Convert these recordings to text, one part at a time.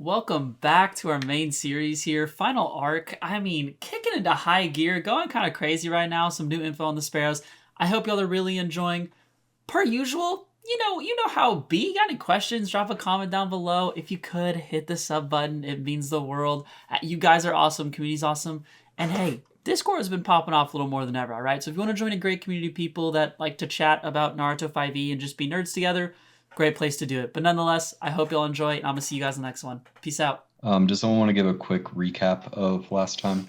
welcome back to our main series here. Final arc. I mean, kicking into high gear, going kind of crazy right now. Some new info on the Sparrows. I hope y'all are really enjoying. Per usual, you know how it be. Got any questions? Drop a comment down below. If you could, hit the sub button. It means the world. You guys are awesome. Community's awesome. And hey, Discord has been popping off a little more than ever, all right? So if you want to join a great community of people that like to chat about Naruto 5e and just be nerds together, great place to do it. But nonetheless, I hope y'all enjoy, and I'm going to see you guys in the next one. Peace out. Does someone want to give a quick recap of last time?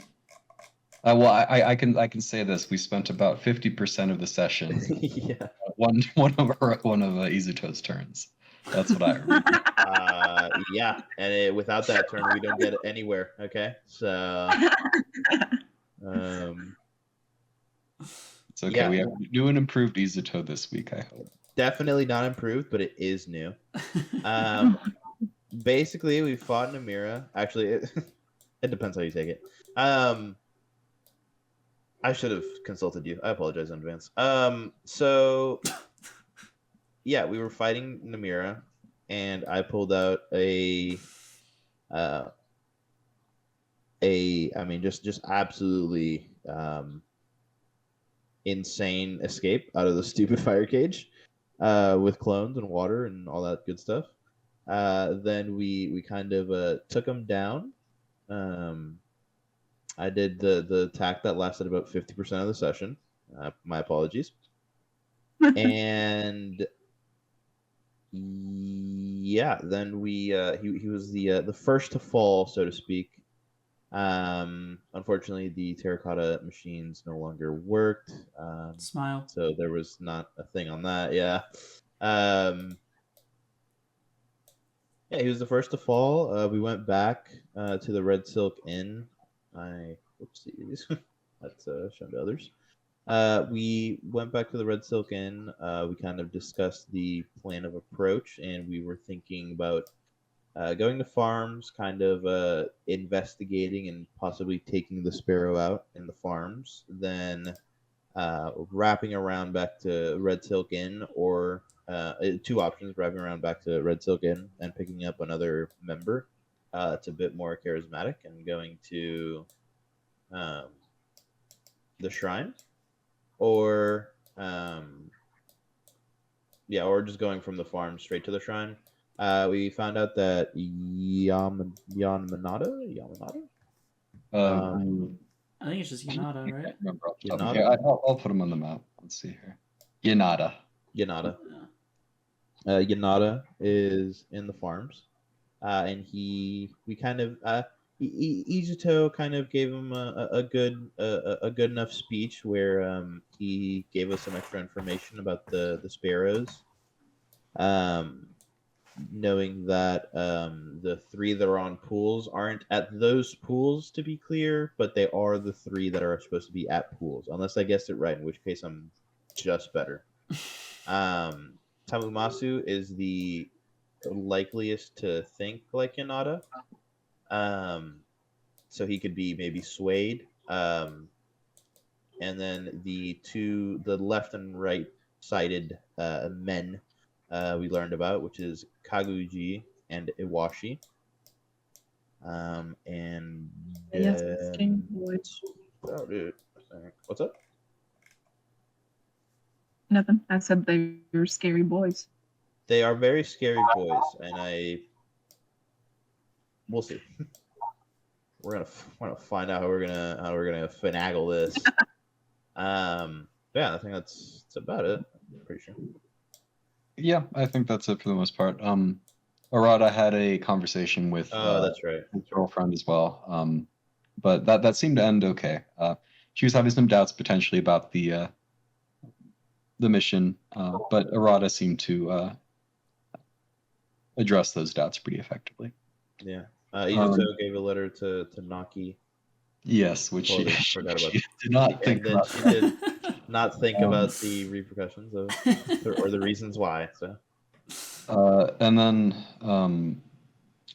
I can say this. We spent about 50% of the session one of Izuto's turns. That's what I remember. Yeah, and without that turn, we don't get anywhere. Okay, so it's okay. We have new and improved Izuto this week, I hope. Definitely not improved, but it is new. Basically, we fought Namira. Actually, it depends how you take it. I should have consulted you. I apologize in advance. So yeah, we were fighting Namira, and I pulled out just absolutely insane escape out of the stupid fire cage, with clones and water and all that good stuff. Then we kind of took him down. I did the attack that lasted about 50% of the session. My apologies. And yeah, then he was the first to fall, so to speak. Unfortunately, the terracotta machines no longer worked. Smile. So there was not a thing on that. Yeah. Yeah, he was the first to fall. We went back to the Red Silk Inn. Whoopsies. That's shown to others. We went back to the Red Silk Inn. We kind of discussed the plan of approach, and we were thinking about going to farms, kind of investigating and possibly taking the Sparrow out in the farms, then wrapping around back to Red Silk Inn, or two options: wrapping around back to Red Silk Inn and picking up another member. It's a bit more charismatic, and going to the shrine, or or just going from the farm straight to the shrine. We found out that Yamanada. I think it's just Yanada, right? I'll put him on the map. Let's see here. Yanada. Yanada is in the farms, and Izuto kind of gave him a good enough speech where he gave us some extra information about the Sparrows, knowing that the three that are on pools aren't at those pools, to be clear, but they are the three that are supposed to be at pools, unless I guessed it right, in which case I'm just better. Tamumasu is the likeliest to think like Yanada. So he could be maybe swayed. And then the left and right sided men we learned about, which is Kaguji and Iwashi. And yes, boys. Oh, dude. What's up? Nothing. I said they were scary boys. They are very scary boys, and we'll see. We're gonna find out how we're gonna finagle this. Yeah, I think that's about it. I'm pretty sure. Yeah, I think that's it for the most part. Arata had a conversation with that's right, his girlfriend as well. But that seemed to end okay. She was having some doubts potentially about the mission, but Arata seemed to address those doubts pretty effectively. Yeah. Izuto gave a letter to Naki. Yes, which she did not think about. She did not think about the repercussions or the reasons why. So. And then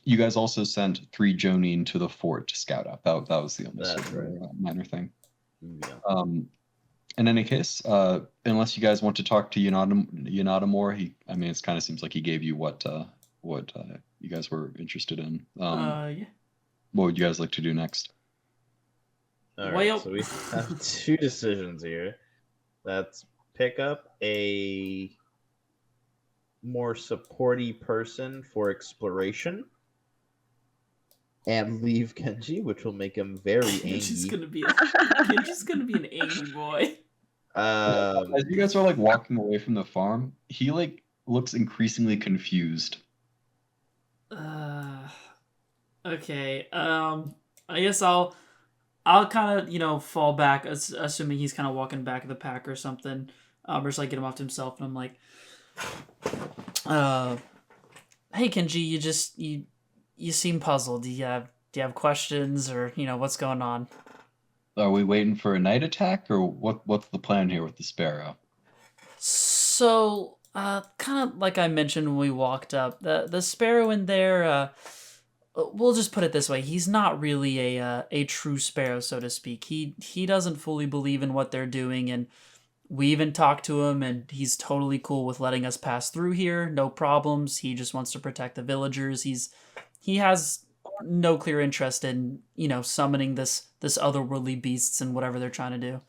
you guys also sent 3 Jonin to the fort to scout out. That was the only minor thing. Yeah. In any case, unless you guys want to talk to Yanada more, it kind of seems like he gave you what what you guys were interested in. Yeah. What would you guys like to do next? All right, Well- so we have two decisions here. Let's pick up a more supporty person for exploration, and leave Kenji, which will make him very Kenji's angry. Kenji's gonna be an angry boy. As you guys are like walking away from the farm, he like looks increasingly confused. Okay. I guess I'll kind of fall back, assuming he's kind of walking back of the pack or something. Or just like get him off to himself, and I'm like, hey Kenji, you seem puzzled. Do you have questions, or what's going on? Are we waiting for a night attack, or what's the plan here with the Sparrow? So, kind of like I mentioned when we walked up, the Sparrow in there, we'll just put it this way: he's not really a true Sparrow, so to speak. He doesn't fully believe in what they're doing, and we even talked to him, and he's totally cool with letting us pass through here, no problems. He just wants to protect the villagers. He has no clear interest in summoning this otherworldly beasts and whatever they're trying to do.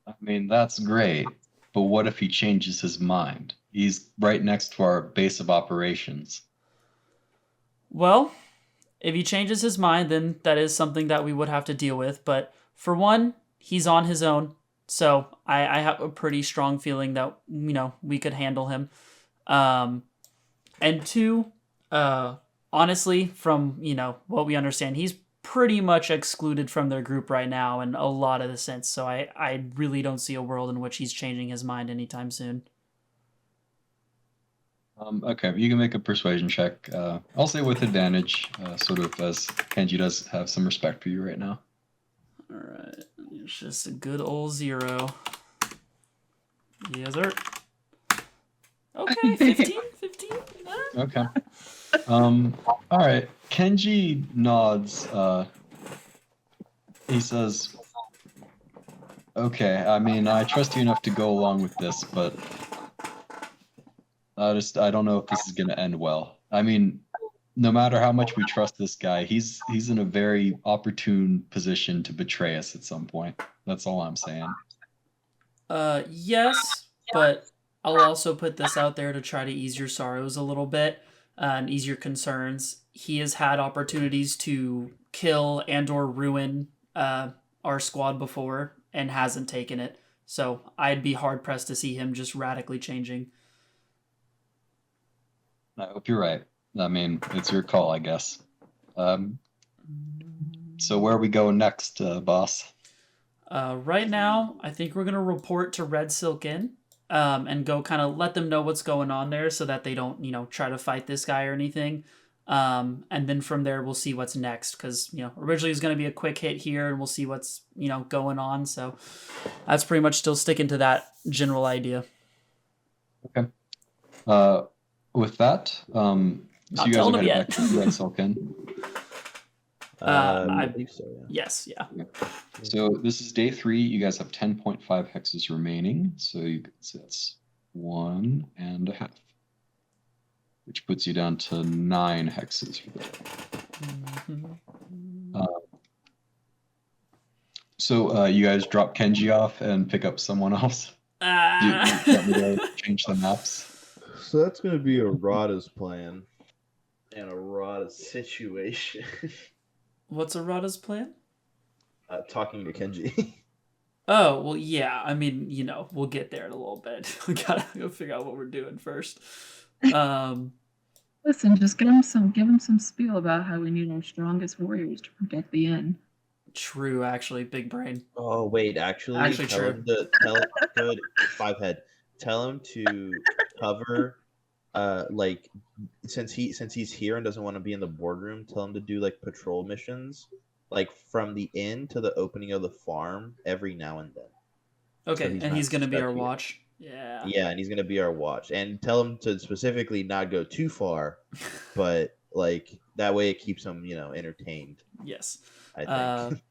I mean, that's great, but what if he changes his mind? He's right next to our base of operations. Well, if he changes his mind, then that is something that we would have to deal with. But for one, he's on his own, so I have a pretty strong feeling that we could handle him. And two, honestly, from what we understand, he's pretty much excluded from their group right now in a lot of the sense. So I really don't see a world in which he's changing his mind anytime soon. Okay, you can make a persuasion check. I'll say with advantage, sort of as Kenji does have some respect for you right now. All right, it's just a good old 0. Yes, sir. Okay, 15. Okay. All right. Kenji nods. He says, "Okay. I mean, I trust you enough to go along with this, but I don't know if this is gonna end well. I mean, no matter how much we trust this guy, he's in a very opportune position to betray us at some point. That's all I'm saying." Yes, but I'll also put this out there to try to ease your sorrows a little bit and ease your concerns. He has had opportunities to kill and or ruin our squad before and hasn't taken it. So I'd be hard pressed to see him just radically changing. I hope you're right. I mean, it's your call, I guess. So where are we going next, boss? Right now, I think we're going to report to Red Silk Inn and go kind of let them know what's going on there so that they don't, try to fight this guy or anything. And then from there, we'll see what's next because, originally it was going to be a quick hit here and we'll see what's, going on. So that's pretty much still sticking to that general idea. Okay. With that, so Not you guys telling are them headed yet. back to Red Silk Inn. I believe so, yeah. Yes, yeah. So this is day 3. You guys have 10.5 hexes remaining. So that's 1.5, which puts you down to 9 hexes for the day. So you guys drop Kenji off and pick up someone else? Do you want me to change the maps? So that's going to be a Rada's plan and a Rada situation. What's Arata's plan? Talking to Kenji. Oh, well, yeah. I mean, we'll get there in a little bit. We gotta go figure out what we're doing first. Listen, just give him some spiel about how we need our strongest warriors to protect the inn. True, actually, big brain. Oh wait, actually True. good 5 head. Tell him to cover like since he's here and doesn't want to be in the boardroom, tell him to do like patrol missions like from the inn to the opening of the farm every now and then. Okay, So and he's gonna be our stuck here. watch. Yeah. Yeah, and he's gonna be our watch. And tell him to specifically not go too far, but like that way it keeps him, entertained. Yes. I think.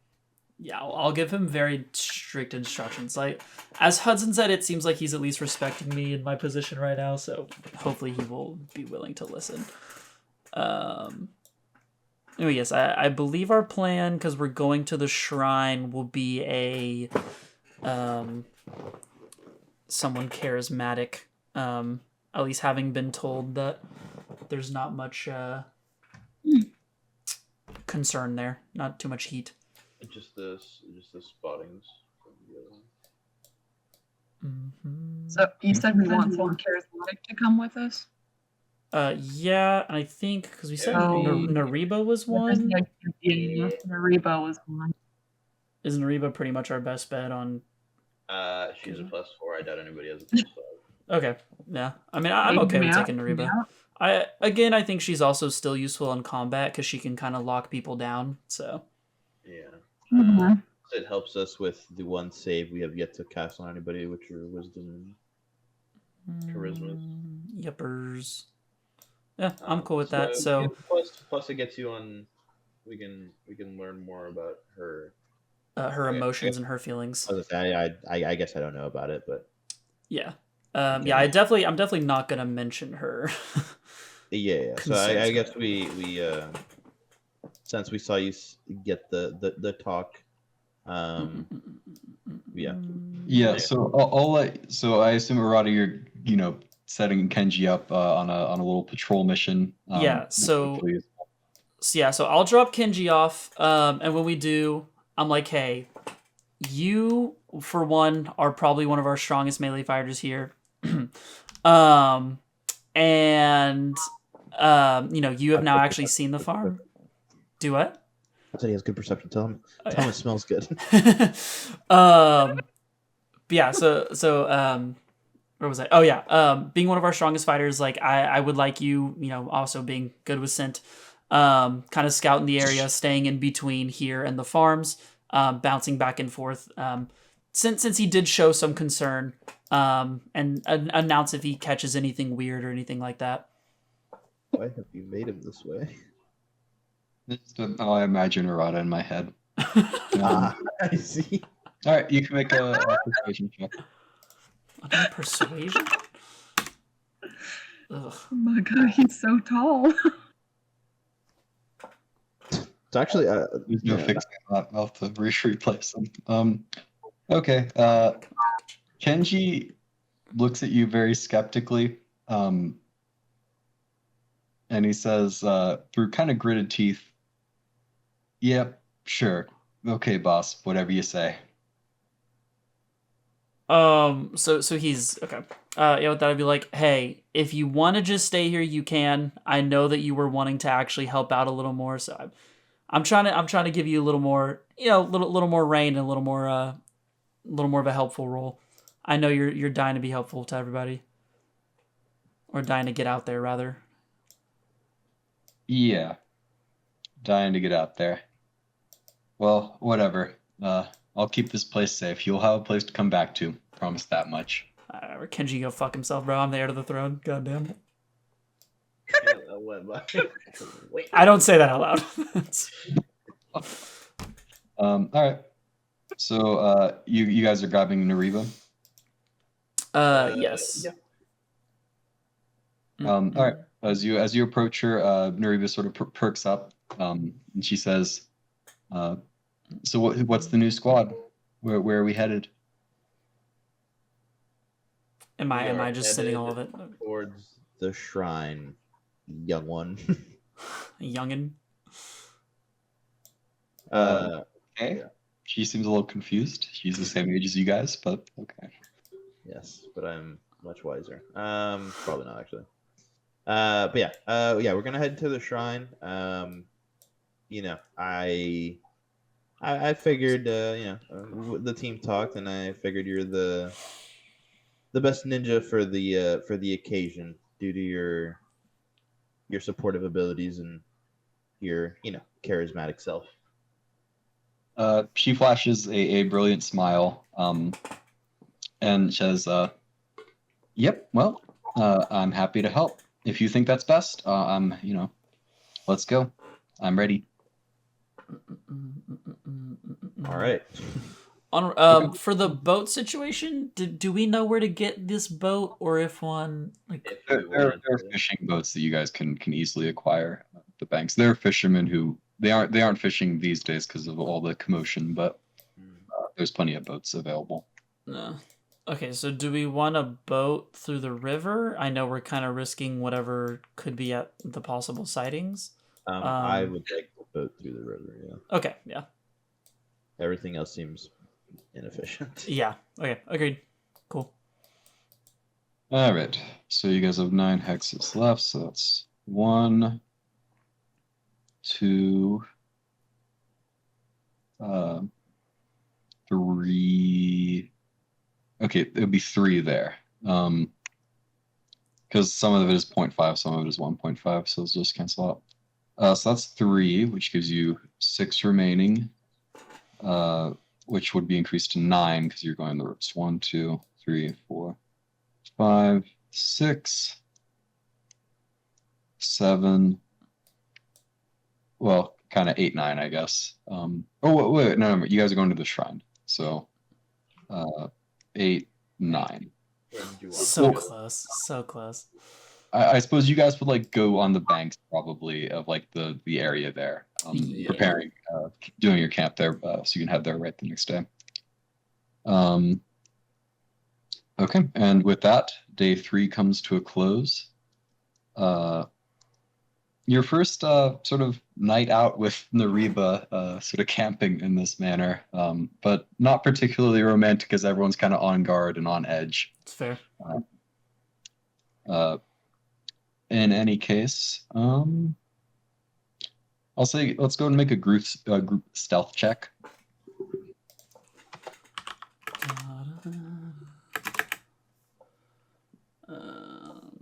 Yeah, I'll give him very strict instructions. Like, as Hudson said, it seems like he's at least respecting me in my position right now, so hopefully he will be willing to listen. Anyway, yes, I believe our plan, because we're going to the shrine, will be a someone charismatic. At least having been told that there's not much concern there, not too much heat. Just the spottings from the other one. Mm-hmm. So you said we want someone charismatic to come with us? Yeah, and I think because we said Nariba was one. Yeah, Nariba was one. Is Nariba pretty much our best bet on? She's a +4. I doubt anybody has a +5. Okay, yeah. I mean, I'm okay with taking Nariba. I think she's also still useful in combat because she can kind of lock people down. So. Yeah. It helps us with the one save we have yet to cast on anybody, which are wisdom and charisma. Yuppers. Yeah, I'm cool with that. So yeah, plus it gets you on. We can learn more about her. Her emotions and her feelings. I guess I don't know about it, but yeah, yeah. I'm definitely not gonna mention her. yeah. So I guess we since we saw you get the talk, yeah. Yeah. So so I assume Arata, you're setting Kenji up on a little patrol mission. Yeah. So I'll drop Kenji off, and when we do, I'm like, hey, you for one are probably one of our strongest melee fighters here, and you have now actually seen the farm. Do what? I said he has good perception. Tell him it smells good. Yeah. So where was I? Oh yeah. Being one of our strongest fighters, like I would like you, also being good with scent. Kind of scouting the area, staying in between here and the farms, bouncing back and forth. Since he did show some concern, and announce if he catches anything weird or anything like that. Why have you made him this way? I imagine Arata in my head. I see. All right, you can make a persuasion check. Persuasion? Ugh. Oh my god, he's so tall. It's actually there's no fixing that. I'll have to replace them. Okay. Kenji looks at you very skeptically, and he says, through kind of gritted teeth, "Yep, sure, okay, boss, whatever you say." So he's okay. With that, I'd be like, hey, if you want to just stay here, you can. I know that you were wanting to actually help out a little more, so I'm trying to give you a little more, little more reign and a little more of a helpful role. I know you're dying to be helpful to everybody, or dying to get out there rather. Yeah, dying to get out there. Well, whatever. I'll keep this place safe. You'll have a place to come back to. Promise that much. Kenji go fuck himself, bro. I'm the heir to the throne. Goddamn. I don't say that out loud. All right. So you guys are grabbing Nariba? Yes. Yeah. All right. As you approach her, Nariba sort of perks up, and she says, "So what's the new squad? Where are we headed?" Am I just sitting all of it towards the shrine, young one? Youngin. Okay. Yeah. She seems a little confused. She's the same age as you guys, but okay. Yes, but I'm much wiser. Probably not actually. But yeah, we're gonna head to the shrine. I figured, the team talked, and I figured you're the best ninja for the occasion due to your supportive abilities and your charismatic self. She flashes a brilliant smile, and says, "Yep. Well, I'm happy to help. If you think that's best, let's go. I'm ready." All right. On for the boat situation, do we know where to get this boat, or if one like? If There, we there wanted are to. fishing boats that you guys can easily acquire at the banks. There are fishermen who they aren't fishing these days because of all the commotion, but there's plenty of boats available. No. Okay, so do we want a boat through the river? I know we're kind of risking whatever could be at the possible sightings. I would like to boat through the river. Yeah. Okay, yeah. Everything else seems inefficient. Yeah, okay, agreed. Cool. All right, so you guys have 9 hexes left. So that's 1, 2, 3. Okay, it would be 3 there. Because some of it is 0.5, some of it is 1.5, so let's just cancel out. So that's 3, which gives you 6 remaining, which would be increased to 9 because you're going the routes 1, 2, 3, 4, 5, 6, 7. Well, kind of 8, 9, I guess. Wait, no, you guys are going to the shrine, so 8, 9. So close, so close. I suppose you guys would like go on the banks probably of like the area there, Yeah. preparing, doing your camp there, so you can head there right the next day. Okay, and with that, day 3 comes to a close. Your first sort of night out with Nariba, sort of camping in this manner, but not particularly romantic as everyone's kind of on guard and on edge. It's fair. In any case, I'll say let's go and make a group stealth check.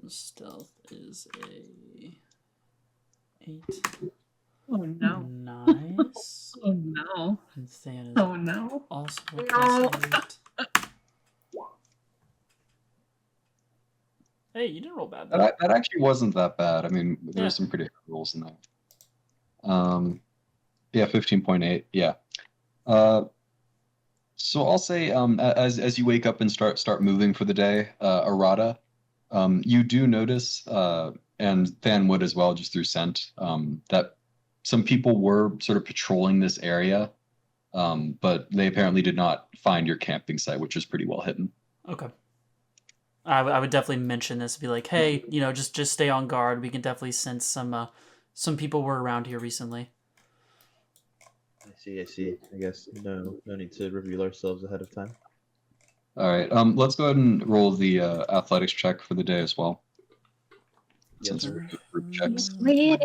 Stealth is a 8. Oh no. Nice. Oh no. And Than is Oh no. also a No. +8. Hey, you didn't roll bad. Though. That actually wasn't that bad. I mean, there were some pretty hard rolls in there. Yeah, 15.8. Yeah. So I'll say, as you wake up and start moving for the day, Arata, you do notice, and Than would as well, just through scent, that some people were sort of patrolling this area, but they apparently did not find your camping site, which is pretty well hidden. Okay. I would definitely mention this. Be like, hey, just stay on guard. We can definitely sense some people were around here recently. I see. I guess no need to reveal ourselves ahead of time. All right. Let's go ahead and roll the athletics check for the day as well. Yes, Since sir. we're group checks. Wait.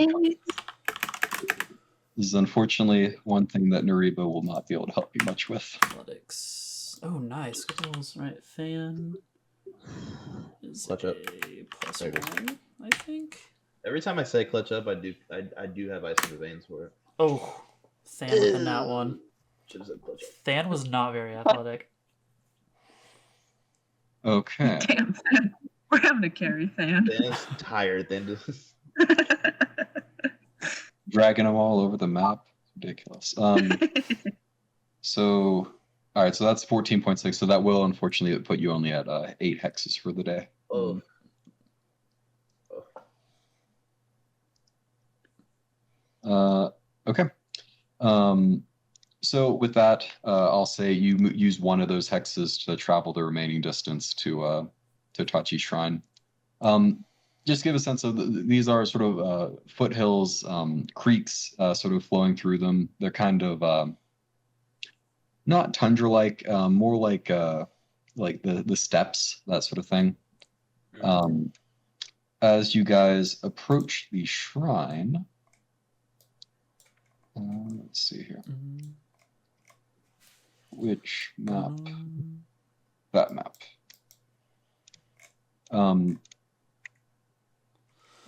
This is unfortunately one thing that Nariba will not be able to help you much with. Athletics. Oh, nice. Good rolls. Right. Fan is Clutch up. a There you go. +1, I think. Every time I say clutch up, I do have ice in the veins for it. Oh, Than within that one. Should have said clutch up. Than was not very athletic. Okay. Damn, Fan. We're having to carry Fan. Dan's tired. Then just Dragging them all over the map. Ridiculous. So, all right. So that's 14.6. So that will unfortunately put you only at 8 hexes for the day. oh. Okay. So with that, I'll say you use one of those hexes to travel the remaining distance to Tachi Shrine. Just give a sense of these are sort of foothills, creeks, sort of flowing through them. They're kind of not tundra-like, more like the steppes, that sort of thing. As you guys approach the shrine, let's see here. Which map? That map.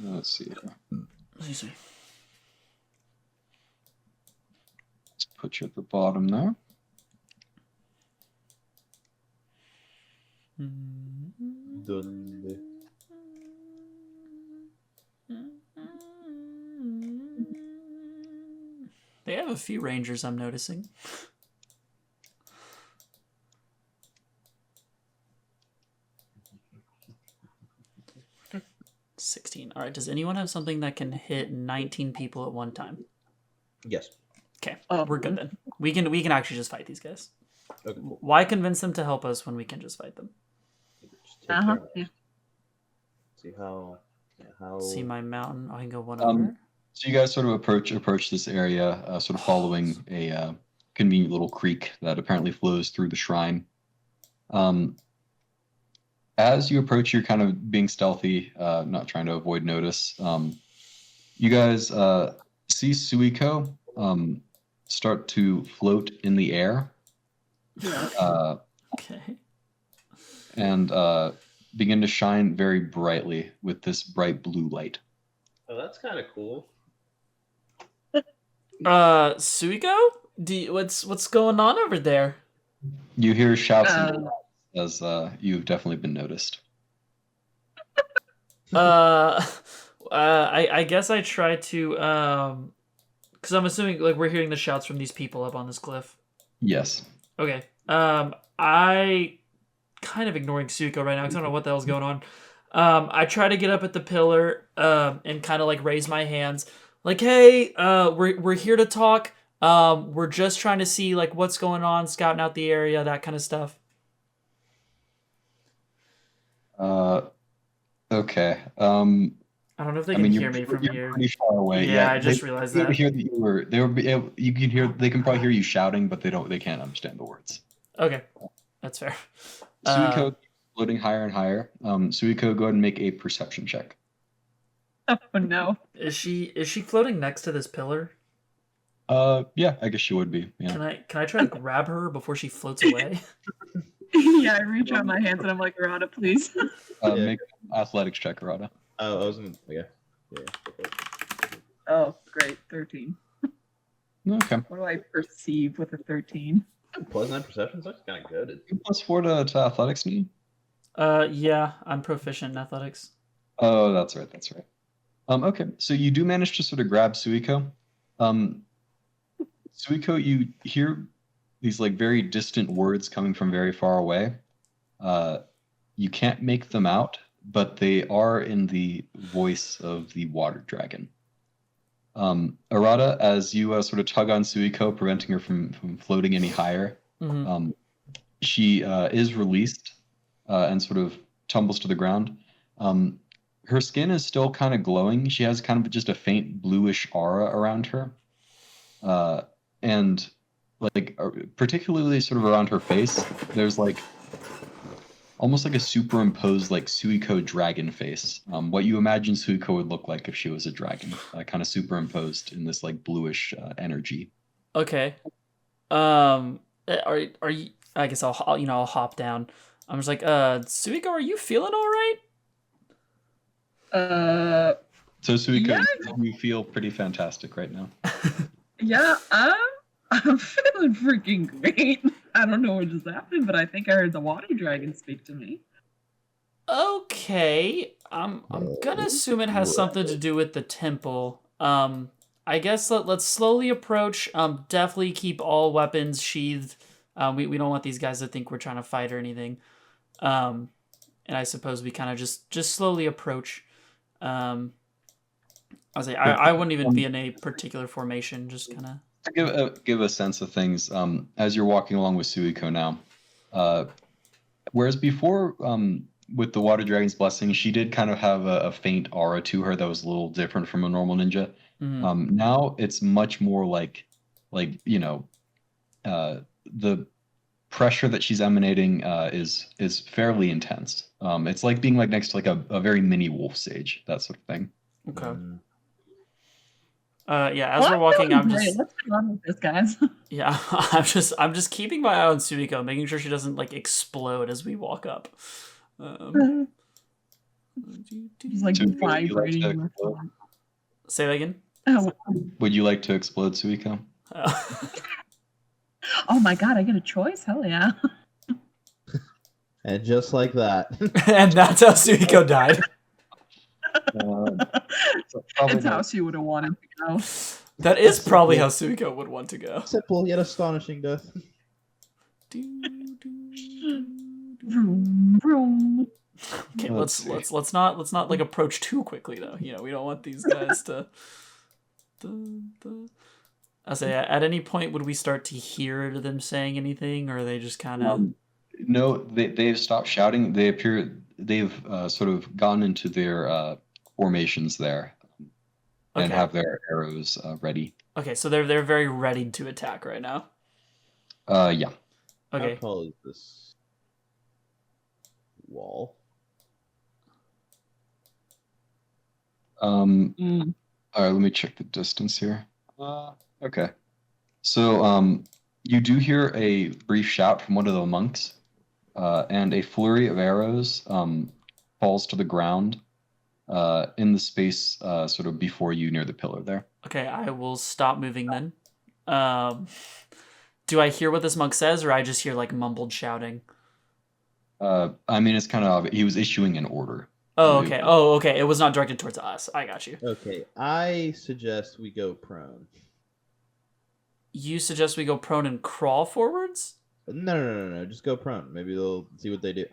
Let's see here. Excuse me. Let's put you at the bottom there. Donde? They have a few rangers I'm noticing. $16. All right. Does anyone have something that can hit 19 people at one time? Yes. Okay, we're good then. We can actually just fight these guys. Okay, cool. Why convince them to help us when we can just fight them? Just take care of Yeah. it. See how. See my mountain. I can go one over. So you guys sort of approach this area, sort of following a convenient little creek that apparently flows through the shrine. As you approach, you're kind of being stealthy, not trying to avoid notice. You guys see Suiko start to float in the air. Okay. And begin to shine very brightly with this bright blue light. Oh, that's kind of cool. Suiko? What's going on over there? You hear shouts and as you've definitely been noticed. I guess I try to because I'm assuming like we're hearing the shouts from these people up on this cliff. Yes. Okay. I kind of ignoring Suiko right now because I don't know what the hell's going on. I try to get up at the pillar and kind of like raise my hands, like, "Hey, we're here to talk. We're just trying to see like what's going on, scouting out the area, that kind of stuff." Okay. I don't know if they can hear me from you're here. pretty far away. Yeah, I just realized they that. Hear that you can hear. They can probably hear you shouting, but they can't understand the words. Okay, that's fair. Suiko floating higher and higher. Suiko, go ahead and make a perception check. Oh no. Is she floating next to this pillar? Yeah, I guess she would be. Yeah. Can I try to grab her before she floats away? Yeah, I reach out my hands and I'm like, Rada, please. Make an athletics check, Arada. Oh, I was gonna. Yeah. Oh, great. 13. Okay. What do I perceive with a 13? +9 perception. That's kind of good. +4 to athletics, me. Yeah, I'm proficient in athletics. Oh, that's right. That's right. Okay, so you do manage to sort of grab Suiko. Suiko, you hear these like very distant words coming from very far away. You can't make them out, but they are in the voice of the water dragon. Arata, as you sort of tug on Suiko, preventing her from floating any higher, she is released and sort of tumbles to the ground. Her skin is still kind of glowing. She has kind of just a faint bluish aura around her. And like particularly sort of around her face, there's like almost like a superimposed like Suiko dragon face. What you imagine Suiko would look like if she was a dragon, kind of superimposed in this like bluish energy. Okay. Are you? I guess I'll hop down. I'm just like, Suiko, are you feeling all right? So Suiko, yeah. you feel pretty fantastic right now. Yeah, I'm feeling freaking great. I don't know what just happened, but I think I heard the water dragon speak to me. Okay. I'm gonna assume it has something to do with the temple. I guess let's slowly approach. Definitely keep all weapons sheathed. We don't want these guys to think we're trying to fight or anything. And I suppose we kind of just slowly approach. I wouldn't even be in a particular formation, just kind of. To give a sense of things, as you're walking along with Suiko now, whereas before with the Water Dragon's blessing, she did kind of have a faint aura to her that was a little different from a normal ninja. Mm-hmm. Now it's much more like the pressure that she's emanating is fairly intense. It's like being like next to like a very mini wolf sage, that sort of thing. Okay. Yeah, as we're walking, I'm just. What's going on with this, guys? Yeah, I'm just keeping my eye on Suiko, making sure she doesn't like explode as we walk up. Just like vibrating. Say that again. Oh. Would you like to explode, Suiko? Oh my god, I get a choice? Hell yeah. And just like that. And that's how Suiko died. It's how she would have wanted to go. That is probably how Suiko would want to go. Simple yet astonishing death. Vroom, vroom. Okay, Let's let's not like approach too quickly though. You know, we don't want these guys to. I say, at any point would we start to hear them saying anything, or are they just kind of? No, they've stopped shouting. They've sort of gone into their formations there, and Okay. have their arrows ready. Okay, so they're very ready to attack right now. Yeah. Okay. How tall is this wall? Mm. All right, let me check the distance here. Okay. So you do hear a brief shout from one of the monks, and a flurry of arrows falls to the ground in the space sort of before you near the pillar there. Okay, I will stop moving then. Do I hear what this monk says, or I just hear like mumbled shouting? I mean, it's kind of he was issuing an order. Oh, okay. Oh, okay. It was not directed towards us. I got you. Okay, I suggest we go prone. You suggest we go prone and crawl forwards? No. Just go prone. Maybe they'll see what they do.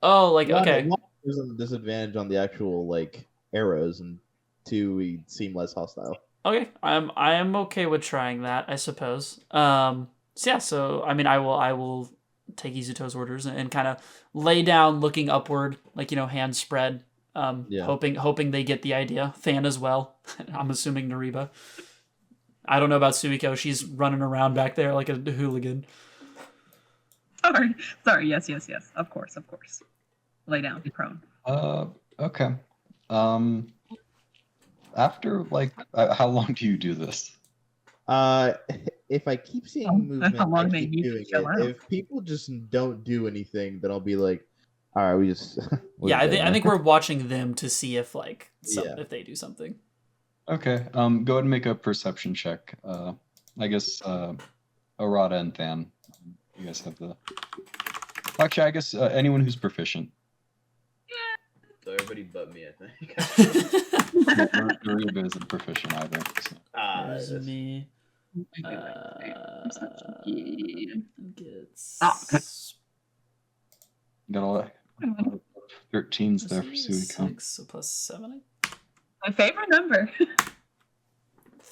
Oh, like One, okay. there's a disadvantage on the actual like arrows, and two, we seem less hostile. Okay, I am okay with trying that, I suppose. So yeah, so I mean, I will take Izuto's orders and kind of lay down, looking upward, like hands spread, Yeah. hoping they get the idea. Fan as well. I'm assuming Nariba. I don't know about Suiko. She's running around back there like a hooligan. Sorry. Yes. Of course. Lay down, prone. Okay. After like, how long do you do this? If I keep seeing movement, how long I they keep need to doing chill it. out. If people just don't do anything, then I'll be like, all right, we just. Yeah, I think we're watching them to see if like Yeah. if they do something. Okay. Go ahead and make a perception check. I guess Arata and Than, you guys have the. Actually, I guess anyone who's proficient. So everybody but me, I think. Nariba isn't proficient either. So. There's me. Gets Got all that. 13s there for Suiko. 6, so plus 7. My favorite number.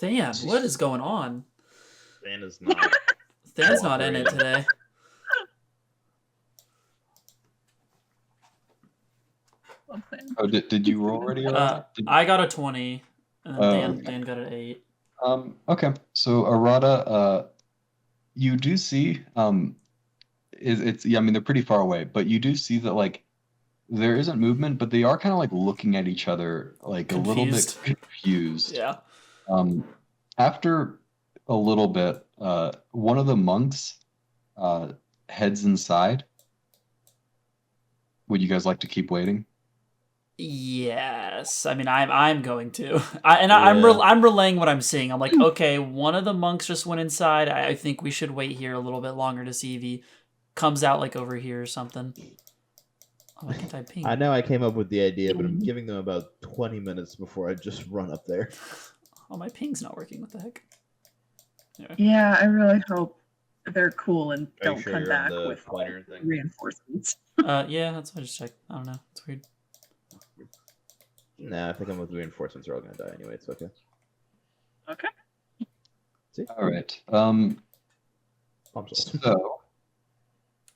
Than, what is going on? Santa's not. Than's not in it today. Oh, did you roll already? I got a 20, and then okay. Dan got an 8. Okay, so Arata, you do see it's I mean they're pretty far away, but you do see that like there isn't movement, but they are kind of like looking at each other like Confused. a little bit confused. Yeah. After a little bit, one of the monks heads inside. Would you guys like to keep waiting? Yes, I mean I'm going to. I'm relaying what I'm seeing. I'm like, okay, one of the monks just went inside. I think we should wait here a little bit longer to see if he comes out like over here or something. Oh, I can't type ping. I know I came up with the idea, but I'm giving them about 20 minutes before I just run up there. Oh, my ping's not working. What the heck? Anyway. Yeah, I really hope they're cool and Are you don't sure come you're on back the with pointer thing? reinforcements. Yeah, that's what I just checked. I don't know. It's weird. Nah, I think I'm with the reinforcements are all gonna die anyway. It's okay. Okay. See? All right. Bombs. So,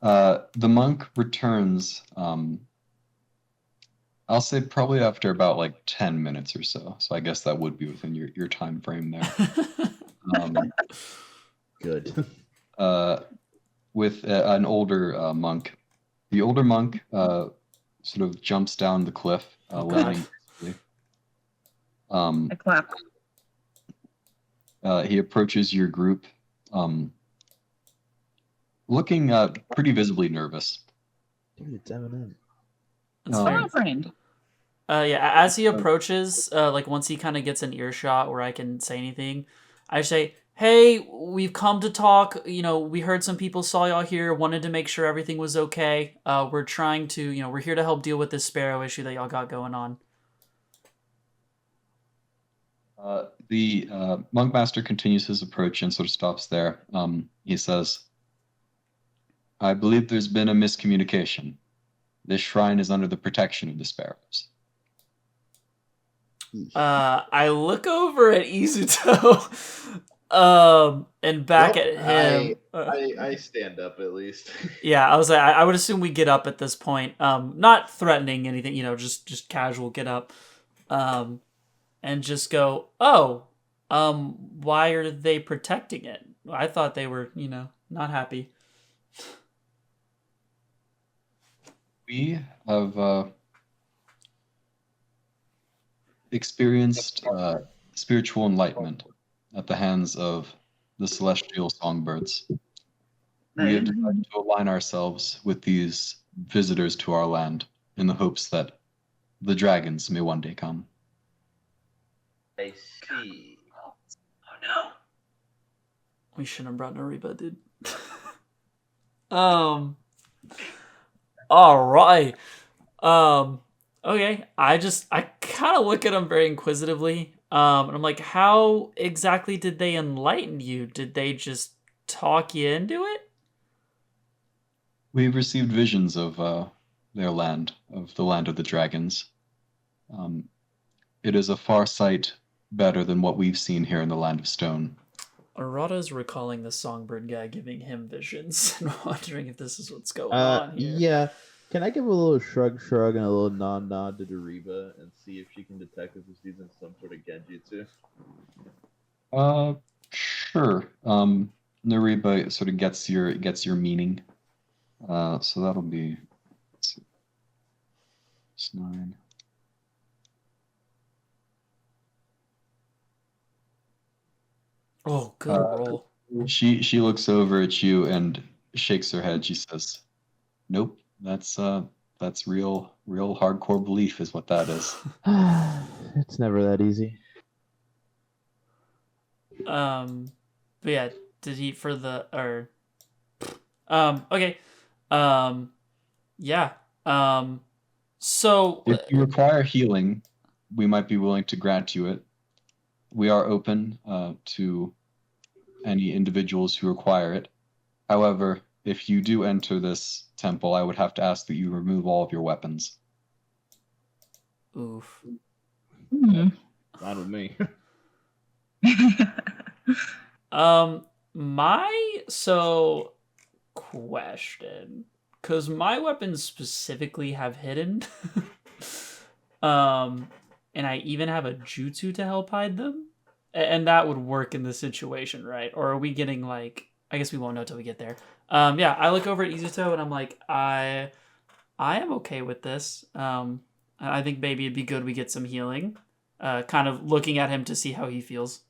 the monk returns. I'll say probably after about like 10 minutes or so. So I guess that would be within your time frame there. Good. With an older monk. The older monk sort of jumps down the cliff, landing. I clap. He approaches your group, looking pretty visibly nervous. Dude, it's Eminem. That's Um, fair. Hello, friend. Yeah, as he approaches, like once he kind of gets an earshot where I can say anything, I say, "Hey, we've come to talk. We heard some people saw y'all here. Wanted to make sure everything was okay. We're trying to, we're here to help deal with this Sparrow issue that y'all got going on." The monk master continues his approach and sort of stops there. He says, "I believe there's been a miscommunication. This shrine is under the protection of the Sparrows." I look over at Izuto, and back Well, at him. I stand up at least. Yeah, I was like, I would assume we get up at this point. Not threatening anything, just casual get up. And just go, oh, why are they protecting it? I thought they were, not happy. We have experienced spiritual enlightenment at the hands of the celestial songbirds. We have decided to align ourselves with these visitors to our land in the hopes that the dragons may one day come. I see. Oh no. We shouldn't have brought Nariba, dude. All right. Okay. I kind of look at him very inquisitively. And I'm like, how exactly did they enlighten you? Did they just talk you into it? We've received visions of their land, of the land of the dragons. It is a far sight better than what we've seen here in the land of stone. Arata's recalling the songbird guy giving him visions and wondering if this is what's going on here. Yeah. Can I give a little shrug and a little nod to Deriva and see if she can detect if this dude's in some sort of genjutsu? Sure. Nariba sort of gets your meaning. So that'll be, let's see, it's 9. Oh, good roll. She looks over at you and shakes her head. She says, "Nope, that's real hardcore belief is what that is." It's never that easy. But yeah, did he for the or okay. Yeah. So If you require healing, we might be willing to grant you it. We are open to any individuals who require it. However, if you do enter this temple, I would have to ask that you remove all of your weapons. oof. Not with me. Question, because my weapons specifically have hidden, and I even have a jutsu to help hide them, and that would work in this situation, right? Or are we getting like? I guess we won't know till we get there. Yeah, I look over at Izuto and I'm like, I am okay with this. I think maybe it'd be good we get some healing. Kind of looking at him to see how he feels.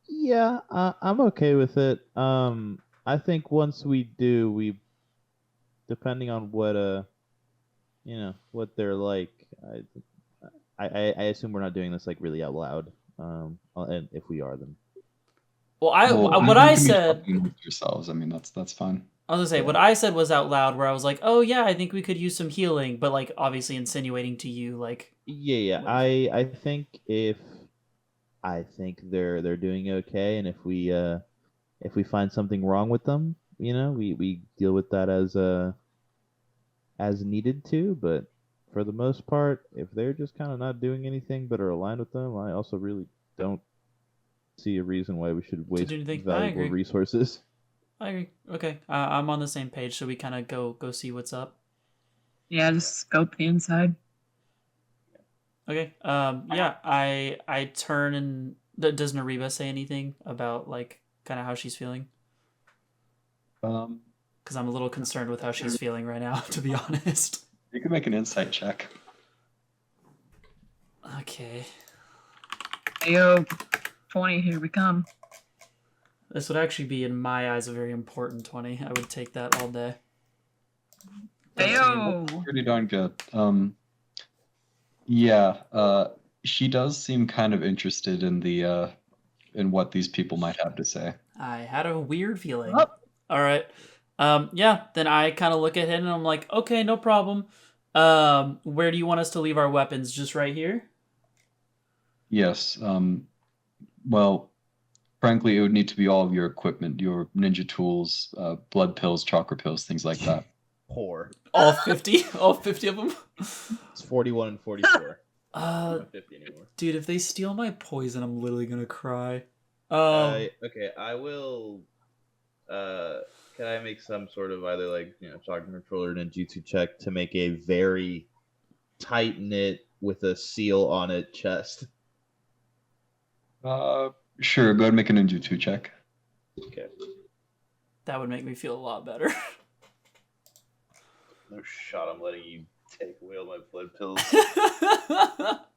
Yeah, I'm okay with it. I think once we do, depending on what what they're like, I assume we're not doing this like really out loud. And if we are, then What I said. Yourselves. I mean, that's fine. I was gonna say what I said was out loud, where I was like, "Oh yeah, I think we could use some healing," but like obviously insinuating to you, like. Yeah. I think they're doing okay, and if we find something wrong with them, we deal with that as needed to. But for the most part, if they're just kind of not doing anything but are aligned with them, I also really don't see a reason why we should waste valuable resources. I agree. Okay, I'm on the same page, so we kind of go see what's up. Yeah, just scope the inside. Okay. Yeah, I turn and does Nariba say anything about like kind of how she's feeling? Because I'm a little concerned with how she's feeling right now, to be honest. You can make an insight check. Okay. Ayo, 20, here we come. This would actually be, in my eyes, a very important 20. I would take that all day. Ayo! Pretty darn good. Yeah, she does seem kind of interested in the in what these people might have to say. I had a weird feeling. Oh. All right. Yeah, then I kind of look at him and I'm like, okay, no problem. Where do you want us to leave our weapons? Just right here? Yes. Well, frankly, it would need to be all of your equipment, your ninja tools, blood pills, chakra pills, things like that. Poor. All 50? All 50 of them? It's 41 and 44. Not 50 anymore. Dude, if they steal my poison, I'm literally gonna cry. Okay, I will. Can I make some sort of either like chakra controller or ninjutsu check to make a very tight knit with a seal on it chest? Sure. Go ahead and make a ninjutsu check. Okay. that would make me feel a lot better. No shot. I'm letting you take away all my blood pills.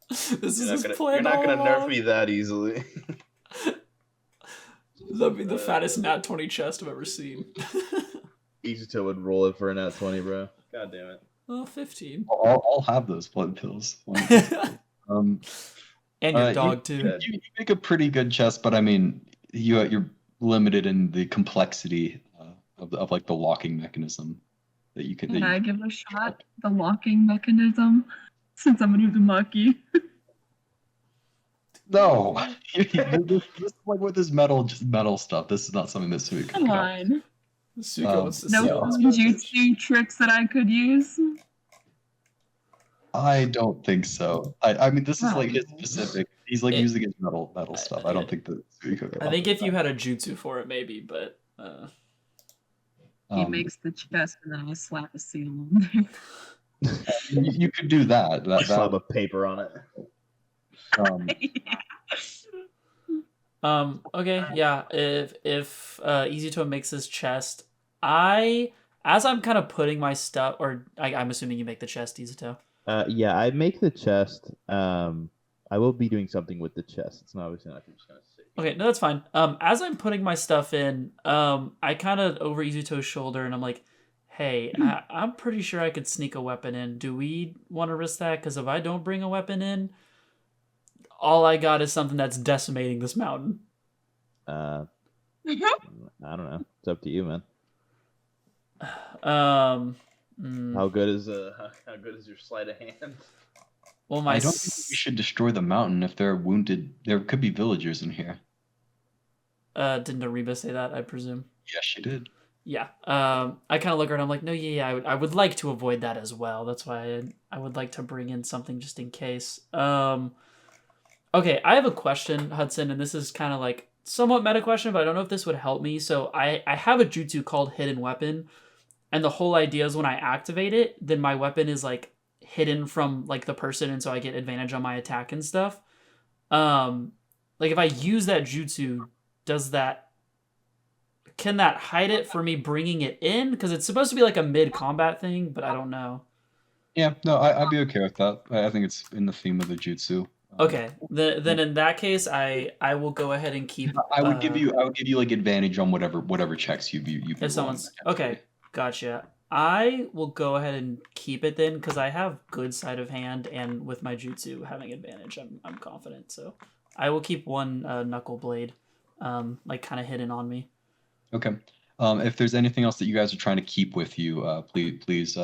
This is his plan. You're not gonna all nerf along. me that easily. That'd be the fattest nat 20 chest I've ever seen. Izuto would roll it for a nat 20, bro. God damn it. Oh, 15. I'll have those blood pills. And your dog, too. You make a pretty good chest, but I mean, you're limited in the complexity of like the locking mechanism that you can. Can I give a shot? The locking mechanism? Since I'm an Uzumaki. No, this is like with this metal stuff. This is not something that Sui can Come on. Suiko wants to No see all this jutsu tricks that I could use? I don't think so. I mean, this is Oh. like his specific. He's like using his metal stuff. I don't think that Suiko could. I think if you had a jutsu for it, maybe, but He makes the chest and then I'll slap a seal on there. you could do that. Slap a paper on it. Okay, yeah. If Izuto makes his chest, as I'm kind of putting my stuff, or I'm assuming you make the chest, Izuto. Yeah, I make the chest. I will be doing something with the chest. It's not obviously not just gonna sit. Okay, no, that's fine. As I'm putting my stuff in, I kind of over Izuto's shoulder, and I'm like, "Hey, I'm pretty sure I could sneak a weapon in. Do we want to risk that? Because if I don't bring a weapon in, all I got is something that's decimating this mountain." I don't know. It's up to you, man. How good is your sleight of hand? Well, I don't think we should destroy the mountain if there are wounded. There could be villagers in here. Didn't Ariba say that? I presume. Yes, she did. Yeah. I kind of look around. I'm like, no, yeah, I would like to avoid that as well. That's why I would like to bring in something just in case. Okay, I have a question, Hudson, and this is kind of like somewhat meta question, but I don't know if this would help me. So I have a jutsu called Hidden Weapon, and the whole idea is when I activate it, then my weapon is like hidden from like the person, and so I get advantage on my attack and stuff. Like if I use that jutsu, can that hide it for me bringing it in? Because it's supposed to be like a mid-combat thing, but I don't know. Yeah, no, I'd be okay with that. I think it's in the theme of the jutsu. Okay, then in that case, I will go ahead and keep. I would give you like advantage on whatever checks you. If someone's okay, gotcha. I will go ahead and keep it then because I have good sleight of hand, and with my jutsu having advantage, I'm confident. So I will keep one knuckle blade, like kind of hidden on me. Okay. If there's anything else that you guys are trying to keep with you, please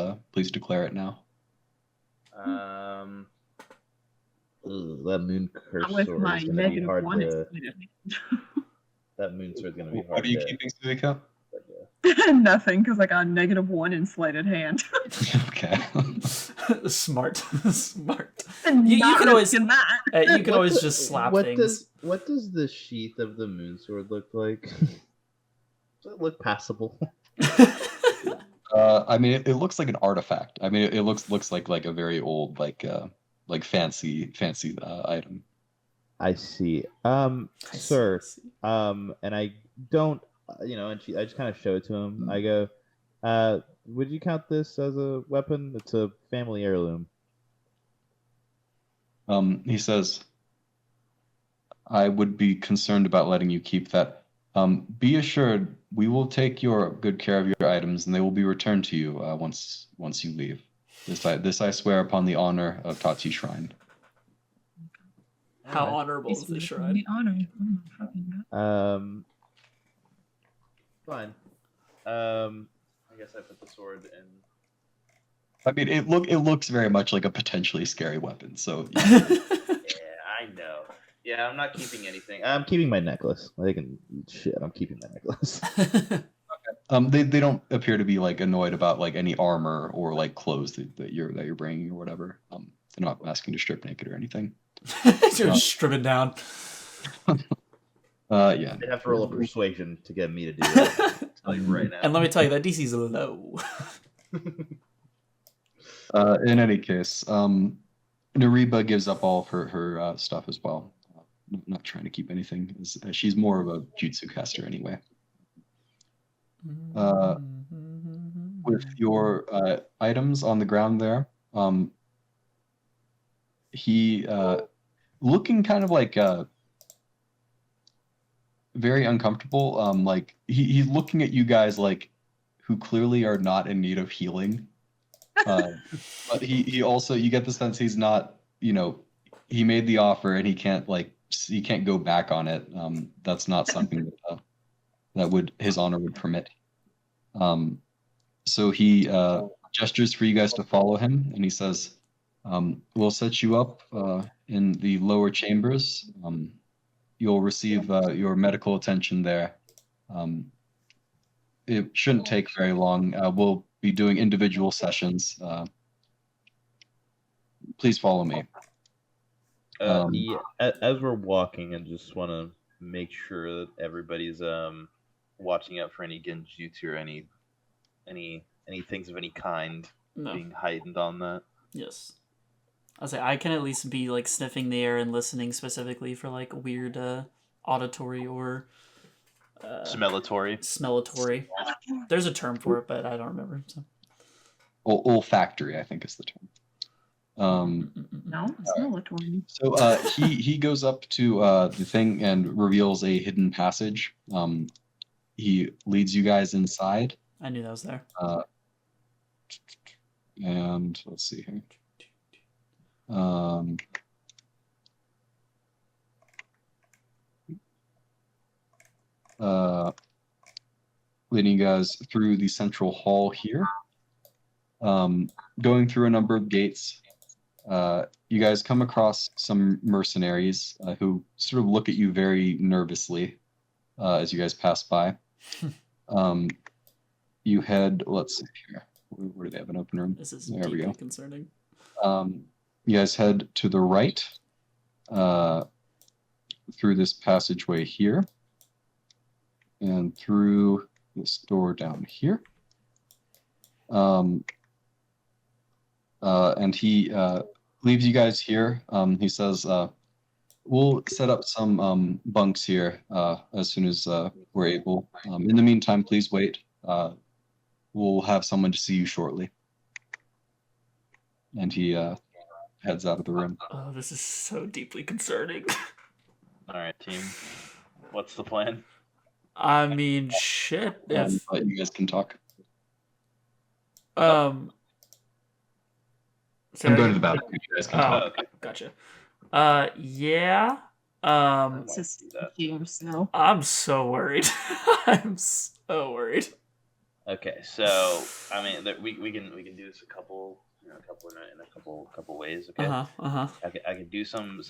declare it now. That moon curse With sword my is gonna be hard -1 to. That moon sword is gonna be hard. What are you keeping, Suiko? Nothing, because I got -1 in sleighted hand. Okay. Smart. And You not can always risking that. you can always just slap things. What does the sheath of the moon sword look like? Does it look passable? I mean, it looks like an artifact. I mean, it looks like a very old like fancy item. I see. Sir. And I don't, and I just kind of show it to him. I go, would you count this as a weapon? It's a family heirloom. He says, I would be concerned about letting you keep that. Be assured, we will take good care of your items, and they will be returned to you once you leave. This I swear upon the honor of Tachi Shrine. How honorable is the shrine? Fine. I guess I put the sword in. I mean, it looks very much like a potentially scary weapon. So Yeah, I know. Yeah, I'm not keeping anything. I'm keeping my necklace. Shit, I'm keeping my necklace. They don't appear to be like annoyed about like any armor or like clothes that you're bringing or whatever. They're not asking to strip naked or anything. Just strip it down. Yeah. They have to roll a persuasion to get me to do that. I'll tell you right now. And let me tell you, that DC's low. In any case, Nariba gives up all of her stuff as well. Not trying to keep anything. She's more of a jutsu caster anyway. With your items on the ground there, he looking kind of like very uncomfortable. Like he's looking at you guys like who clearly are not in need of healing. But he also, you get the sense he's not, he made the offer and he can't go back on it. That's not something that his honor would permit. So he gestures for you guys to follow him, and he says, we'll set you up in the lower chambers. You'll receive your medical attention there. It shouldn't take very long. We'll be doing individual sessions. Please follow me. Yeah, as we're walking, I just want to make sure that everybody's watching out for any genjutsu or any things of any kind being heightened on that. Yes. I'll say I can at least be like sniffing the air and listening specifically for like weird auditory or smellatory. There's a term for it, but I don't remember. So. Olfactory, I think is the term. No, smellatory. So he goes up to the thing and reveals a hidden passage. He leads you guys inside. I knew that was there. And let's see here. Leading you guys through the central hall here. Going through a number of gates. You guys come across some mercenaries who sort of look at you very nervously as you guys pass by. You head, let's see here. Where do they have an open room? This is there we go. Concerning. You guys head to the right through this passageway here and through this door down here. And he leaves you guys here. He says, we'll set up some bunks here as soon as we're able. In the meantime, please wait. We'll have someone to see you shortly. And he heads out of the room. Oh, this is so deeply concerning. All right, team. What's the plan? I mean, shit. But you guys can talk. I'm going to the bathroom. You guys can talk. Okay. Gotcha. Yeah. I'm so worried. I'm so worried. Okay, so I mean, we can do this in a couple ways. Okay. I could do some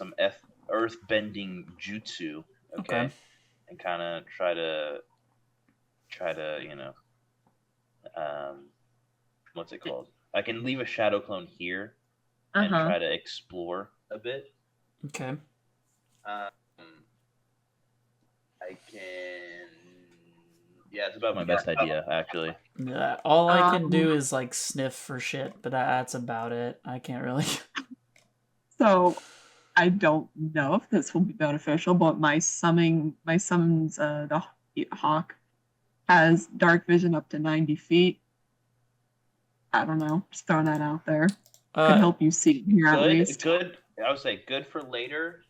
earth bending jutsu. Okay. And kind of try to what's it called? I can leave a shadow clone here and try to explore a bit. Okay. I can. Yeah, it's about my best idea, actually. Yeah, all I can do is like sniff for shit, but that's about it. I can't really. So, I don't know if this will be beneficial, but my summons the hawk has dark vision up to 90 feet. I don't know. Just throwing that out there. Could help you see here at least. Good. I would say good for later.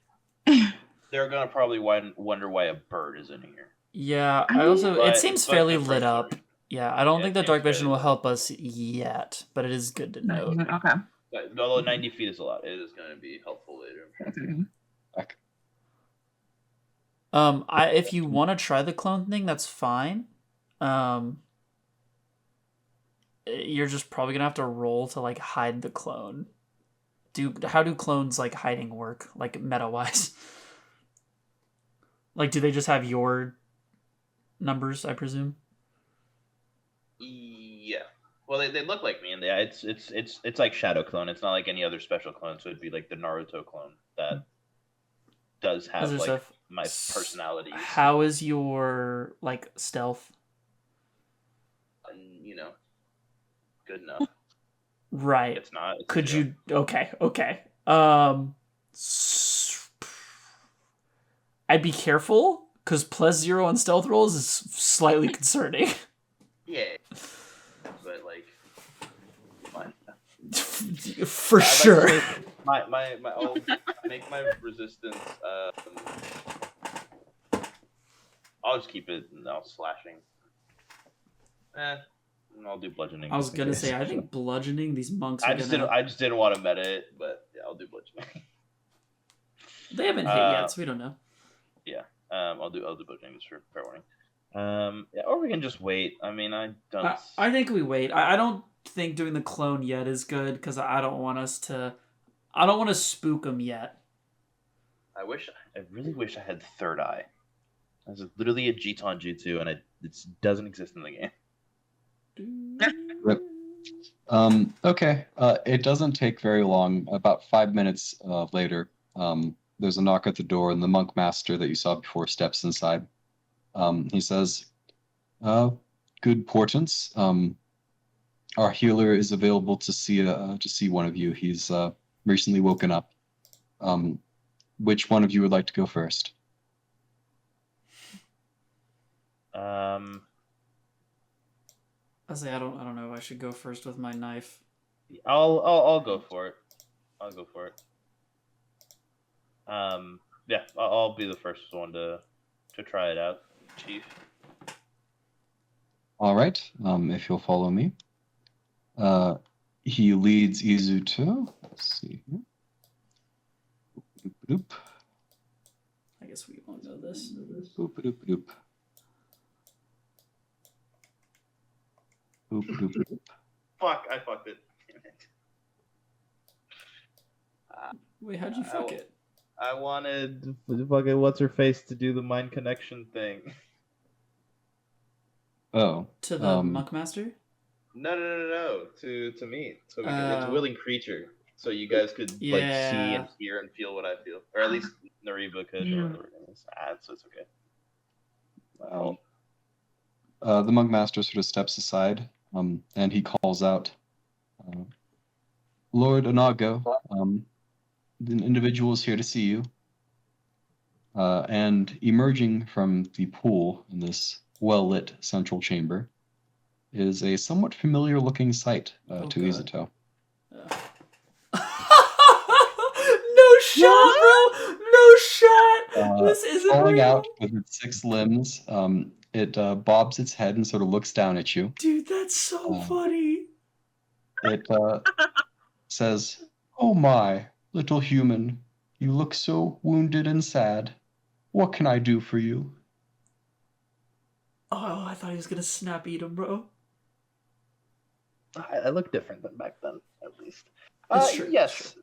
They're gonna probably wonder why a bird is in here. Yeah, it seems fairly lit up. Yeah, I don't think the dark vision will help us yet, but it is good to know. Okay. Although 90 feet is a lot, it is going to be helpful later. If you want to try the clone thing, that's fine. You're just probably gonna have to roll to like hide the clone. how do clones like hiding work, like meta wise? Like, do they just have your numbers? I presume. Yeah. Well, they look like me, and it's like shadow clone. It's not like any other special clone. So it'd be like the Naruto clone that does have Other like stuff. my personalities. How is your like stealth? And good enough. Right. It's not. It's Could zero. you? Okay. I'd be careful because +0 on stealth rolls is slightly concerning. Yeah. But like, fine. For sure. My I'll make my resistance. I'll just keep it. No slashing. I'll do bludgeoning. I was just in gonna case. say I think bludgeoning these monks. I just didn't want to meta it, but yeah, I'll do bludgeoning. They haven't hit yet, so we don't know. Yeah. I'll do bludgeoning just for fair warning. Yeah, or we can just wait. I mean, I don't. I think we wait. I don't think doing the clone yet is good because I don't want to spook them yet. I really wish I had third eye. That's literally a Jitan Jutsu, and it doesn't exist in the game. Rip. Okay. It doesn't take very long. About 5 minutes later, there's a knock at the door, and the monk master that you saw before steps inside. He says, "Good portents. Our healer is available to see one of you. He's recently woken up. Which one of you would like to go first?" I say I don't know if I should go first with my knife. I'll go for it. Yeah, I'll be the first one to try it out, Chief. All right. If you'll follow me. He leads Izuto. Let's see here. Boop, boop. I guess we won't know this. Boop, boop, boop. Boop, boop, boop. Fuck! I fucked it. Damn it. Wait, how'd you fuck it? I wanted fucking what's her face to do the mind connection thing. Oh. To the monk master? No. To me. So we can, it's a willing creature. So you guys could like see and hear and feel what I feel, or at least Nariba could. Or whatever it is. So it's okay. Well, the monk master sort of steps aside, and he calls out, "Lord Inaugo, the individual is here to see you." And emerging from the pool in this well-lit central chamber is a somewhat familiar-looking sight to Izuto. No shot, bro! No shot! This isn't falling real. out with its 6 limbs, it bobs its head and sort of looks down at you. Dude, that's so funny. It says, "Oh my, little human, you look so wounded and sad. What can I do for you?" Oh, I thought he was gonna snap eat him, bro. I look different than back then, at least. It's true. Yes.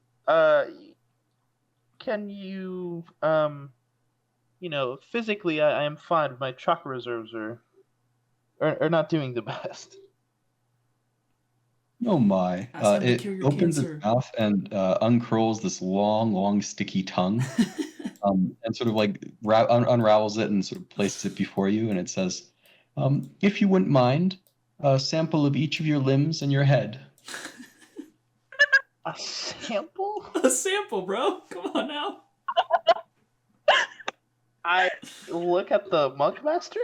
Can you, physically, I am fine. My chakra reserves are not doing the best. Oh my. Ask him to It cure your opens cancer. its mouth and uncurls this long, sticky tongue, and sort of like unravels it and sort of places it before you, and it says, "If you wouldn't mind, a sample of each of your limbs and your head." A sample? A sample, bro. Come on now. I look at the monk master.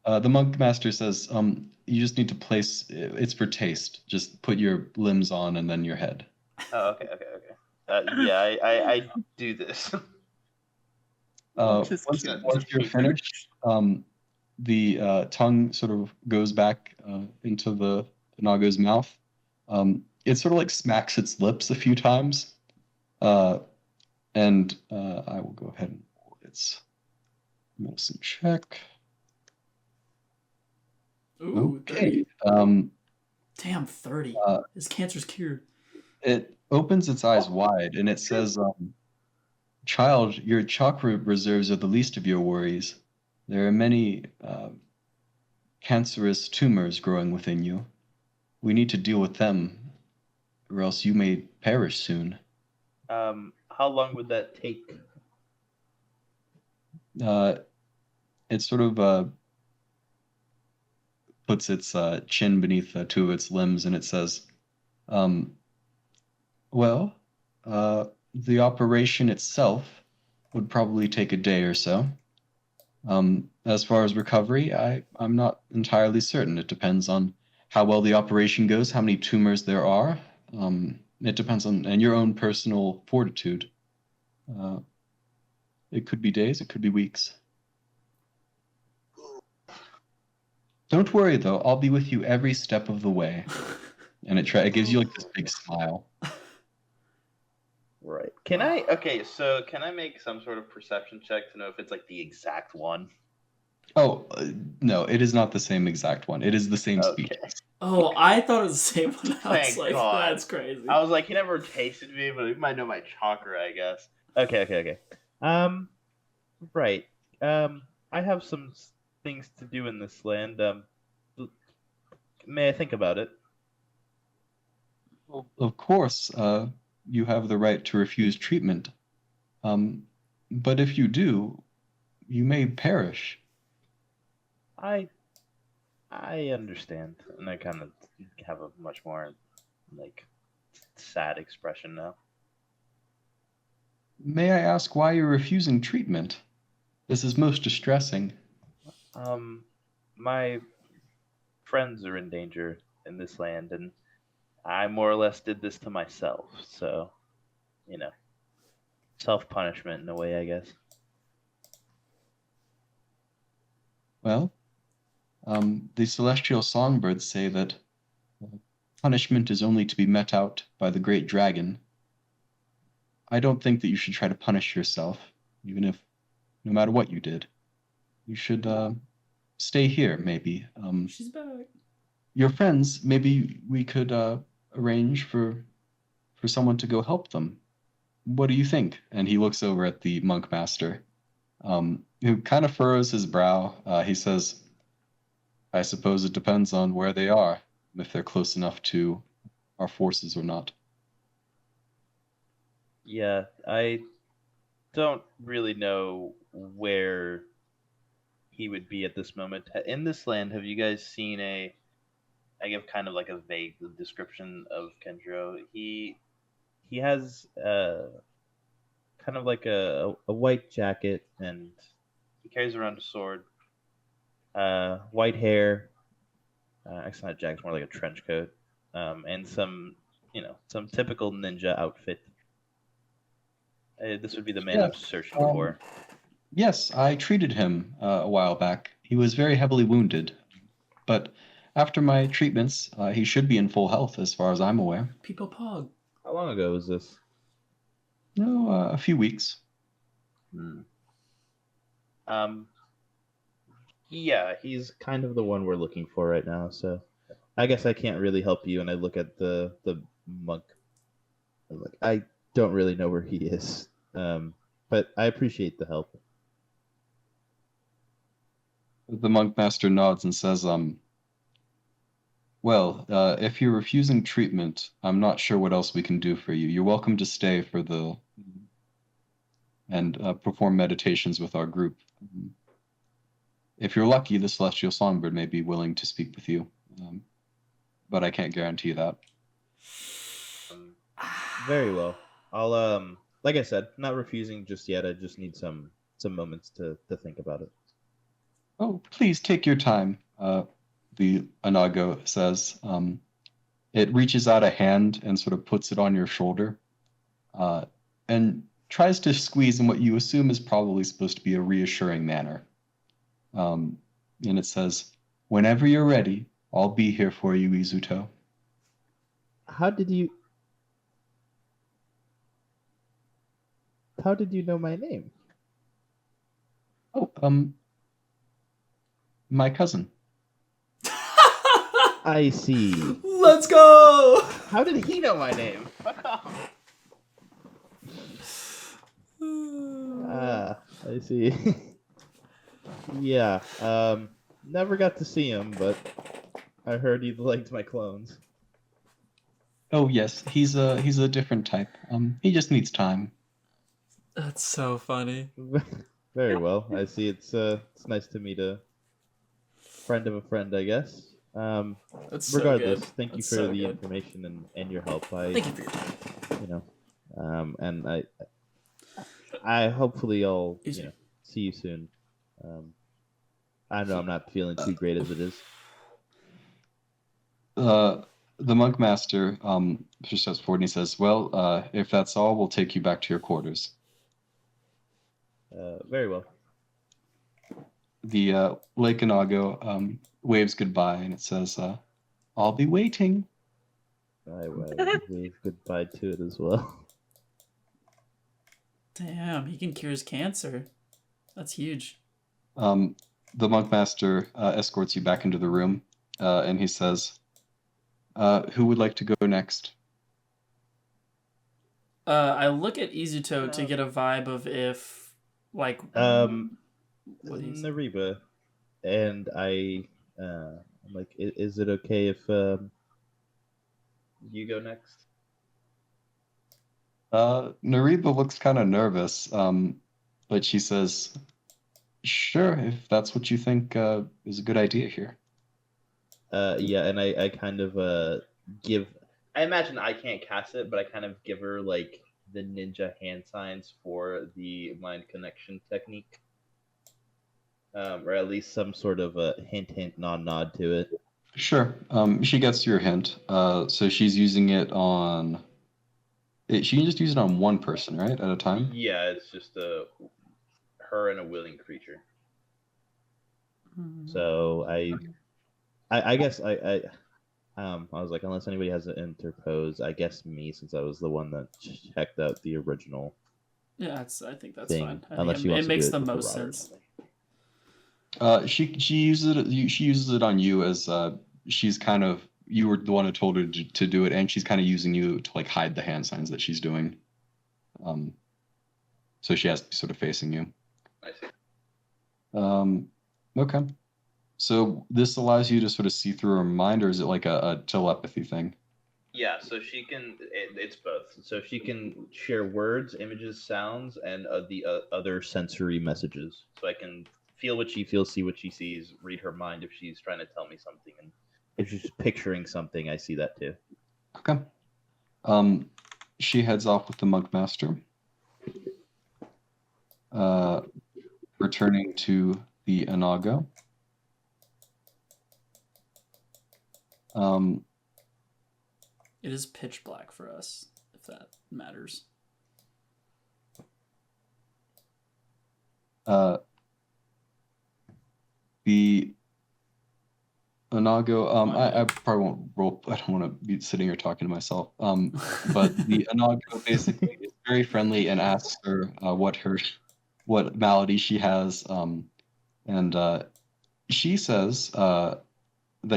The monk master says, "You just need to place. It's for taste. Just put your limbs on and then your head." Oh, okay. Yeah, I do this. Once you're finished, the tongue sort of goes back into the Inago's mouth. It sort of like smacks its lips a few times, and I will go ahead and roll its medicine check. Ooh, Okay. 30. Damn, 30. His cancer's cured. It opens its eyes wide, and it says, "Child, your chakra reserves are the least of your worries. There are many cancerous tumors growing within you. We need to deal with them, or else you may perish soon." How long would that take? It sort of puts its chin beneath two of its limbs, and it says, "Well, the operation itself would probably take a day or so. As far as recovery, I'm not entirely certain. It depends on how well the operation goes, how many tumors there are. It depends on and your own personal fortitude. It could be days, it could be weeks. Don't worry, though. I'll be with you every step of the way." And it gives you like this big smile. Right. Can I make some sort of perception check to know if it's like the exact one? Oh, no, it is not the same exact one. It is the same Okay. species. Oh, I thought it was the same one. I was Thank like, God. that's crazy. I was like, he never tasted me, but he might know my chakra, I guess. Okay. Right. I have some things to do in this land. May I think about it? Well, of course, you have the right to refuse treatment. But if you do, you may perish. I understand, and I kind of have a much more like sad expression now. May I ask why you're refusing treatment? This is most distressing. My friends are in danger in this land, and I more or less did this to myself. So, self-punishment in a way, I guess. Well, the celestial songbirds say that punishment is only to be met out by the great dragon. I don't think that you should try to punish yourself, even if, no matter what you did. You should stay here, maybe. She's back. Your friends, maybe we could arrange for someone to go help them. What do you think? And he looks over at the monk master, who kind of furrows his brow. He says, "I suppose it depends on where they are, if they're close enough to our forces or not." Yeah, I don't really know where he would be at this moment. In this land, have you guys seen I give kind of like a vague description of Kenjiro. He has kind of like a white jacket, and he carries around a sword. White hair. Actually, not a jacket, it's more like a trench coat. And some typical ninja outfit. This would be the man I'm searching for. Yes, I treated him a while back. He was very heavily wounded, but after my treatments, he should be in full health as far as I'm aware. People pog. How long ago was this? No, a few weeks. Yeah, he's kind of the one we're looking for right now, so I guess I can't really help you. And I look at the monk. I'm like, I don't really know where he is, but I appreciate the help. The monk master nods and says, "Well, if you're refusing treatment, I'm not sure what else we can do for you. You're welcome to stay and perform meditations with our group. If you're lucky, the celestial songbird may be willing to speak with you, but I can't guarantee that." Very well. I'll like I said, not refusing just yet. I just need some moments to think about it. "Oh, please take your time," the Inaugo says. It reaches out a hand and sort of puts it on your shoulder, and tries to squeeze in what you assume is probably supposed to be a reassuring manner. And it says, "Whenever you're ready, I'll be here for you, Izuto." How did you know my name? "Oh, my cousin." I see. Let's go! How did he know my name? Fuck off. I see. Yeah. Never got to see him, but I heard he liked my clones. Oh yes, he's a different type. He just needs time. That's so funny. Very well. I see. It's nice to meet a friend of a friend, I guess. That's so Regardless, good. thank you That's for so the good. information and your help. Thank you for your time. And I hopefully I'll Easy. see you soon. I know I'm not feeling too great as it is. The monk master just steps forward and he says, "Well, if that's all, we'll take you back to your quarters." Very well. The Lake Inaugo waves goodbye and it says, "I'll be waiting." I wave goodbye to it as well. Damn, he can cure his cancer. That's huge. The monk master escorts you back into the room, and he says, "Who would like to go next?" I look at Izuto to get a vibe of if, like, what he's... Nariba, and I'm like, is it okay if you go next? Nariba looks kind of nervous, but she says, "Sure, if that's what you think is a good idea here." Yeah, and I kind of give. I imagine I can't cast it, but I kind of give her like the ninja hand signs for the mind connection technique, or at least some sort of a hint, nod to it. Sure. She gets your hint. So she's using it on. She can just use it on one person, right, at a time? Yeah, it's just her and a willing creature. So I guess I was like, unless anybody has an interpose, I guess me, since I was the one that checked out the original. Yeah, I think that's thing, fine. unless she It wants to makes do the it most for Robert. She uses it. She uses it on you as she's kind of, you were the one who told her to do it, and she's kind of using you to like hide the hand signs that she's doing. So she has to be sort of facing you. I see. Okay. So this allows you to sort of see through her mind, or is it like a telepathy thing? Yeah, so she can. It's both. So she can share words, images, sounds, and the other sensory messages. So I can feel what she feels, see what she sees, read her mind if she's trying to tell me something, and if she's picturing something, I see that too. Okay. She heads off with the monk master, returning to the Inaugo. It is pitch black for us, if that matters. The Inaugo, I probably won't roll. I don't want to be sitting here talking to myself. But the Inaugo basically is very friendly and asks her what malady she has, and she says that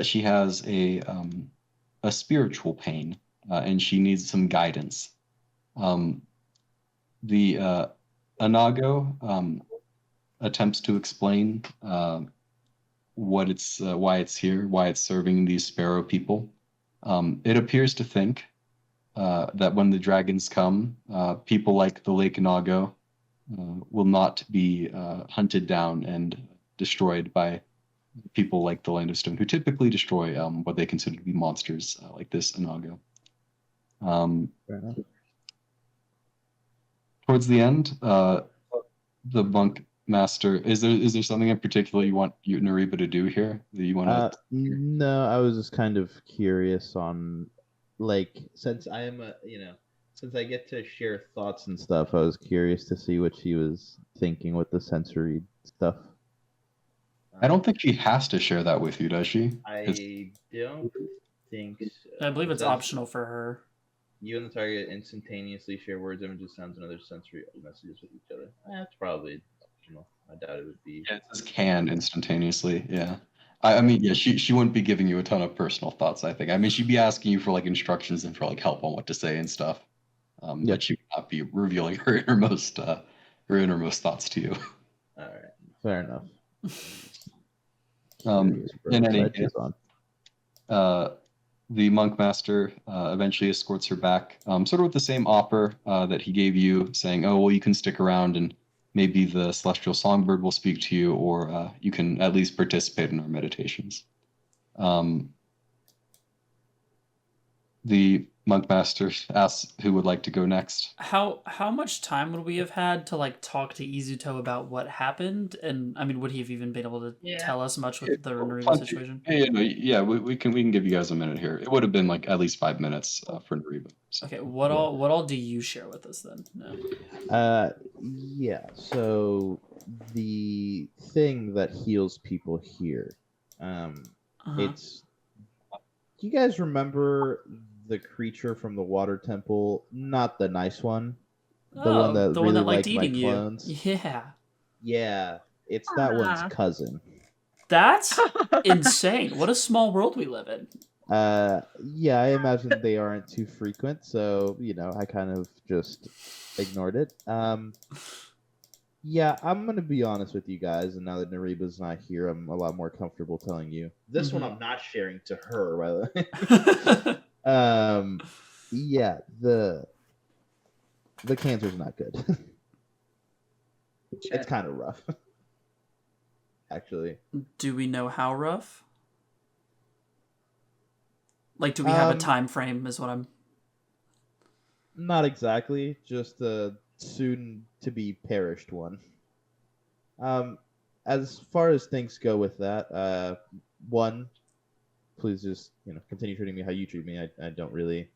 she has a spiritual pain, and she needs some guidance. The Inaugo attempts to explain what it's why it's here, why it's serving these Sparrow people. It appears to think that when the dragons come, people like the Lake Inaugo will not be hunted down and destroyed by people like the Land of Stone, who typically destroy what they consider to be monsters like this Inaugo. Towards the end, the monk master, is there something in particular you want Nariba to do here that you want to? No, I was just kind of curious on, like, since I am since I get to share thoughts and stuff, I was curious to see what she was thinking with the sensory stuff. I don't think she has to share that with you, does she? I don't think so. I believe it's optional for her. You and the target instantaneously share words, images, sounds, and other sensory messages with each other. That's probably optional. I doubt it would be. Yeah, it says can instantaneously. Yeah. I mean, yeah, she wouldn't be giving you a ton of personal thoughts, I think. I mean, she'd be asking you for like instructions and for like help on what to say and stuff. But she would not be revealing her innermost her innermost thoughts to you. All right, fair enough. In any case, the monk master eventually escorts her back, sort of with the same offer that he gave you, saying, "Oh, well, you can stick around and maybe the celestial songbird will speak to you, or you can at least participate in our meditations." The monk master asks who would like to go next. How much time would we have had to like talk to Izuto about what happened? And I mean, would he have even been able to tell us much with the Naruto situation? Yeah, we can give you guys a minute here. It would have been like at least 5 minutes for Naruto. So. Okay, what all do you share with us then? No. Yeah. So the thing that heals people here, it's. Do you guys remember the creature from the water temple? Not the nice one. The one that the really one that liked liked my eating clones. you. Yeah. Yeah, it's that one's cousin. That's insane. What a small world we live in. Yeah, I imagine they aren't too frequent, so I kind of just ignored it. Yeah, I'm gonna be honest with you guys, and now that Nariba's not here, I'm a lot more comfortable telling you. This one I'm not sharing to her, by the way. Yeah, the cancer's not good. It's kind of rough, actually. Do we know how rough? Like, do we have a time frame? Is what I'm. Not exactly, just a soon to be perished one. As far as things go with that, one, please just continue treating me how you treat me. I don't really,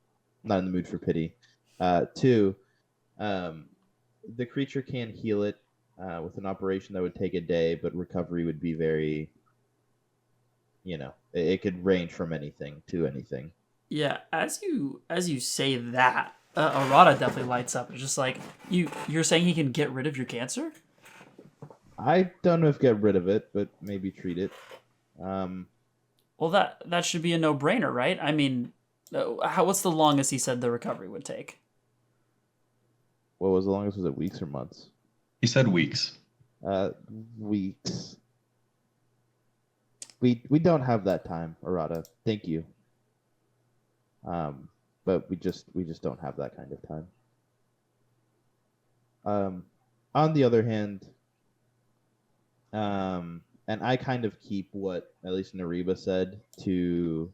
I'm not in the mood for pity. Two, the creature can heal it with an operation that would take a day, but recovery would be very, it could range from anything to anything. Yeah, as you say that, Arata definitely lights up. It's just like you're saying he can get rid of your cancer. I don't know if get rid of it, but maybe treat it. Well, that should be a no-brainer, right? I mean, what's the longest he said the recovery would take? What was the longest? Was it weeks or months? He said weeks. Weeks. We don't have that time, Arata. Thank you. But we just don't have that kind of time. On the other hand, and I kind of keep what at least Nariba said to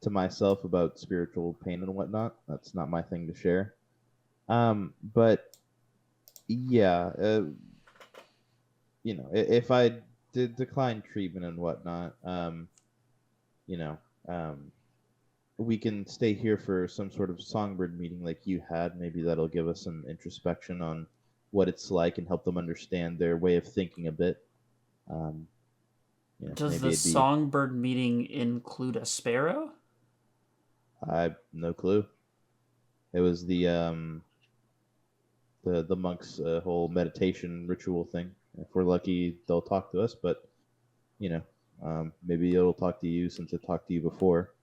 myself about spiritual pain and whatnot. That's not my thing to share. But yeah, if I did decline treatment and whatnot, we can stay here for some sort of songbird meeting like you had. Maybe that'll give us some introspection on what it's like and help them understand their way of thinking a bit. Does the songbird meeting include a sparrow? I have no clue. It was the monks' whole meditation ritual thing. If we're lucky, they'll talk to us, but maybe it'll talk to you since it talked to you before.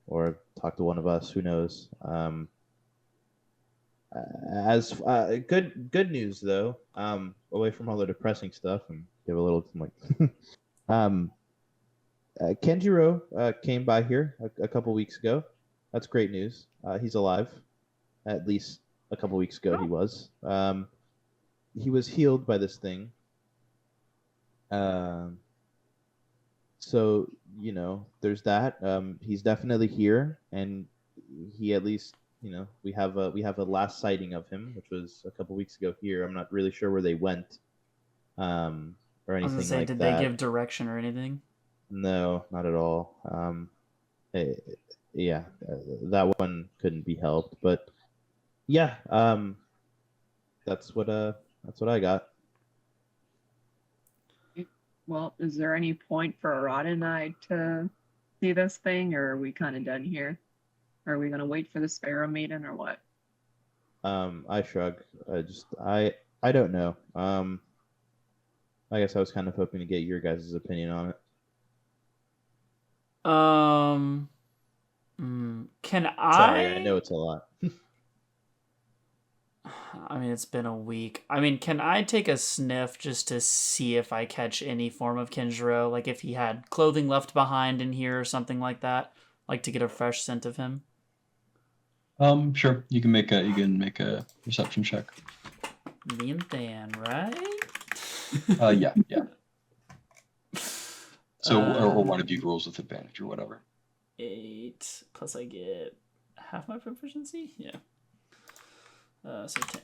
Or talk to one of us. Who knows? As good news though. Away from all the depressing stuff, and give a little Kenjiro came by here a couple weeks ago. That's great news. He's alive. At least a couple weeks ago he was. He was healed by this thing. So there's that. He's definitely here, and he at least we have a last sighting of him, which was a couple weeks ago here. I'm not really sure where they went, or anything I was gonna say, like did that. they give direction or anything? No, not at all. Yeah, that one couldn't be helped, but yeah, that's what I got. Well, is there any point for Arata and I to see this thing, or are we kind of done here? Are we gonna wait for the Sparrow Maiden, or what? I shrug. I don't know. I guess I was kind of hoping to get your guys' opinion on it. Can I? Sorry, I know it's a lot. I mean, it's been a week. I mean, can I take a sniff just to see if I catch any form of Kenjiro? Like if he had clothing left behind in here or something like that? Like to get a fresh scent of him? Sure. You can make a perception check. Me and Dan, right? Yeah. So, or one of you rolls with advantage or whatever. 8 plus I get half my proficiency. Yeah. So 10.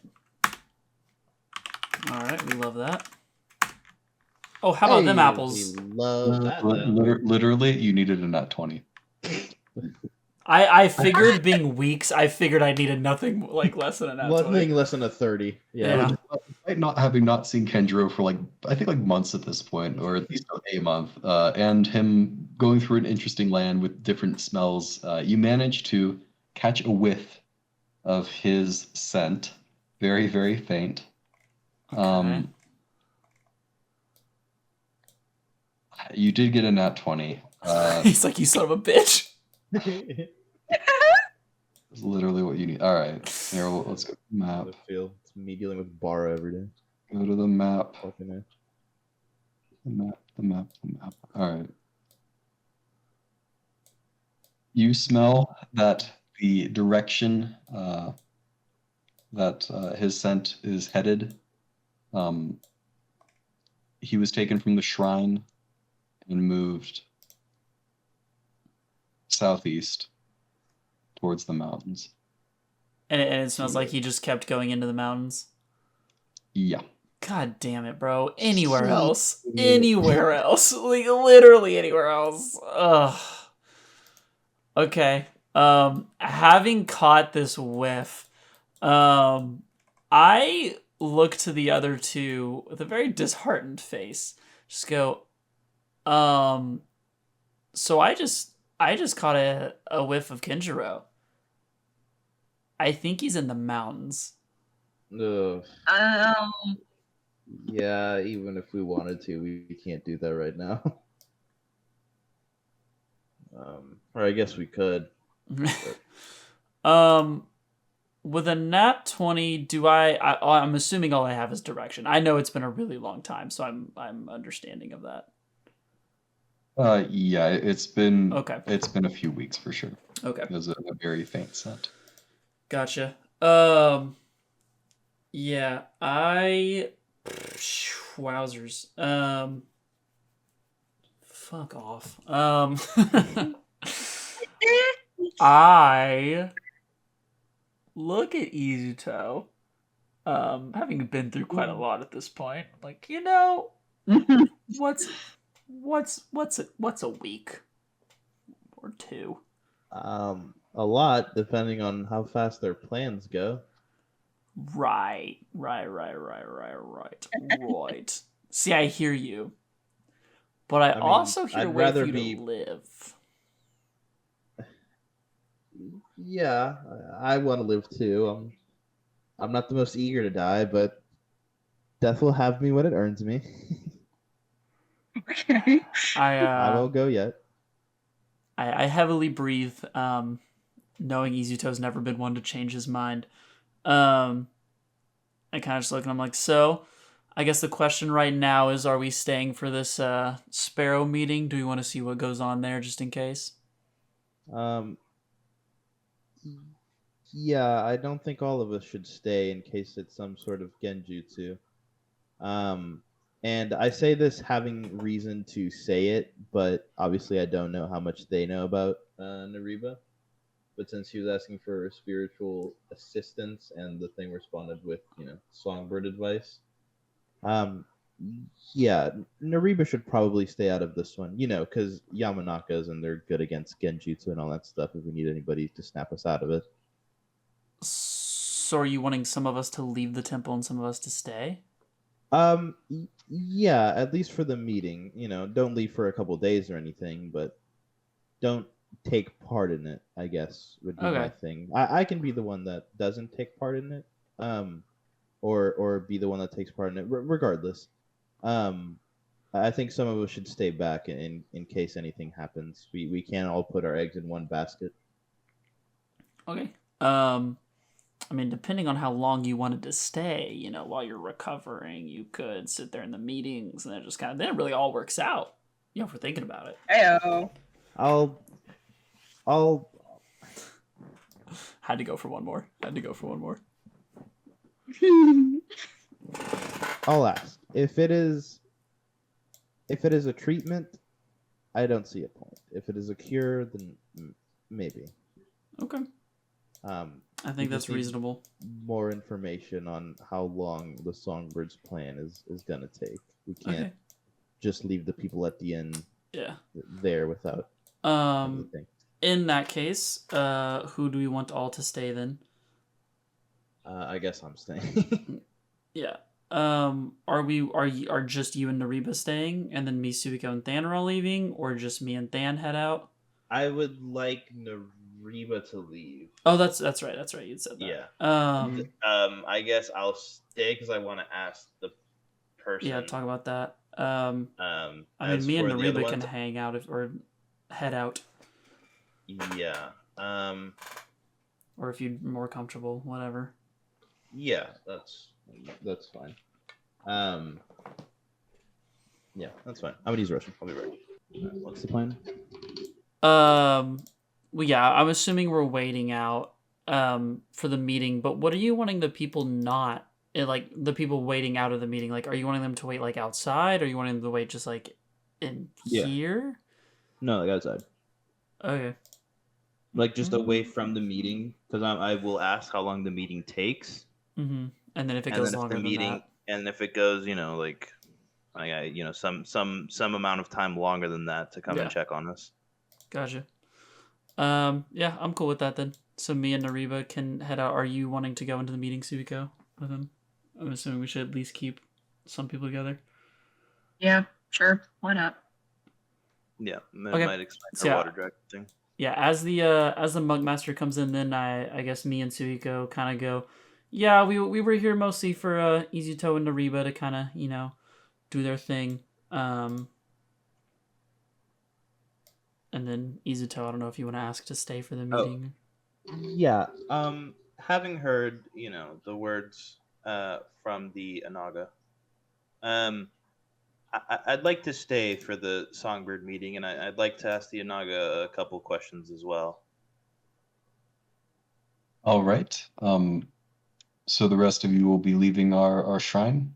All right, we love that. Oh, how about them apples? We love that. Literally, you needed a nat 20. I figured being weeks, I figured I needed nothing like less than a nat 20. Nothing less than a 30. Yeah. Despite not having seen Kenjiro for I think months at this point, or at least a month, and him going through an interesting land with different smells, you managed to catch a whiff of his scent, very, very faint. Okay. You did get a nat 20. He's like, you son of a bitch. That's literally what you need. All right, here, let's go to the map. It's me dealing with Bara every day. Go to the map. Fucking A. The map. All right. You smell that the direction that his scent is headed. He was taken from the shrine and moved southeast towards the mountains. And it smells like he just kept going into the mountains. Yeah. God damn it, bro. Anywhere else. Like literally anywhere else. Ugh. Okay. Having caught this whiff, I look to the other two with a very disheartened face. Just go, so I just caught a whiff of Kenjiro. I think he's in the mountains. Ugh. Yeah, even if we wanted to, we can't do that right now. Or I guess we could. With a nat 20, do I'm assuming all I have is direction. I know it's been a really long time, so I'm understanding of that. Yeah, it's been Okay. a few weeks for sure. Okay. It was a very faint scent. Gotcha. Yeah, wowzers. Fuck off. I look at Izuto, having been through quite a lot at this point. Like, what's a week or two? A lot, depending on how fast their plans go. Right. See, I hear you, but I also hear a way for you to live. Yeah, I want to live too. I'm not the most eager to die, but death will have me when it earns me. Okay. I won't go yet. I heavily breathe, knowing Izuto's never been one to change his mind. I kind of just look and I'm like, so I guess the question right now is, are we staying for this Sparrow meeting? Do we want to see what goes on there just in case? Yeah, I don't think all of us should stay in case it's some sort of genjutsu. And I say this having reason to say it, but obviously I don't know how much they know about Nariba. But since he was asking for spiritual assistance and the thing responded with, songbird advice, yeah, Nariba should probably stay out of this one, because Yamanaka's and they're good against genjutsu and all that stuff if we need anybody to snap us out of it. So are you wanting some of us to leave the temple and some of us to stay? Yeah, at least for the meeting. Don't leave for a couple days or anything, but don't take part in it, I guess, would be my thing. I can be the one that doesn't take part in it, or be the one that takes part in it, regardless. I think some of us should stay back in case anything happens. We can't all put our eggs in one basket. Okay. I mean, depending on how long you wanted to stay, you know, while you're recovering, you could sit there in the meetings, and it just kind of then it really all works out. You know, if we're thinking about it. Ayo. I'll Had to go for one more. I'll ask. If it is a treatment, I don't see a point. If it is a cure, then maybe. Okay. I I think that's reasonable. More information on how long the Songbird's plan is gonna take. We can't just leave the people at the inn there without anything. In that case, who do we want all to stay then? I guess I'm staying. Yeah. Are just you and Nariba staying, and then me, Suiko, and Than are all leaving, or just me and Than head out? I would like Nariba to leave. Oh, that's right. You'd said that. Yeah. I guess I'll stay because I want to ask the person. Yeah, talk about that. I mean, me and Nariba can hang out or head out. Yeah. Or if you're more comfortable, whatever. Yeah, that's fine. Yeah, that's fine. I'm gonna use the restroom. I'll be ready. What's the plan? Well, yeah, I'm assuming we're waiting out for the meeting, but what are you wanting the people like the people waiting out of the meeting? Like, are you wanting them to wait like outside, or are you wanting them to wait just like in here? No, like outside. Okay. Like just away from the meeting, because I will ask how long the meeting takes. Mm-hmm. And then if it goes longer than that, and if it goes, like some amount of time longer than that to come and check on us. Gotcha. Yeah, I'm cool with that then. So me and Nariba can head out. Are you wanting to go into the meeting, Suiko, with him? I'm assuming we should at least keep some people together. Yeah, sure. Why not? Yeah, might explain our water drag thing. Yeah, as the monk master comes in, then I guess me and Suiko kind of go. Yeah, we were here mostly for Izuto and Nariba to kind of do their thing. And then Izuto, I don't know if you want to ask to stay for the meeting. Yeah. Having heard the words from the Inaugo, I'd like to stay for the Songbird meeting, and I'd like to ask the Inaugo a couple questions as well. All right. So the rest of you will be leaving our shrine?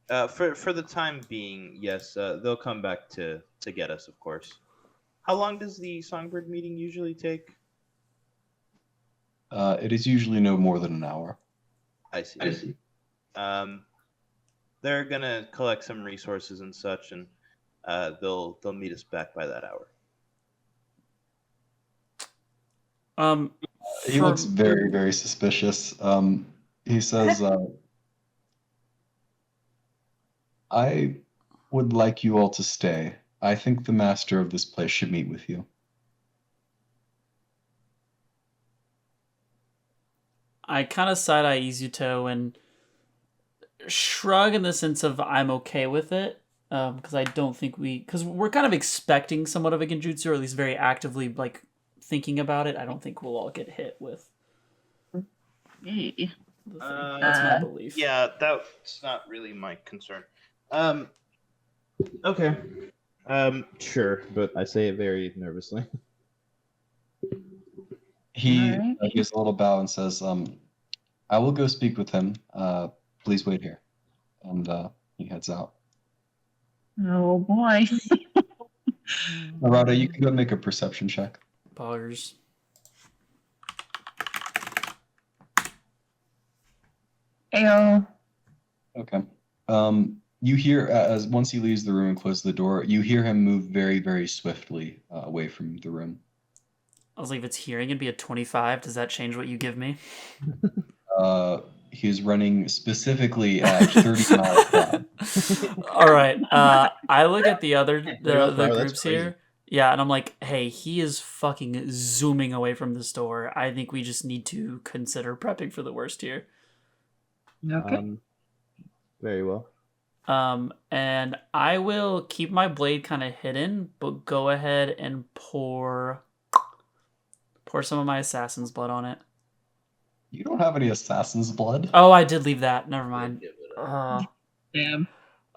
For the time being, yes. They'll come back to get us, of course. How long does the Songbird meeting usually take? It is usually no more than an hour. I see. They're gonna collect some resources and such, and they'll meet us back by that hour. He looks very, very suspicious. He says, I would like you all to stay. I think the master of this place should meet with you. I kind of side-eye Izuto and shrug in the sense of I'm okay with it. Because I don't think because we're kind of expecting somewhat of a genjutsu, or at least very actively like thinking about it. I don't think we'll all get hit with. Hey. That's my belief. Yeah, that's not really my concern. Okay. Sure, but I say it very nervously. He gives a little bow and says, I will go speak with him. Please wait here. And he heads out. Oh boy. Naruto, you can go make a perception check. Poggers. Ayo. Okay. You hear, as once he leaves the room and closes the door, you hear him move very, very swiftly away from the room. I was like, if it's hearing, it'd be a 25. Does that change what you give me? He's running specifically at 30 miles per hour. All right. I look at the groups here. Yeah, and I'm like, hey, he is fucking zooming away from the store. I think we just need to consider prepping for the worst here. Okay. Very well. And I will keep my blade kind of hidden, but go ahead and pour some of my assassin's blood on it. You don't have any assassin's blood. Oh, I did leave that. Never mind. Give it up. Damn.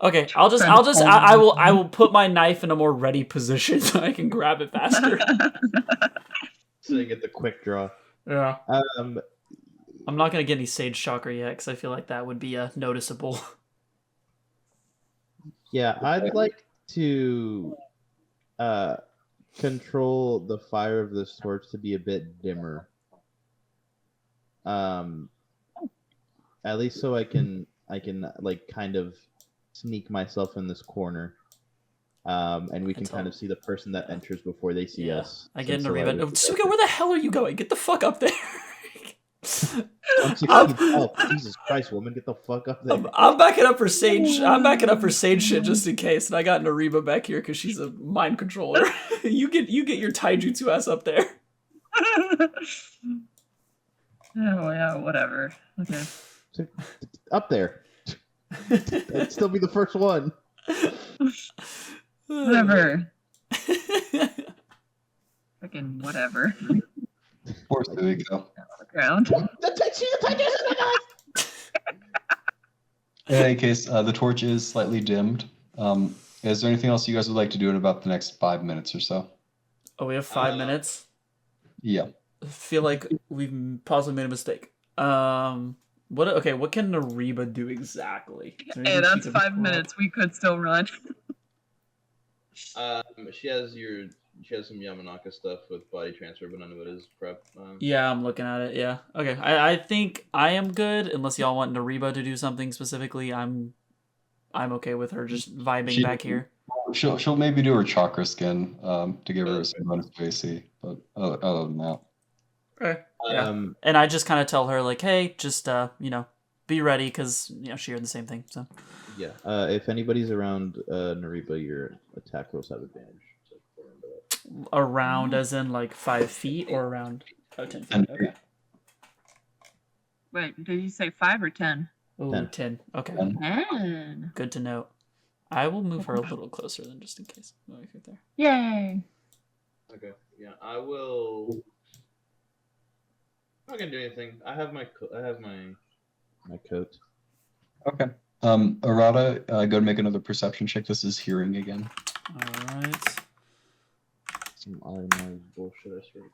Okay, I will put my knife in a more ready position so I can grab it faster. So you get the quick draw. Yeah. Um, I'm not gonna get any Sage Chakra yet because I feel like that would be noticeable. yeah, I'd like to control the fire of this torch to be a bit dimmer. At least so I can like kind of sneak myself in this corner. And we can kind of see the person that enters before they see us. I get since the light Naruto. No, is Suga, where the hell are you going? Get the fuck up there. 116 health. Jesus Christ, woman, get the fuck up there. I'm backing up for Sage. I'm backing up for Sage shit just in case, and I got Nariba back here because she's a mind controller. you get your taijutsu ass up there. Oh yeah, whatever. Okay. Up there. I'd still be the first one. Whatever. Fucking whatever. Poor Suigo. Ground. In any case, the torch is slightly dimmed. Is there anything else you guys would like to do in about the next 5 minutes or so? Oh, we have 5 minutes. Yeah. I feel like we've possibly made a mistake. What can Nariba do exactly? Is there Hey, anything she that's can 5 pull minutes. We could still run. She has some Yamanaka stuff with body transfer, but none of it is prep. Yeah, I'm looking at it. Yeah. Okay. I think I am good unless y'all want Nariba to do something specifically. I'm okay with her just vibing back here. She'll maybe do her chakra skin to give her some bonus to AC, but other than that. Okay. Yeah. And I just kind of tell her like, hey, just be ready because she heard the same thing. So. Yeah. If anybody's around Nariba, your attack rolls have advantage. So around as in like 5 feet or around 10 feet? Okay. Wait, did you say 5 or 10? Oh, 10. Okay. 10. Good to know. I will move her a little closer then just in case. Oh, right there. Yay. Okay. Yeah, I will. I'm not gonna do anything. I have my coat. Okay. Arata, go and make another perception check. This is hearing again. All right. Some automatic bullshit, I swear to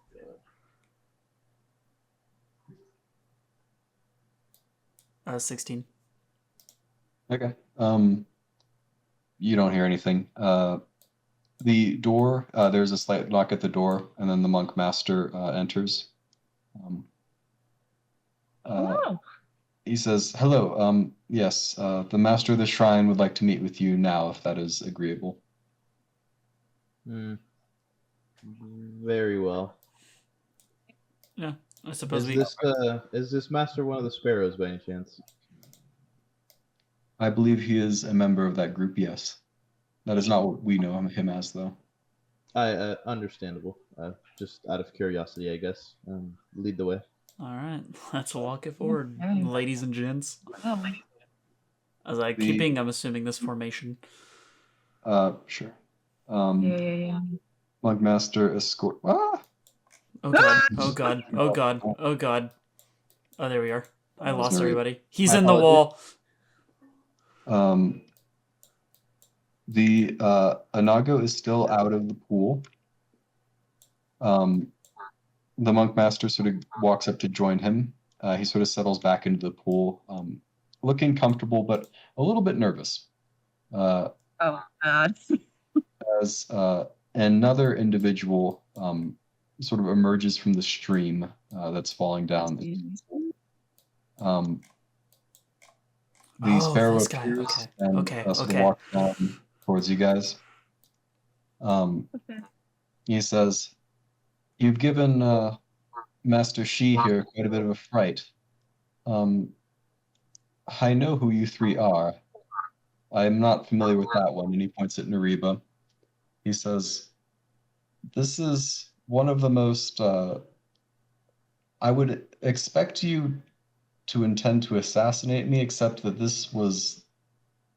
God. 16. Okay. You don't hear anything. The door, there's a slight knock at the door, and then the monk master enters. Hello. He says, hello, yes, the master of the shrine would like to meet with you now, if that is agreeable. Very well. Yeah, I suppose Is this master one of the Sparrows by any chance? I believe he is a member of that group, yes. That is not what we know him as, though. Understandable. Just out of curiosity, I guess. Lead the way. All right, let's walk it forward, Okay. ladies and gents. Oh. As I keeping, I'm assuming this formation. Sure. Yeah. Monk master escort. Ah! Oh god! Oh god! Oh god! Oh god! Oh, there we are. I lost everybody. He's in the wall. The Inaugo is still out of the pool. The monk master sort of walks up to join him. He sort of settles back into the pool, looking comfortable but a little bit nervous. Oh god. As another individual sort of emerges from the stream that's falling down. The Sparrow this guy. appears Okay. and sort of walks down towards you guys. He says, "You've given Master Shi here quite a bit of a fright. I know who you three are. I'm not familiar with that one." And he points at Nariba. He says, "This is one of the most... I would expect you to intend to assassinate me, except that this was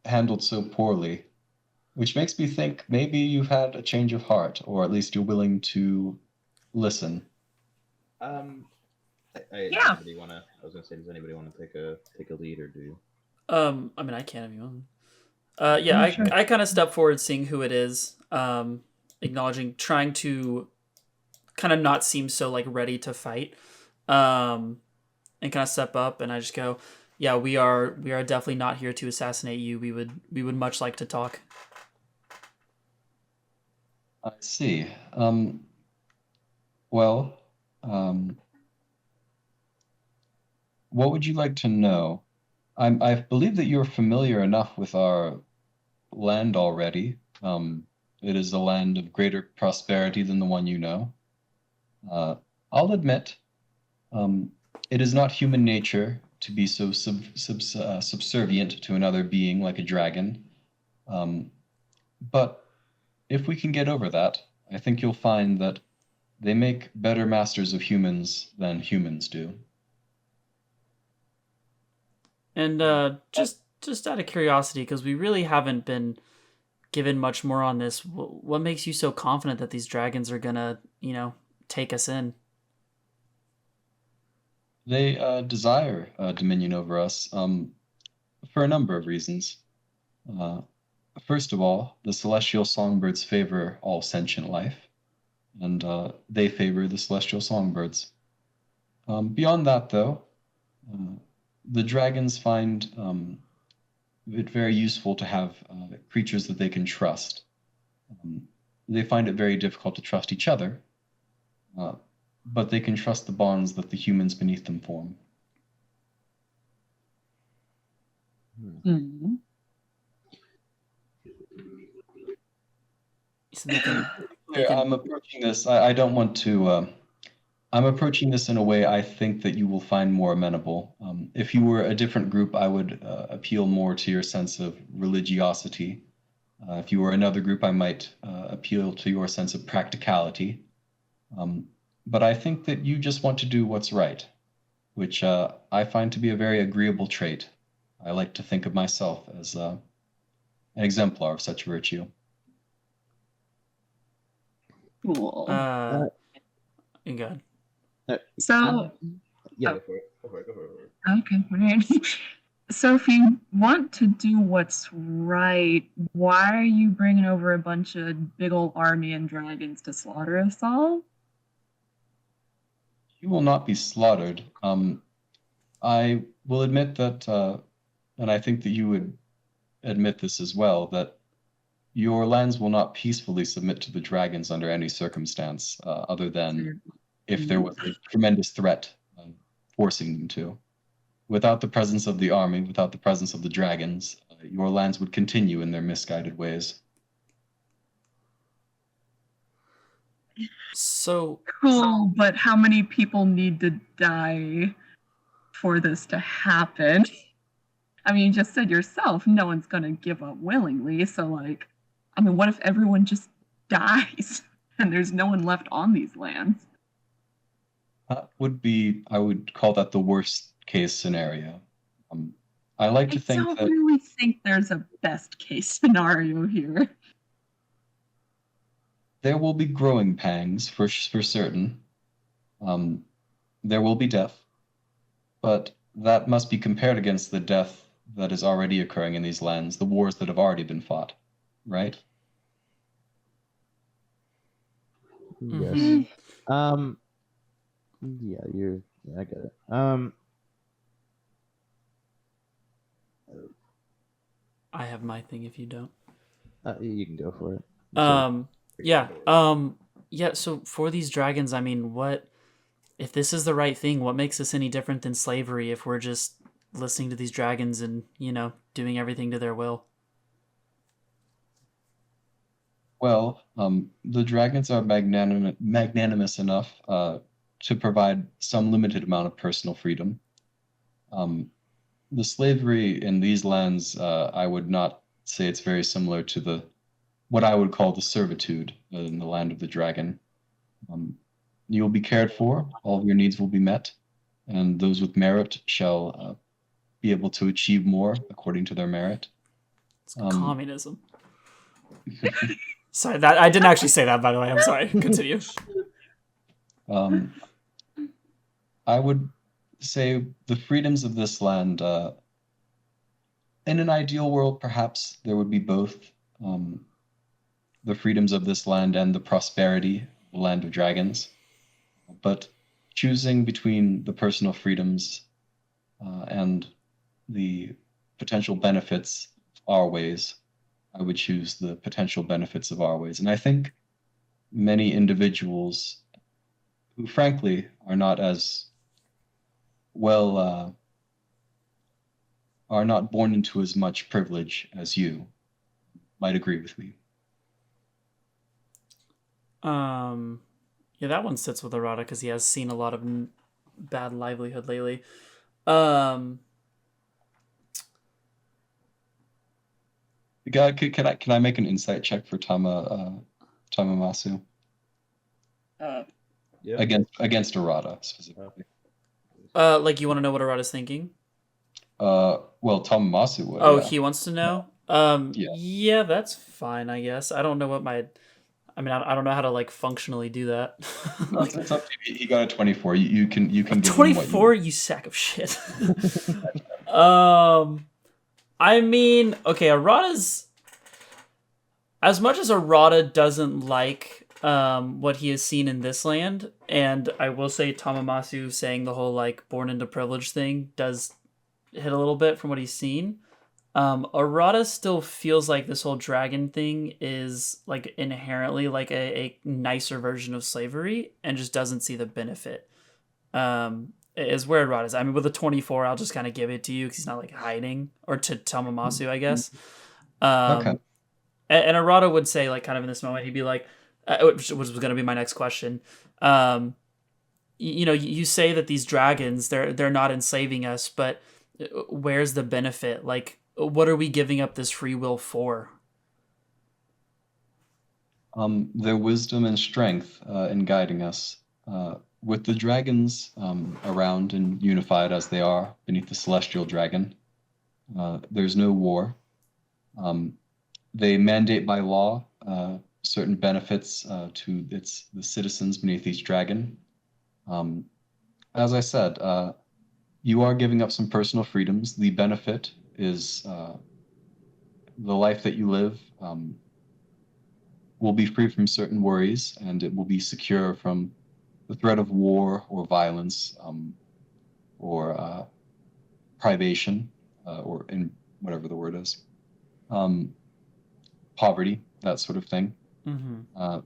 handled so poorly, which makes me think maybe you've had a change of heart, or at least you're willing to listen." Yeah. I was gonna say, does anybody want to take a lead, or do you? I mean, I can if you want. Yeah, Sure. I kind of step forward, seeing who it is, acknowledging, trying to kind of not seem so like ready to fight, and kind of step up, and I just go, "Yeah, we are definitely not here to assassinate you. We would much like to talk." I see. Well, what would you like to know? I believe that you're familiar enough with our land already. It is a land of greater prosperity than the one you know. I'll admit, it is not human nature to be so subservient to another being like a dragon. But if we can get over that, I think you'll find that they make better masters of humans than humans do. And just out of curiosity, because we really haven't been given much more on this, what makes you so confident that these dragons are gonna, take us in? They desire dominion over us for a number of reasons. First of all, the celestial songbirds favor all sentient life, and they favor the celestial songbirds. Beyond that, though, the dragons find it very useful to have creatures that they can trust. They find it very difficult to trust each other, but they can trust the bonds that the humans beneath them form. Mhm. So they can, I'm approaching this. I don't want to. I'm approaching this in a way I think that you will find more amenable. If you were a different group, I would appeal more to your sense of religiosity. If you were another group, I might appeal to your sense of practicality. But I think that you just want to do what's right, which I find to be a very agreeable trait. I like to think of myself as an exemplar of such virtue. Cool. you go ahead. So, Yeah, oh. go for it. Okay, right. So if you want to do what's right, why are you bringing over a bunch of big old army and dragons to slaughter us all? You will not be slaughtered. I will admit that, and I think that you would admit this as well, that your lands will not peacefully submit to the dragons under any circumstance, other than if there was a tremendous threat forcing them to. Without the presence of the army, without the presence of the dragons, your lands would continue in their misguided ways. So Cool, but how many people need to die for this to happen? I mean, you just said yourself, no one's going to give up willingly. So, like, I mean, what if everyone just dies and there's no one left on these lands? That would be, I would call that the worst case scenario. I like to think don't that really think there's a best case scenario here. there will be growing pangs for certain. There will be death, but that must be compared against the death that is already occurring in these lands, the wars that have already been fought, right? Yes. Mhm. Yeah, I get it. I have my thing if you don't. You can go for it. Yeah. So for these dragons, I mean, what if this is the right thing? What makes us any different than slavery if we're just listening to these dragons and doing everything to their will? Well, the dragons are magnanimous enough to provide some limited amount of personal freedom. The slavery in these lands, I would not say it's very similar to what I would call the servitude in the land of the dragon. You will be cared for, all of your needs will be met, and those with merit shall be able to achieve more according to their merit. It's communism. Sorry, that I didn't actually say that, by the way. I'm sorry. Continue. I would say the freedoms of this land, in an ideal world, perhaps there would be both the freedoms of this land and the prosperity of the land of dragons. But choosing between the personal freedoms and the potential benefits of our ways, I would choose the potential benefits of our ways. And I think many individuals who, frankly, are not as well, are not born into as much privilege as you, might agree with me. Yeah, that one sits with Arata because he has seen a lot of bad livelihood lately. Um, Can I make an insight check for Tamamasu Yeah. against Arata specifically? like you want to know what Arata's thinking? Well, Tamamasu would. Oh, Yeah. he wants to know. Yeah. Yeah, that's fine, I guess. I don't know what my. I mean, I don't know how to like functionally do that. Like, It's up to you. He got a 24. You can give him what 24, you sack of shit. I mean, okay, Arata's as much as Arata doesn't like what he has seen in this land, and I will say Tamamasu saying the whole like born into privilege thing does hit a little bit from what he's seen. Arata still feels like this whole dragon thing is like inherently like a nicer version of slavery and just doesn't see the benefit. Is where Arata is. I mean, with a 24, I'll just kind of give it to you because he's not like hiding, or to Tamamasu, I guess. Okay. And Arata would say like kind of in this moment, he'd be like, which was going to be my next question. You know, you say that these dragons they're not enslaving us, but where's the benefit? Like, what are we giving up this free will for? Their wisdom and strength in guiding us. With the dragons around and unified as they are beneath the celestial dragon, there's no war. They mandate by law certain benefits to the citizens beneath each dragon. As I said, you are giving up some personal freedoms. The benefit is the life that you live will be free from certain worries, and it will be secure from the threat of war or violence or privation or in whatever the word is, poverty, that sort of thing. Mm-hmm.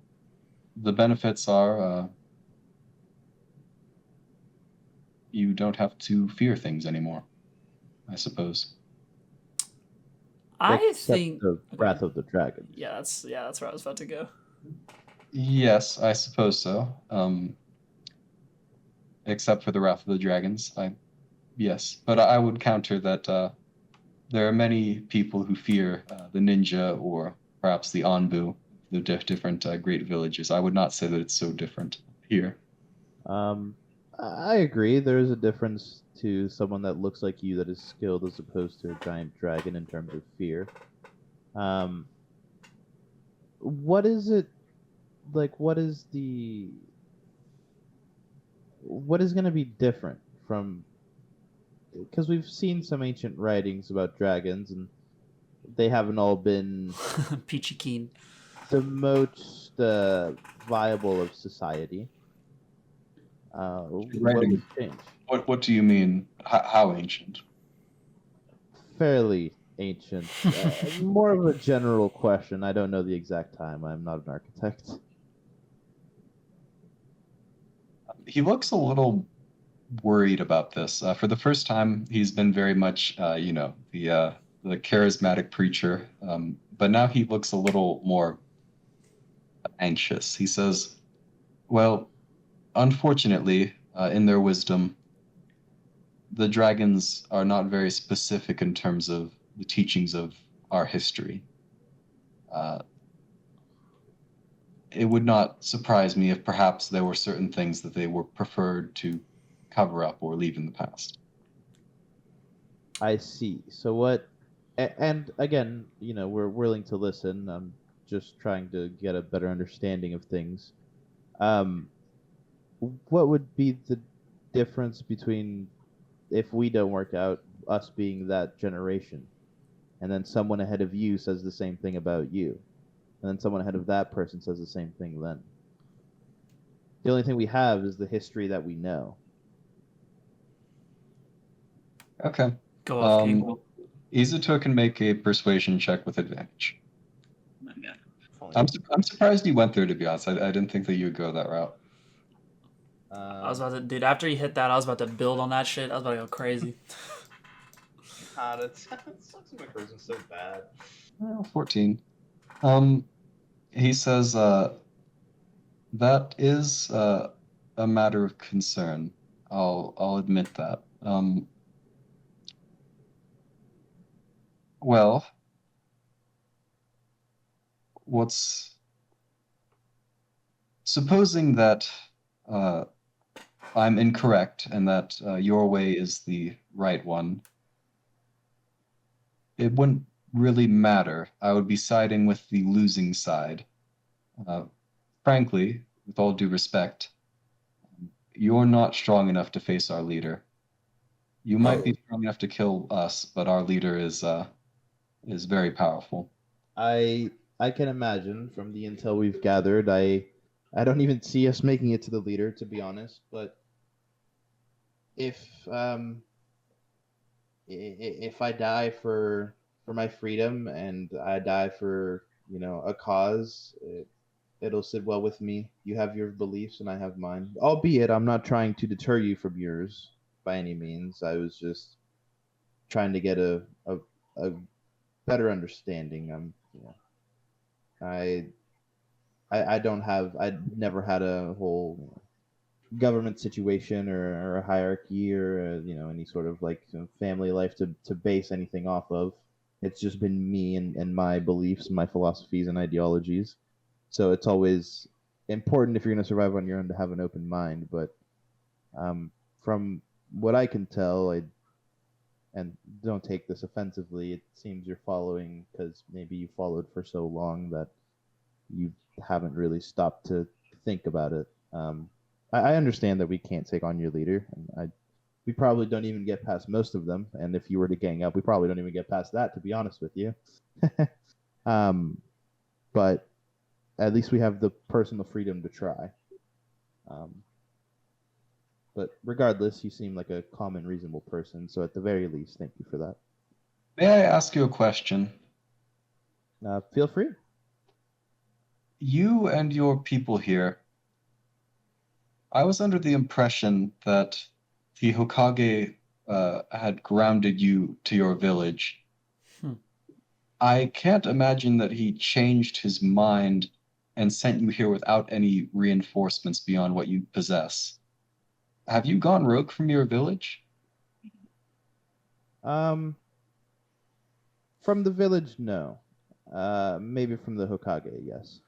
The benefits are you don't have to fear things anymore, I suppose. I Except think the Wrath of the Dragon. yeah, that's where I was about to go. Yes, I suppose so. Except for the Wrath of the Dragons, yes, but I would counter that there are many people who fear the ninja or perhaps the Anbu, the different great villages. I would not say that it's so different here. I agree. There is a difference to someone that looks like you that is skilled as opposed to a giant dragon in terms of fear. What is it like? What is going to be different from? Because we've seen some ancient writings about dragons, and they haven't all been Peachy Keen. the most viable of society. What would change? What do you mean? How ancient? Fairly ancient. More of a general question. I don't know the exact time. I'm not an architect. He looks a little worried about this. For the first time, he's been very much, the charismatic preacher. But now he looks a little more anxious. He says, "Well, unfortunately, in their wisdom, the dragons are not very specific in terms of the teachings of our history. It would not surprise me if perhaps there were certain things that they were preferred to cover up or leave in the past." I see. So what? And again, we're willing to listen. I'm just trying to get a better understanding of things. What would be the difference between if we don't work out, us being that generation, and then someone ahead of you says the same thing about you, and then someone ahead of that person says the same thing then. The only thing we have is the history that we know. Okay. Go off, King. Izuto can make a persuasion check with advantage. Oh my God. I'm surprised you went there, to be honest. I didn't think that you would go that route. I was about to, dude. After you hit that, I was about to build on that shit. I was about to go crazy. God, it sucks. My charisma's so bad. 14. He says, that is a matter of concern. I'll admit that. Well, supposing that I'm incorrect and that your way is the right one, it wouldn't really matter. I would be siding with the losing side. Frankly, with all due respect, you're not strong enough to face our leader. You might be strong enough to kill us, but our leader is very powerful. I can imagine from the intel we've gathered. I don't even see us making it to the leader, to be honest. But if I die for my freedom and I die for a cause, it'll sit well with me. You have your beliefs and I have mine. Albeit, I'm not trying to deter you from yours by any means. I was just trying to get a better understanding. I never had a whole government situation or a hierarchy or any sort of family life to base anything off of. It's just been me and my beliefs and my philosophies and ideologies. So it's always important if you're going to survive on your own to have an open mind. But from what I can tell, and don't take this offensively, it seems you're following because maybe you followed for so long that you haven't really stopped to think about it. I understand that we can't take on your leader, and we probably don't even get past most of them. And if you were to gang up, we probably don't even get past that, to be honest with you. But at least we have the personal freedom to try. But regardless, you seem like a calm and reasonable person. So at the very least, thank you for that. May I ask you a question? Feel free. You and your people here, I was under the impression that the Hokage had grounded you to your village. I can't imagine that he changed his mind and sent you here without any reinforcements beyond what you possess. Have you gone rogue from your village? From the village, no. Maybe from the Hokage, yes.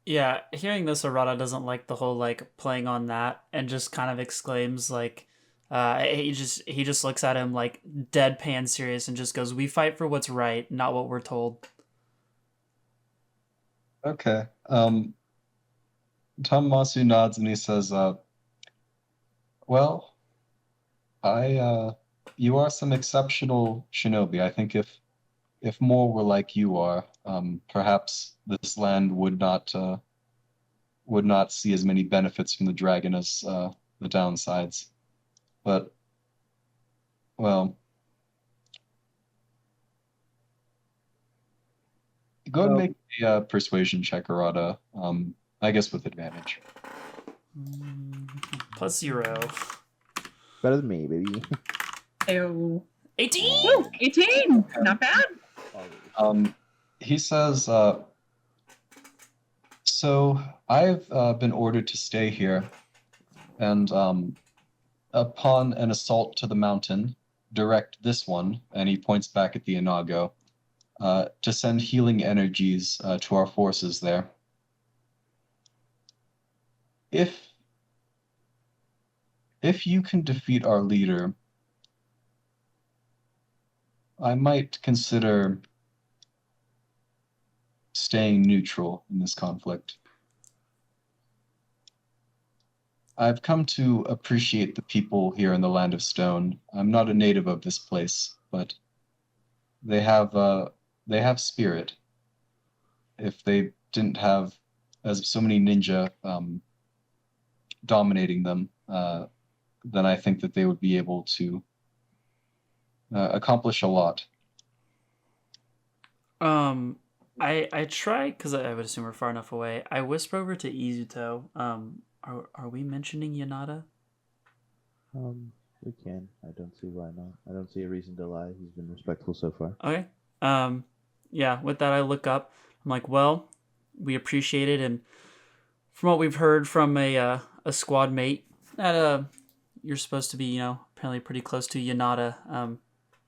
Yeah, hearing this, Arata doesn't like the whole playing on that, and just kind of exclaims he just looks at him deadpan serious and just goes, "We fight for what's right, not what we're told." Okay. Masu nods and he says, well, you are some exceptional shinobi. I think if more were like you are, perhaps this land would not see as many benefits from the dragon as the downsides. But, well, go ahead and make a persuasion check, Arata. I guess with advantage. +0. Better than me, baby. Ew. 18! Woo, 18! Not bad. He says, so I've been ordered to stay here, and upon an assault to the mountain, direct this one, and he points back at the Inaugo, to send healing energies to our forces there. If you can defeat our leader, I might consider staying neutral in this conflict. I've come to appreciate the people here in the Land of Stone. I'm not a native of this place, but they have spirit. If they didn't have as so many ninja dominating them, then I think that they would be able to accomplish a lot. I try because I would assume we're far enough away. I whisper over to Izuto. Are we mentioning Yanada? We can. I don't see why not. I don't see a reason to lie. He's been respectful so far. Okay. Yeah. With that, I look up. I'm like, well, we appreciate it, and from what we've heard from a squad mate, that you're supposed to be, apparently pretty close to Yanada.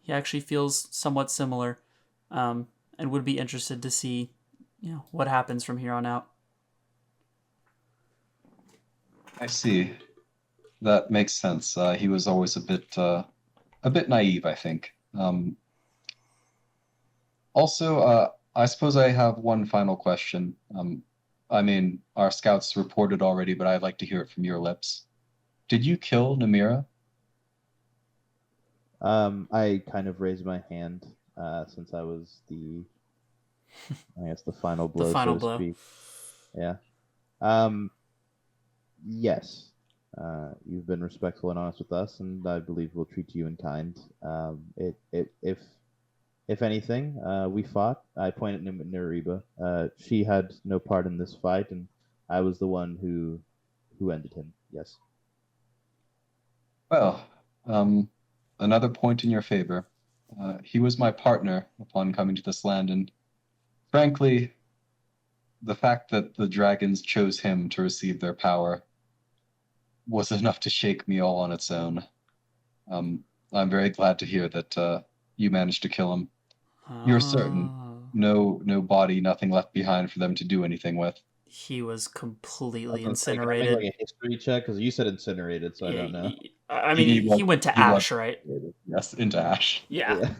He actually feels somewhat similar, and would be interested to see, what happens from here on out. I see. That makes sense. He was always a bit naive, I think. Also, I suppose I have one final question. I mean, our scouts reported already, but I'd like to hear it from your lips. Did you kill Namira? I kind of raised my hand since I was the final blow, The final so to blow. speak. Yeah. Yes. You've been respectful and honest with us, and I believe we'll treat you in kind. If anything, we fought. I point at Nariba. She had no part in this fight, and I was the one who ended him. Yes. Well, another point in your favor. He was my partner upon coming to this land, and frankly, the fact that the dragons chose him to receive their power was enough to shake me all on its own. I'm very glad to hear that you managed to kill him. You're certain no body, nothing left behind for them to do anything with. He was completely Can I incinerated. make like a history check? Because you said incinerated, so I don't know. I mean, he went to ash, right? Yes, into ash. Yeah.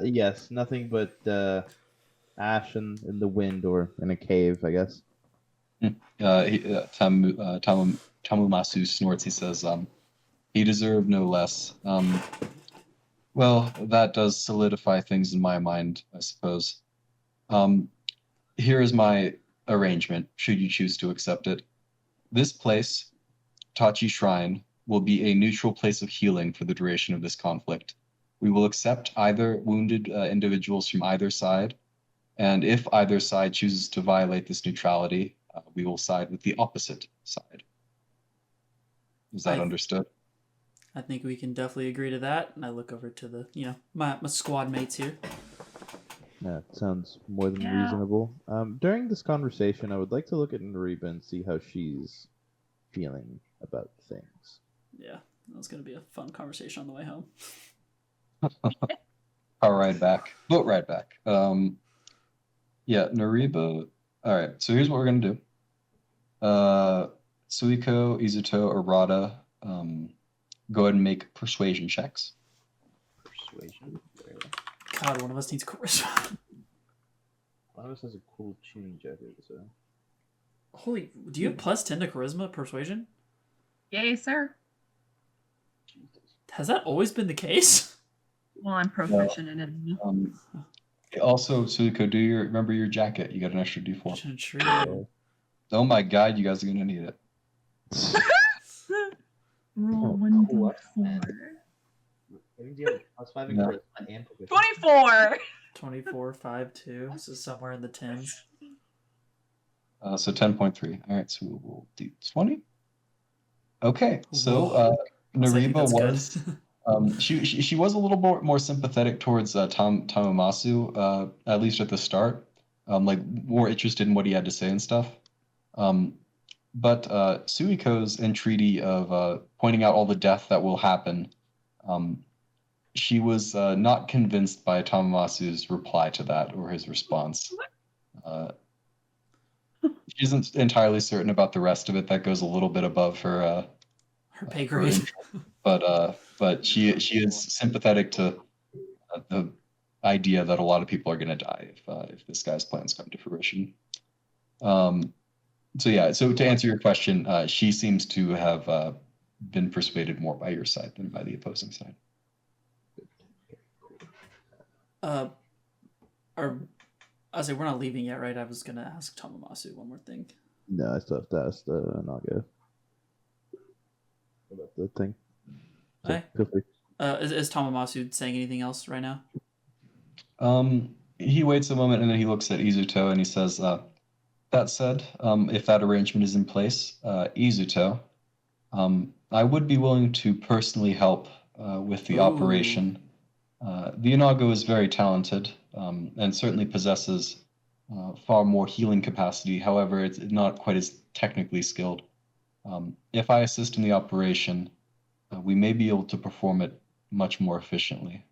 Yes, nothing but ash in the wind or in a cave, I guess. Tamumasu snorts. He says, he deserved no less. Well, that does solidify things in my mind, I suppose. Here is my arrangement, should you choose to accept it. This place, Tachi Shrine, will be a neutral place of healing for the duration of this conflict. We will accept either wounded individuals from either side, and if either side chooses to violate this neutrality, we will side with the opposite side. Is that understood? I think we can definitely agree to that. And I look over to the, my squad mates here. Yeah, sounds more than reasonable. During this conversation, I would like to look at Nariba and see how she's feeling about things. Yeah, that was going to be a fun conversation on the way home. Boat ride back. Yeah, Nariba. All right, so here's what we're going to do. Suiko, Izuto, or Rada, go ahead and make persuasion checks. Persuasion? God, one of us needs charisma. One of us has a cool tuning jacket, so... Holy, do you have plus 10 to charisma persuasion? Yay, sir. Has that always been the case? Well, I'm proficient in it. Also, Suiko, remember your jacket. You got an extra D4. True. Oh my god, you guys are gonna need it. Roll 1d4. No. 24! 24, 5, 2. So somewhere in the tens. So 10.3. All right, so we'll do 20. Okay, so Nariba was she was a little more sympathetic towards Tamumasu, at least at the start, like more interested in what he had to say and stuff. But Suiko's entreaty of pointing out all the death that will happen, she was not convinced by Tamamasu's reply to that or his response. She isn't entirely certain about the rest of it. That goes a little bit above her pay grade. But she is sympathetic to the idea that a lot of people are going to die if this guy's plans come to fruition. So to answer your question, she seems to have been persuaded more by your side than by the opposing side. I say we're not leaving yet, right? I was gonna ask Tamamasu one more thing. No, I still have to ask Naga about the thing. So Okay. feel free. Is Tamamasu saying anything else right now? He waits a moment and then he looks at Izuto and he says, that said, if that arrangement is in place, Izuto, I would be willing to personally help with the operation. The Inaugo is very talented and certainly possesses far more healing capacity. However, it's not quite as technically skilled. If I assist in the operation, we may be able to perform it much more efficiently.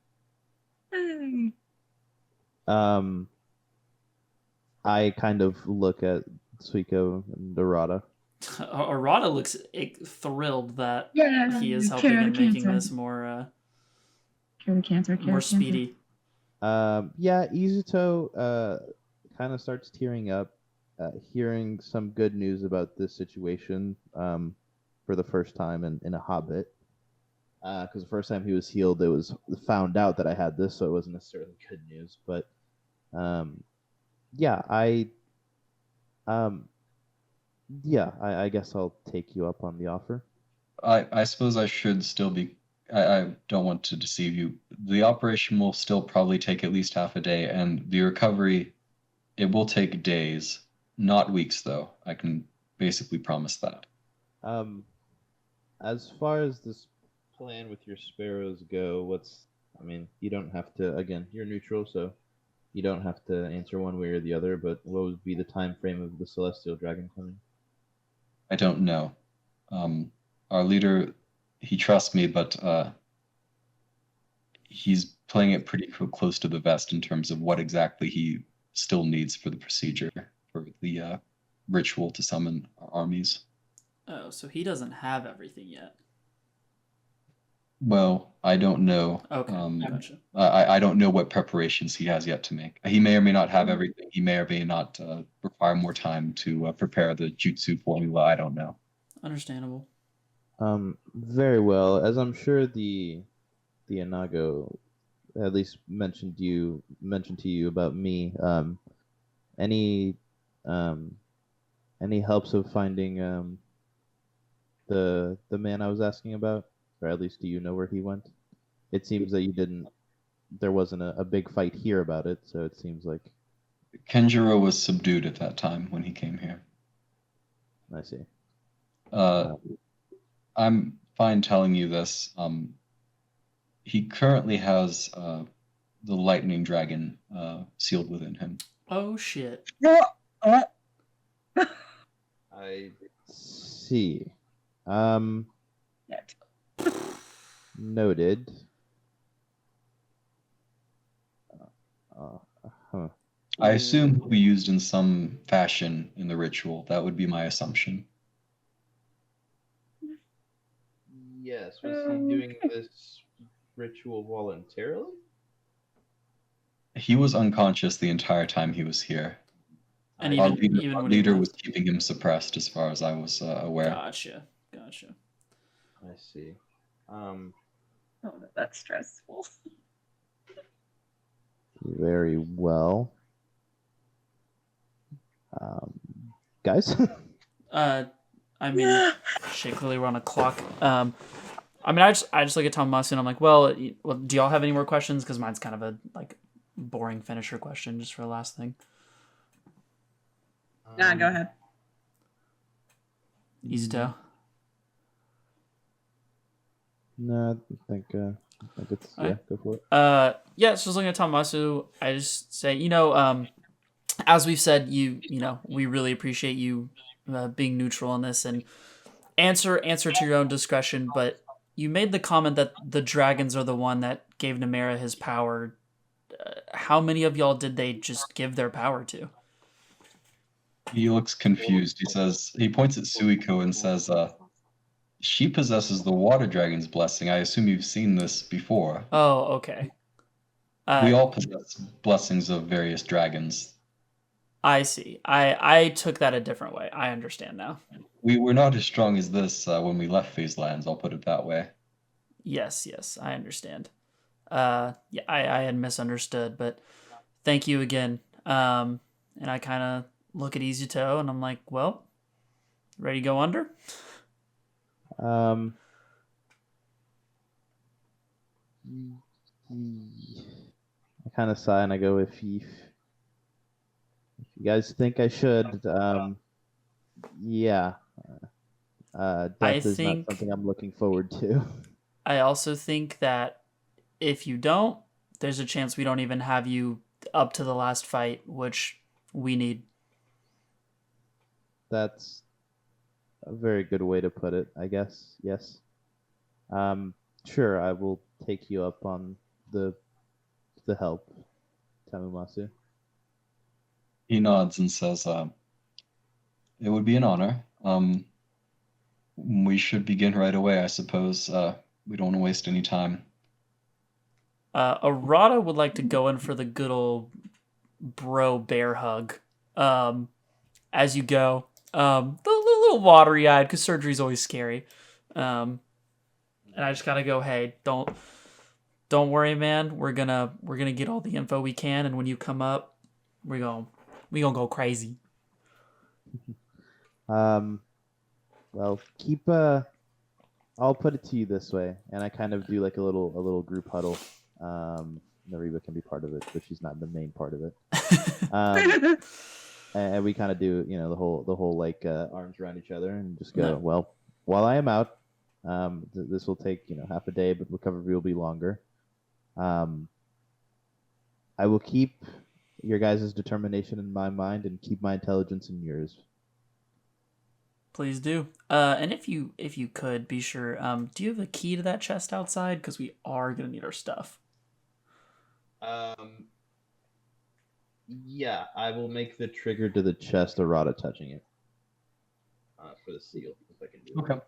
I kind of look at Suiko and Arata. Arata looks thrilled that he is cure helping the and making cancer. this more Cure the cancer. Cure more the cancer. speedy. Yeah, Izuto kind of starts tearing up, hearing some good news about this situation for the first time in a hot bit. Because the first time he was healed, it was found out that I had this, so it wasn't necessarily good news. But yeah, I guess I'll take you up on the offer. I suppose I should still be. I don't want to deceive you. The operation will still probably take at least half a day, and the recovery, it will take days, not weeks, though. I can basically promise that. As far as this plan with your sparrows go, I mean, you don't have to. Again, you're neutral, so you don't have to answer one way or the other. But what would be the time frame of the celestial dragon coming? I don't know. Our leader, he trusts me, but he's playing it pretty close to the vest in terms of what exactly he still needs for the procedure, for the ritual to summon armies. Oh, so he doesn't have everything yet. Well, I don't know. Okay, gotcha. I don't know what preparations he has yet to make. He may or may not have everything. He may or may not require more time to prepare the jutsu formula. I don't know. Understandable. Very well. As I'm sure the Inaugo at least mentioned to you about me. Any helps of finding the man I was asking about, or at least do you know where he went? It seems that you didn't. There wasn't a big fight here about it, so it seems like Kenjiro was subdued at that time when he came here. I see. I'm fine telling you this. He currently has the lightning dragon sealed within him. Oh shit. I see. Noted. I assume he'll be used in some fashion in the ritual. That would be my assumption. Yes. Was he doing this ritual voluntarily? He was unconscious the entire time he was here. And Our even when leader he was keeping him suppressed, as far as I was aware. Gotcha. I see. Oh, that's stressful. Very well. Guys? I mean, shit, clearly we're on a clock. I mean, I just look at Tamamasu and I'm like, well, do y'all have any more questions? Because mine's kind of a boring finisher question just for the last thing. Nah, go ahead. Izuto. No, I think it's All right. go for it. Yeah, so just looking at Tamamasu, I just say, as we've said, we really appreciate you being neutral on this and answer to your own discretion. But you made the comment that the dragons are the one that gave Namera his power. How many of y'all did they just give their power to? He looks confused. He points at Suiko and says, she possesses the water dragon's blessing. I assume you've seen this before. Oh, okay. We all possess blessings of various dragons. I see. I took that a different way. I understand now. We were not as strong as this when we left these lands, I'll put it that way. Yes, I understand. Yeah, I had misunderstood, but thank you again. And I kind of look at Izuto and I'm like, well, ready to go under? I kind of sigh and I go, if you guys think I should, yeah. Death is not something I'm looking forward to. I also think that if you don't, there's a chance we don't even have you up to the last fight, which we need. That's a very good way to put it, I guess. Yes. Sure, I will take you up on the help, Tamumasu. He nods and says, it would be an honor. We should begin right away, I suppose. We don't want to waste any time. Arata would like to go in for the good old bro bear hug. As you go, the little watery eyed because surgery's always scary. And I just gotta go, hey, don't worry, man. We're gonna get all the info we can, and when you come up, we gonna go crazy. Well, I'll put it to you this way, and I kind of do like a little group huddle. Nariba can be part of it, but she's not the main part of it. And we kind of do, the whole like arms around each other and just go. No. Well, while I am out, this will take half a day, but recovery will be longer. I will keep your guys' determination in my mind and keep my intelligence in yours. Please do. And if you could, be sure, do you have a key to that chest outside? Because we are going to need our stuff. Yeah, I will make the trigger to the chest, Arata touching it. For the seal, if I can do it. Okay.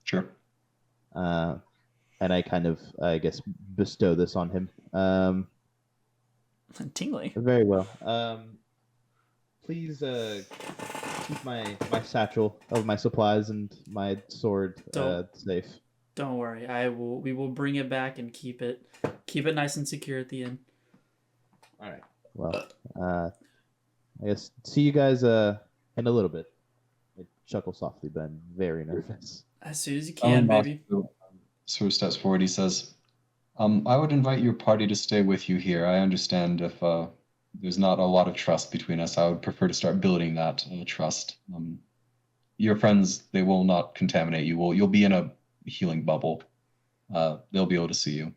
Sure. And I kind of, I guess, bestow this on him. Tingly. Very well. Please keep my satchel of my supplies and my sword safe. Don't worry. We will bring it back and keep it nice and secure at the end. All right. Well, I guess see you guys in a little bit. I chuckle softly, but I'm very nervous. As soon as you can, baby. Sort of steps forward. He says, I would invite your party to stay with you here. I understand if there's not a lot of trust between us. I would prefer to start building that trust. Your friends, they will not contaminate you. You'll be in a healing bubble. They'll be able to see you.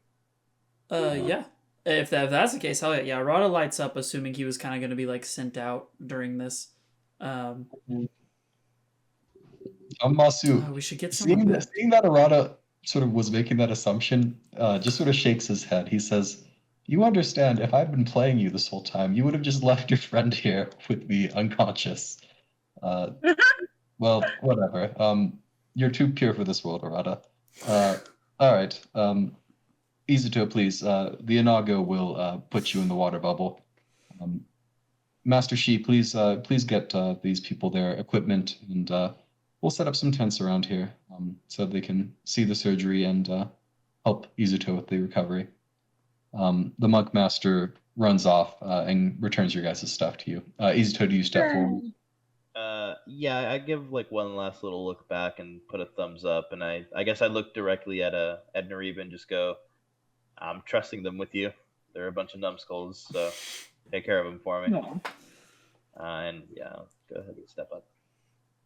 Yeah. If that's the case, hell yeah. Rada lights up, assuming he was kind of going to be like sent out during this. Masu, we should get seeing that Arata sort of was making that assumption, just sort of shakes his head. He says, you understand, if I'd been playing you this whole time, you would have just left your friend here with me unconscious. Well, whatever. You're too pure for this world, Arata. All right. Izuto, please. The Inaugo will put you in the water bubble. Master Shi, please get these people their equipment, and we'll set up some tents around here so they can see the surgery and help Izuto with the recovery. The monk master runs off and returns your guys' stuff to you. Izuto, do you step forward? Yeah, I give like one last little look back and put a thumbs up, and I guess I look directly at Nariba and just go, I'm trusting them with you. They're a bunch of numbskulls, so take care of them for me. No. And yeah, I'll go ahead and step up.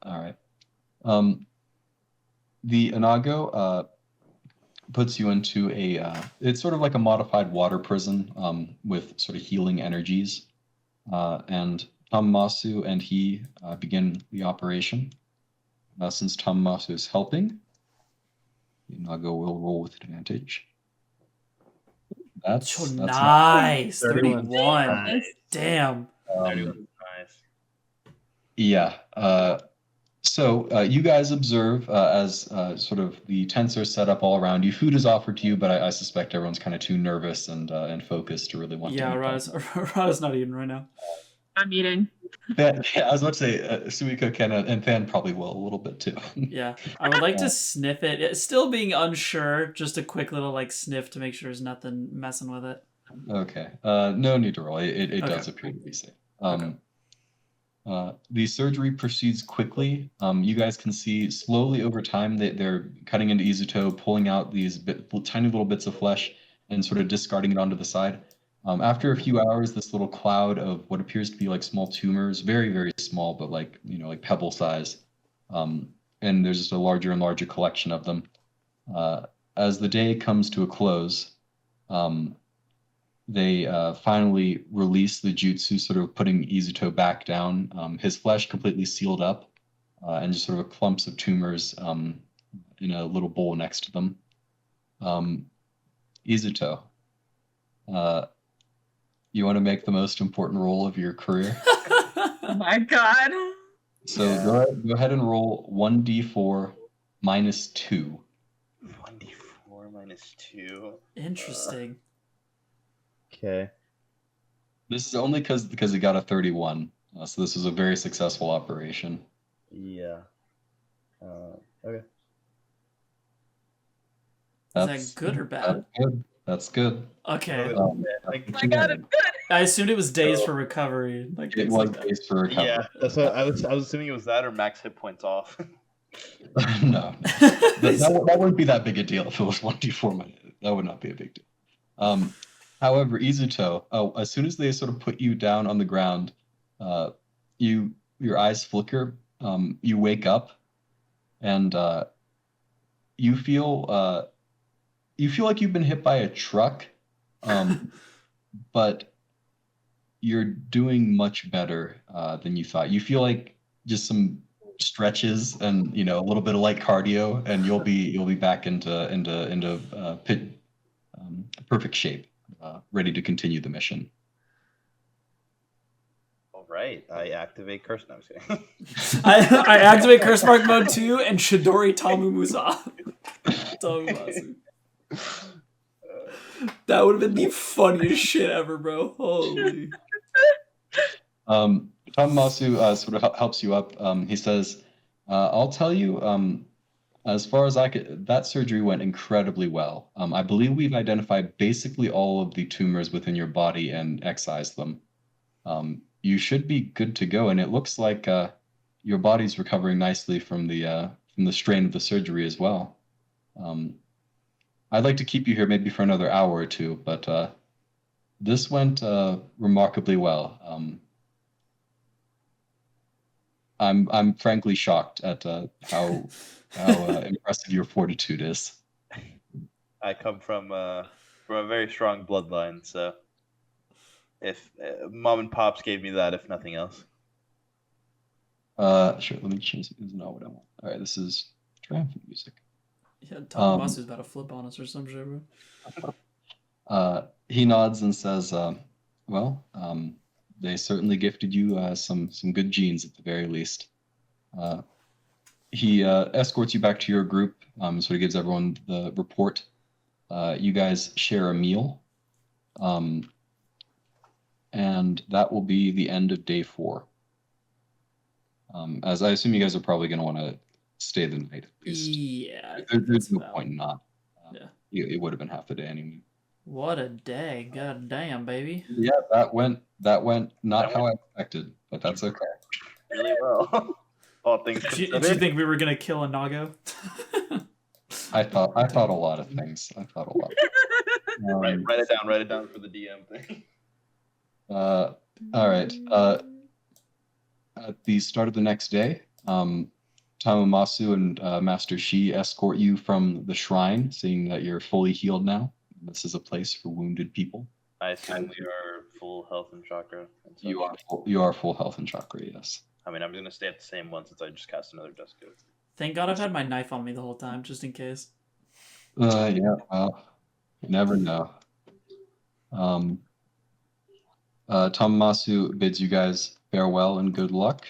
All right. The Inaugo puts you into it's sort of like a modified water prison with sort of healing energies. And Tamamasu and he begin the operation. Since Tamamasu is helping, the Inaugo will roll with advantage. That's nice. 31. Nice. Damn. 31. Nice. Yeah. So you guys observe as sort of the tents are set up all around you. Food is offered to you, but I suspect everyone's kind of too nervous and focused to really want to eat. Yeah, Rada's not eating right now. I'm eating. Yeah, I was about to say Suiko can and Fan probably will a little bit too. Yeah, I would like to sniff it. It's still being unsure. Just a quick little like sniff to make sure there's nothing messing with it. Okay. No need to roll. It Okay. does appear to be safe. Okay. The surgery proceeds quickly. You guys can see slowly over time that they're cutting into Izuto, pulling out these tiny little bits of flesh and sort of discarding it onto the side. After a few hours, this little cloud of what appears to be like small tumors, very, very small, but like, like pebble size. And there's just a larger and larger collection of them. As the day comes to a close, they finally release the jutsu, sort of putting Izuto back down. His flesh completely sealed up, and just sort of clumps of tumors in a little bowl next to them. Izuto, you want to make the most important roll of your career? Oh my god. So go ahead and roll 1d4 minus 2. 1d4 minus 2. Interesting. Okay. This is only because he got a 31. So this was a very successful operation. Yeah. Okay. Is that good or bad? That's good. Okay. Oh my god, it's good. I assumed it was days for recovery. Like It things was like that. days for recovery. Yeah, that's what I was assuming it was that or max hit points off. No. That wouldn't be that big a deal if it was 1d4 minus. That would not be a big deal. However, Izuto, as soon as they sort of put you down on the ground, your eyes flicker, you wake up, and you feel like you've been hit by a truck, but you're doing much better than you thought. You feel like just some stretches and a little bit of light cardio, and you'll be back into perfect shape, ready to continue the mission. All right, I activate curse. No, I'm just kidding. I activate Curse Mark Mode 2 and Chidori Tamumusa. Tamumasu. That would have been the funniest shit ever, bro. Holy. Tamasu sort of helps you up. He says, I'll tell you, as far as I could, that surgery went incredibly well. I believe we've identified basically all of the tumors within your body and excised them. You should be good to go, and it looks like your body's recovering nicely from the strain of the surgery as well. I'd like to keep you here maybe for another hour or two, but this went remarkably well. I'm frankly shocked at how impressive your fortitude is. I come from a very strong bloodline, so if mom and pops gave me that, if nothing else. Sure. Let me change it. This is not what I want. All right, this is triumphant music. Yeah, Tamamasu's about to flip on us or some shit, bro. He nods and says, "Well, they certainly gifted you some good genes at the very least." He escorts you back to your group, so he gives everyone the report. You guys share a meal, and that will be the end of day 4. As I assume you guys are probably going to want to stay the night. At least. Yeah. There's no point in not. Yeah. It would have been half the day anyway. What a day. God damn, baby. Yeah, that went not how I expected, but that's okay. Really well. All things Did you considered. think we were going to kill Inaugo? I thought a lot of things. Write it down for the DM thing. All right. At the start of the next day, Tamamasu and Master Shi escort you from the shrine, seeing that you're fully healed now. This is a place for wounded people. I assume we are full health and chakra. And such. You are full health and chakra, yes. I mean, I'm going to stay at the same one since I just cast another dust code. Thank God I've had my knife on me the whole time, just in case. Yeah, well, you never know. Tamamasu bids you guys farewell and good luck.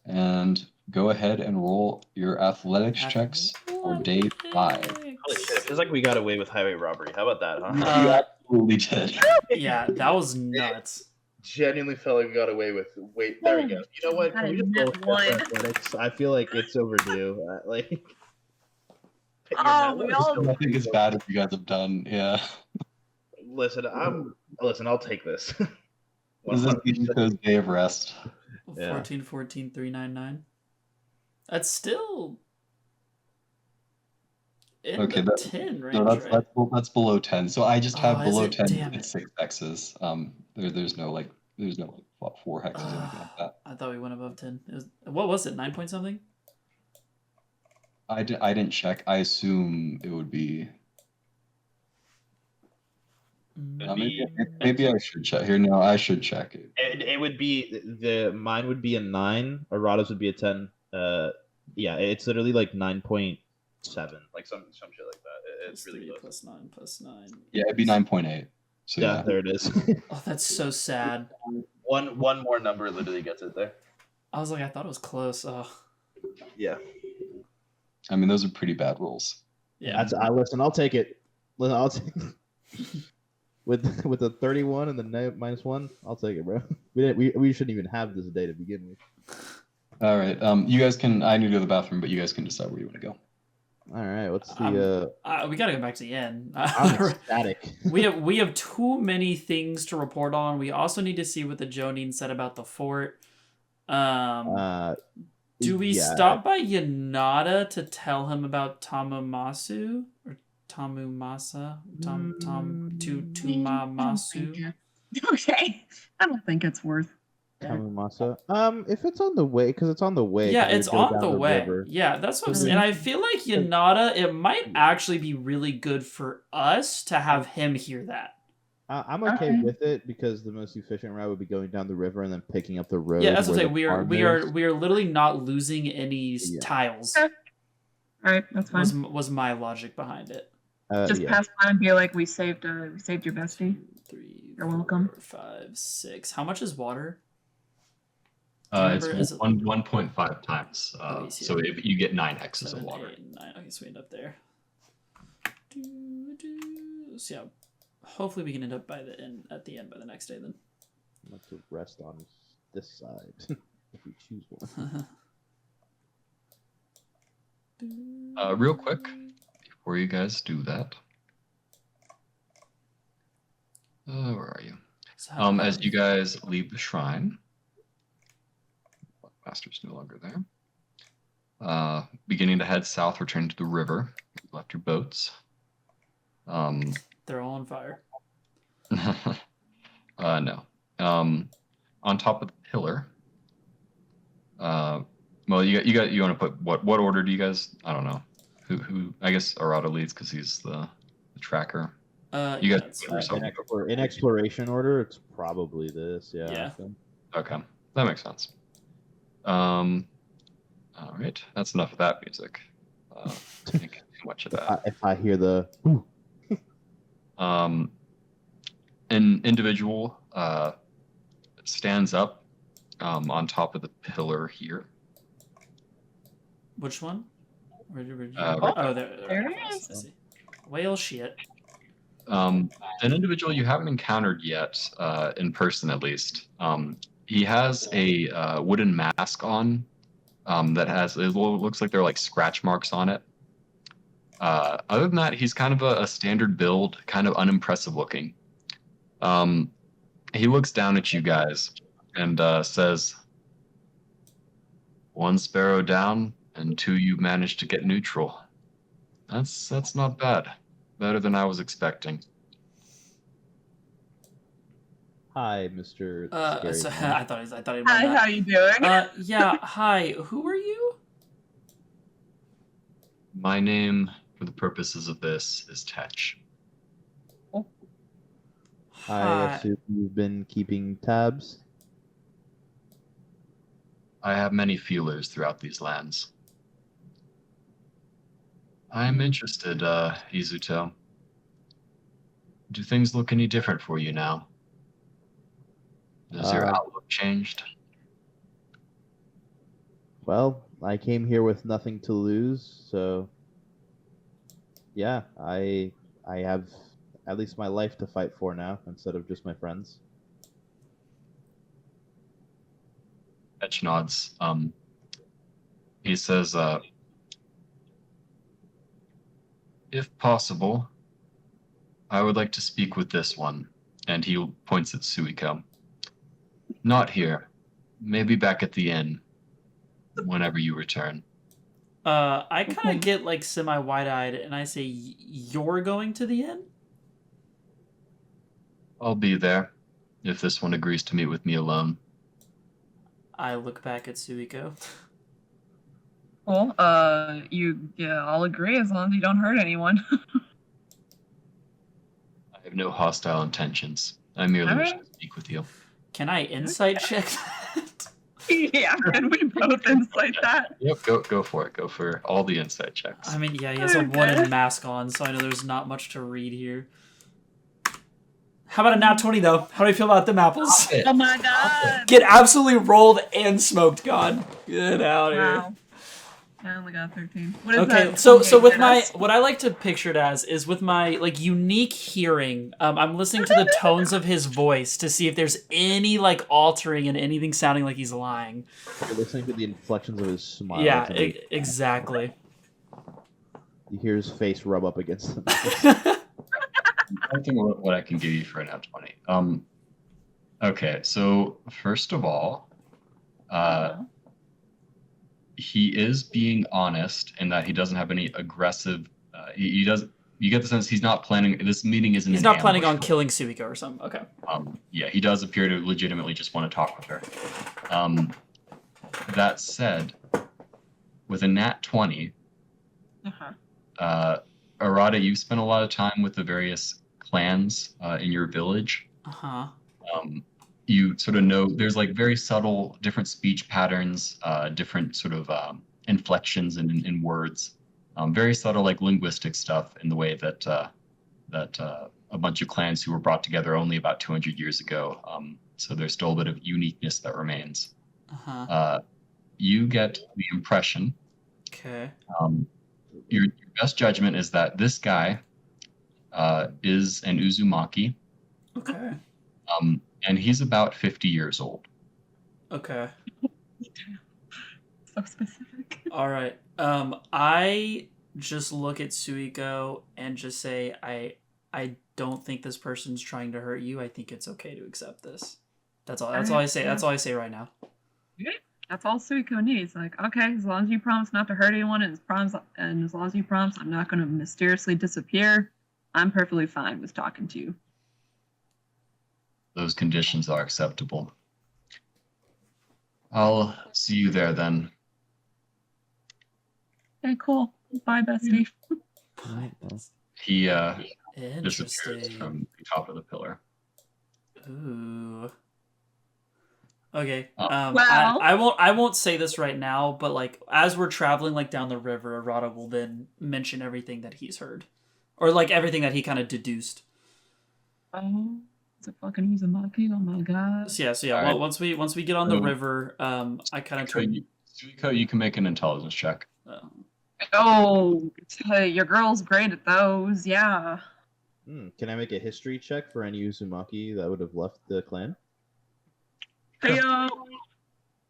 And go ahead and roll your athletics checks for day 5. Holy shit, it feels like we got away with highway robbery. How about that, huh? You absolutely did. Yeah, that was nuts. genuinely felt like we got away with. Wait, there we go. You know what? Got Can a we just net bullshit one. for athletics? I feel like it's overdue. Like, Oh, we all- I think it's bad if you guys have done. Yeah. Listen, I'll take this. This is 100%. Izuto's day of rest. Yeah. 14, 14, 399. That's still in Okay, the that- 10 range, No, right? that's below 10. So I just have Oh, is below it? 10. Damn It's it. 6 hexes. There's no like 4 hexes or anything like that. I thought we went above 10. What was it? 9 point something? I didn't check. I assume it would be. Maybe I should check here. No, I should check it. It would be mine would be a 9. Arata's would be a 10. Yeah, it's literally like 9.7, like some shit like that. It's really close. plus 9 plus 9. Yeah, it'd be 9.8. So Yeah, yeah. there it is. Oh, that's so sad. One more number literally gets it there. I was like, I thought it was close. Oh, Yeah. I mean, those are pretty bad rolls. yeah. Listen, I'll take it. Listen, I'll take with the 31 and the -1. I'll take it, bro. We shouldn't even have this day to begin with. All right. You guys can. I need to go to the bathroom, but you guys can decide where you want to go. All right. What's the? We gotta go back to the end. I'm ecstatic. we have too many things to report on. We also need to see what the Jonin said about the fort. Do we stop by Yanada to tell him about Tamamasu or Tamumasa? Tumamasu? Okay. I don't think it's worth it. Tamumasa. If it's on the way, because it's on the way. Yeah, 'cause we it's go on down the way. river. Yeah, that's what I'm saying. Mhm. And I feel like Yanada, it might actually be really good for us to have him hear that. I'm okay Okay. with it because the most efficient route would be going down the river and then picking up the road. Yeah, that's what I'm where saying. the farm is. We are literally not losing any Yeah. tiles. Okay. All right, that's fine. Was my logic behind it. Just Yeah. pass by and be like, we saved your bestie. 2, 3, You're welcome. 4, 5, 6. How much is water? It's remember, is it- 1.5 times. Oh, easy. So if you get 9 hexes 7, of water. 8, 9. Okay, so we end up there. So yeah, hopefully we can end up at the end by the next day then. I'm going to rest on this side if we choose one. Real quick, before you guys do that. Where are you? So how- As you guys leave the shrine, Master's no longer there. Beginning to head south, return to the river. You left your boats. they're all on fire. No. On top of the pillar. Well, you want to put what order do you guys? I don't know. Who I guess Arata leads because he's the tracker. You Yeah, guys that's put fine. yourself- In exploration order, it's probably this. Yeah. Yeah. Okay, that makes sense. All right, that's enough of that music. Can't get too much of that. If I hear the. An individual stands up on top of the pillar here. Which one? Where'd you right oh, There it I is. see. Whale shit. An individual you haven't encountered yet, in person at least. He has a wooden mask on that has, it looks like there are like scratch marks on it. Other than that, he's kind of a standard build, kind of unimpressive looking. He looks down at you guys and says, "One Sparrow down, and 2 you managed to get neutral. That's not bad. Better than I was expecting." Hi, Mr. Scary So, Man. I thought he Hi, meant how you doing? that. Yeah, hi. Who are you? My name, for the purposes of this, is Tetch. I assume you've been keeping tabs. I have many feelers throughout these lands. I am interested, Izuto. Do things look any different for you now? Has your outlook changed? Well, I came here with nothing to lose, so yeah, I have at least my life to fight for now instead of just my friends. Fetch nods. He says, if possible, I would like to speak with this one. And he points at Suiko. Not here. Maybe back at the inn. Whenever you return. I kind of get like semi wide-eyed, and I say, "You're going to the inn?" I'll be there, if this one agrees to meet with me alone. I look back at Suiko. Well, I'll agree as long as you don't hurt anyone. I have no hostile intentions. I merely wish Alright. to speak with you. Can I insight check that? Yeah, can we both insight that? Yep, go for it. Go for all the inside checks. I mean, yeah, he has a wooden mask on, so I know there's not much to read here. How about a nat 20, though? How do you feel about them apples? Oh my god! Get absolutely rolled and smoked, God. Get out of here. Wow. I only got 13. What is Okay, that? so 28 with hit my us? what I like to picture it as is with my like unique hearing, I'm listening to the tones of his voice to see if there's any like altering and anything sounding like he's lying. You're listening to the inflections of his smile. Yeah, It's amazing. exactly. You hear his face rub up against the I think what I can give you for an nat 20. Okay, so first of all, he is being honest in that he doesn't have any aggressive. He doesn't. You get the sense he's not planning. This meeting isn't. He's an not planning on ambush. killing Suiko or something. Okay. Yeah, he does appear to legitimately just want to talk with her. That said, with a nat 20, Arata, you've spent a lot of time with the various clans in your village. Uh-huh. You sort of know there's like very subtle different speech patterns, different sort of inflections in words, very subtle like linguistic stuff in the way that a bunch of clans who were brought together only about 200 years ago. So there's still a bit of uniqueness that remains. Uh-huh. You get the impression. Okay. Your best judgment is that this guy is an Uzumaki. Okay. And he's about 50 years old. Okay. So specific. All right. I just look at Suiko and just say, I don't think this person's trying to hurt you. I think it's okay to accept this. That's all. That's all I say. That's all I say right now. That's all Suiko needs. Like, okay, as long as you promise not to hurt anyone, and as long as you promise I'm not going to mysteriously disappear, I'm perfectly fine with talking to you. Those conditions are acceptable. I'll see you there then. Okay, cool. Bye, bestie. He disappears Interesting. from the top of the pillar. Ooh. Okay. Well- I won't say this right now, but like as we're traveling like down the river, Arata will then mention everything that he's heard, or like everything that he kind of deduced. Oh, it's a fucking Uzumaki. Oh my god. So yeah. All right. Once we get on the So- river, I kind of turn. Suiko, you can make an intelligence check. Oh, hey, your girl's great at those. Yeah. Can I make a history check for any Uzumaki that would have left the clan? Hey,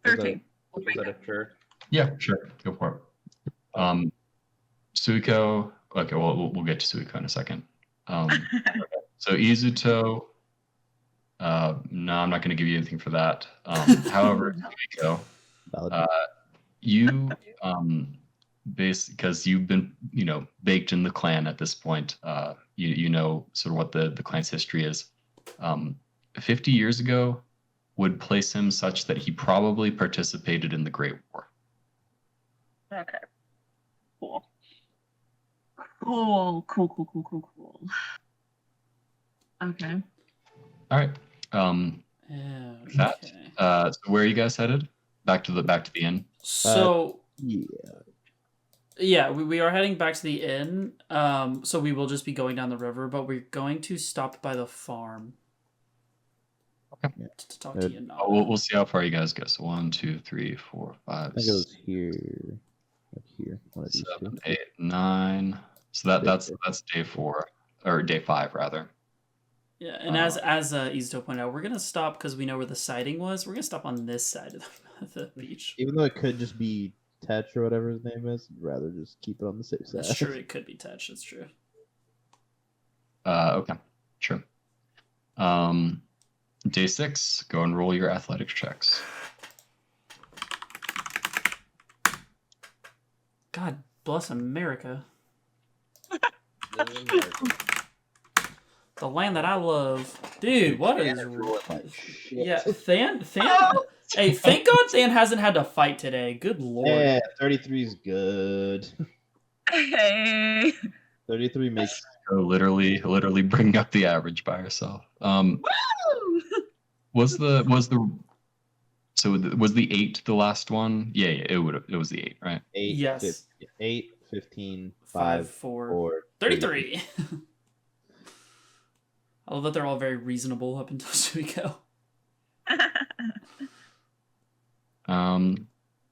13. Is that a sure? Yeah, sure. Go for it. Suiko. Okay, well, we'll get to Suiko in a second. So Izuto. No, I'm not going to give you anything for that. However, Suiko, Valid. you because you've been baked in the clan at this point. You know sort of what the clan's history is. 50 years ago would place him such that he probably participated in the Great War. Okay. Cool. Okay. All right. Yeah. That. Okay. So where are you guys headed? Back to the inn. So Yeah. yeah, we are heading back to the inn. So we will just be going down the river, but we're going to stop by the farm. Okay. To talk to you. We'll see how far you guys go. So 1, 2, 3, 4, 5, I think it was here. Up here. One of these 7, two. 8, 9. So that's day 4 or day 5 rather. Yeah, and as Izuto pointed out, we're gonna stop because we know where the sighting was. We're gonna stop on this side of the beach. Even though it could just be Tetch or whatever his name is, I'd rather just keep it on the safe side. That's true. It could be touch. That's true. Okay, sure. Day 6, go and roll your athletics checks. God bless America, the land that I love, dude. What is? Yeah, Than. Hey, thank God Than hasn't had to fight today. Good lord. Yeah, 33 is good. Hey. 33 makes So literally bring up the average by herself. Woo! Was the 8 the last one? Yeah, it was the 8, right? 8, Yes. 8, 15, 5, 5, 4, 4, 33. I love that they're all very reasonable up until Suiko.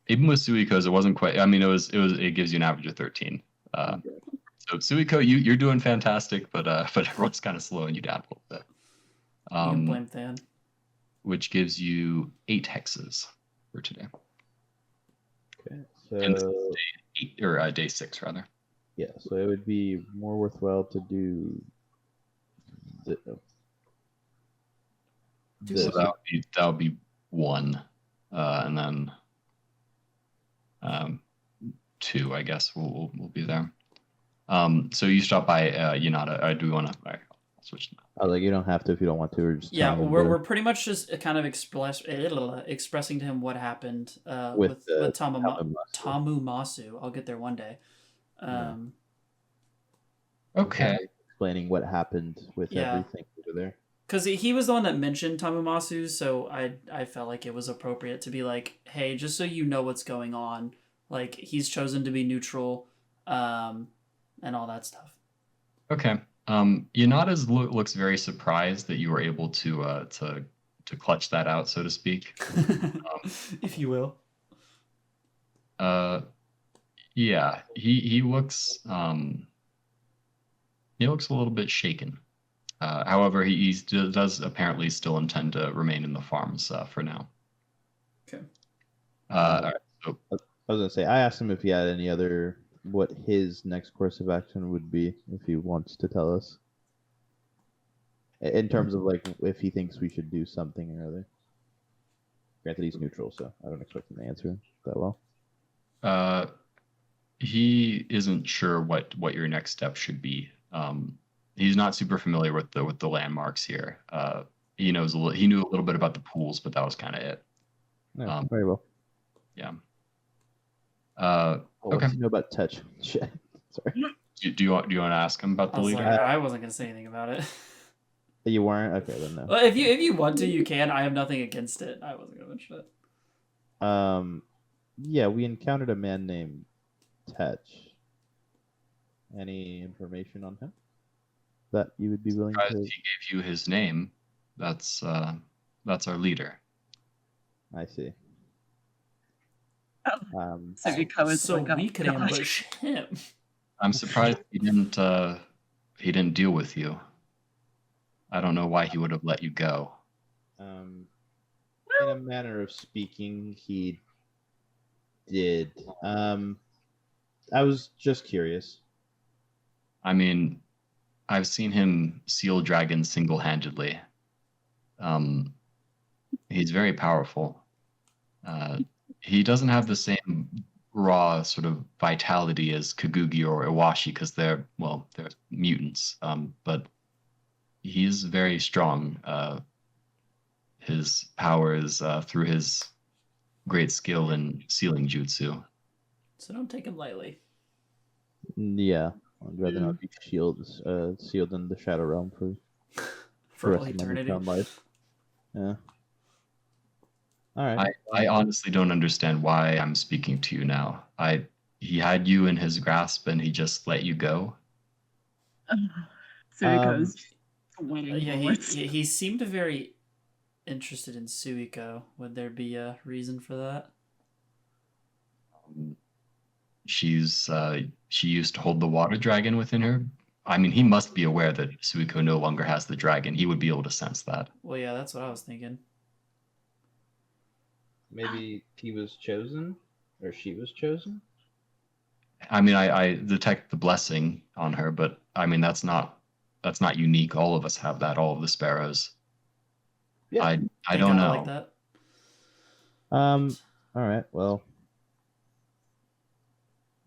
Even with Suiko's, it wasn't quite. I mean, it gives you an average of 13. So Suiko, you're doing fantastic, but everyone's kind of slowing you down a little bit. You can blame Than. Which gives you 8 hexes for today. Okay, And this so is day 8, or day 6 rather. yeah, so it would be more worthwhile to do So this. that would be 1, and then 2, I guess we'll be there. So you stop by Yanada. Do we want to? All right, I'll switch now. I was like, you don't have to if you don't want to. Or just Yeah, telling him we're pretty much just kind of expressing to him what happened with Tamumasu. I'll get there one day. Okay. Explaining what happened with everything over there. Because he was the one that mentioned Tamumasu, so I felt like it was appropriate to be like, hey, just so you know what's going on, like he's chosen to be neutral, and all that stuff. Okay. Yanada looks very surprised that you were able to clutch that out, so to speak. If you will. Yeah, he looks a little bit shaken. However, he does apparently still intend to remain in the farms for now. Okay. All right, so I was gonna say, I asked him if he had any other, what his next course of action would be, if he wants to tell us. In terms of like if he thinks we should do something or other. Granted, he's neutral, so I don't expect him to answer that well. he isn't sure what your next step should be. He's not super familiar with the landmarks here. He knew a little bit about the pools, but that was kind of it. Yeah, very well. Yeah. What Okay. do you know about touch? Shit. Sorry. Do you want to ask him about the I was leader? like, I wasn't gonna say anything about it. You weren't? Okay, then no. Well, if you want to, you can. I have nothing against it. I wasn't gonna mention it. Yeah, we encountered a man named Tetch. Any information on him that you would be willing He to? gave you his name. That's our leader. I see. So we could ambush him. I'm surprised he didn't deal with you. I don't know why he would have let you go. In a manner of speaking, he did. I was just curious. I mean, I've seen him seal dragons single-handedly. He's very powerful. He doesn't have the same raw sort of vitality as Kagugi or Iwashi because they're mutants. But he's very strong. His power is through his great skill in sealing jutsu. So don't take him lightly. Yeah, I'd rather not be sealed in the Shadow Realm For the all rest of my eternity. newfound life. Yeah. All right. I honestly don't understand why I'm speaking to you now. He had you in his grasp and he just let you go. So he goes winning Yeah, bullets. he seemed very interested in Suiko. Would there be a reason for that? She used to hold the water dragon within her I mean, he must be aware that Suiko no longer has the dragon. He would be able to sense that. Well, yeah, that's what I was thinking. Maybe he was chosen, or she was chosen. I mean, I detect the blessing on her, but I mean that's not unique. All of us have that. All of the sparrows. Yeah. I don't know. Like that. All right. Well.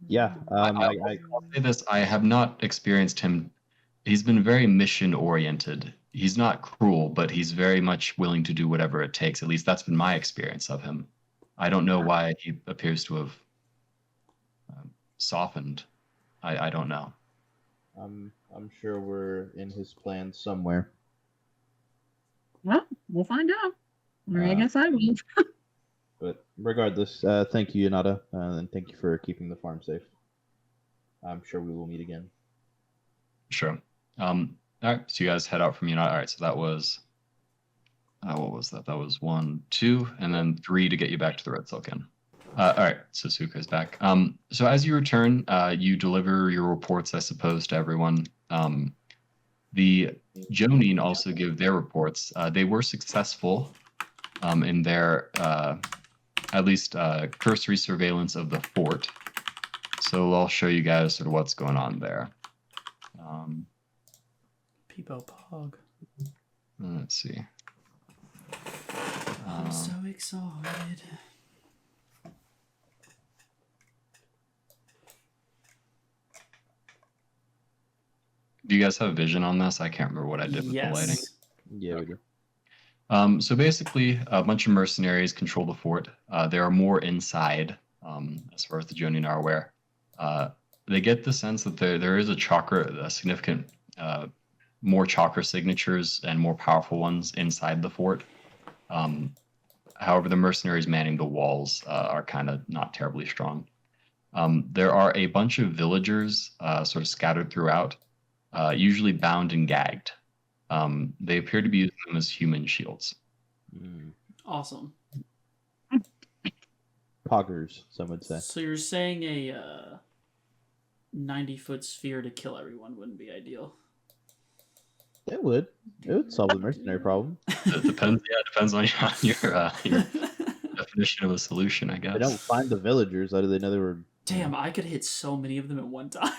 Yeah. I'll say this: I have not experienced him. He's been very mission oriented. He's not cruel, but he's very much willing to do whatever it takes. At least that's been my experience of him. I don't know why he appears to have softened. I don't know. I'm sure we're in his plan somewhere. Well, we'll find out. Or I guess I will. But regardless, thank you, Yanada, and thank you for keeping the farm safe. I'm sure we will meet again. Sure. All right. So you guys head out from United. All right. So that was what was that? That was 1, 2, and then 3 to get you back to the Red Silk Inn. All right. So Suiko's back. So as you return, you deliver your reports, I suppose, to everyone. The Jonin also give their reports. They were successful in their at least cursory surveillance of the fort. So I'll show you guys sort of what's going on there. Peepo Pog. Let's see. I'm so excited. Do you guys have vision on this? I can't remember what I did with the lighting. Yeah, we do. So basically, a bunch of mercenaries control the fort. There are more inside, as far as the Jonin are aware. They get the sense that there is a significant, more chakra signatures and more powerful ones inside the fort. However, the mercenaries manning the walls are kind of not terribly strong. There are a bunch of villagers sort of scattered throughout, usually bound and gagged. They appear to be using them as human shields. Awesome. Poggers, some would say. So you're saying a 90-foot sphere to kill everyone wouldn't be ideal? It would. It would solve the mercenary problem. It depends. Yeah, it depends on your definition of a solution, I guess. They don't find the villagers. How do they know they were? Damn, I could hit so many of them at one time.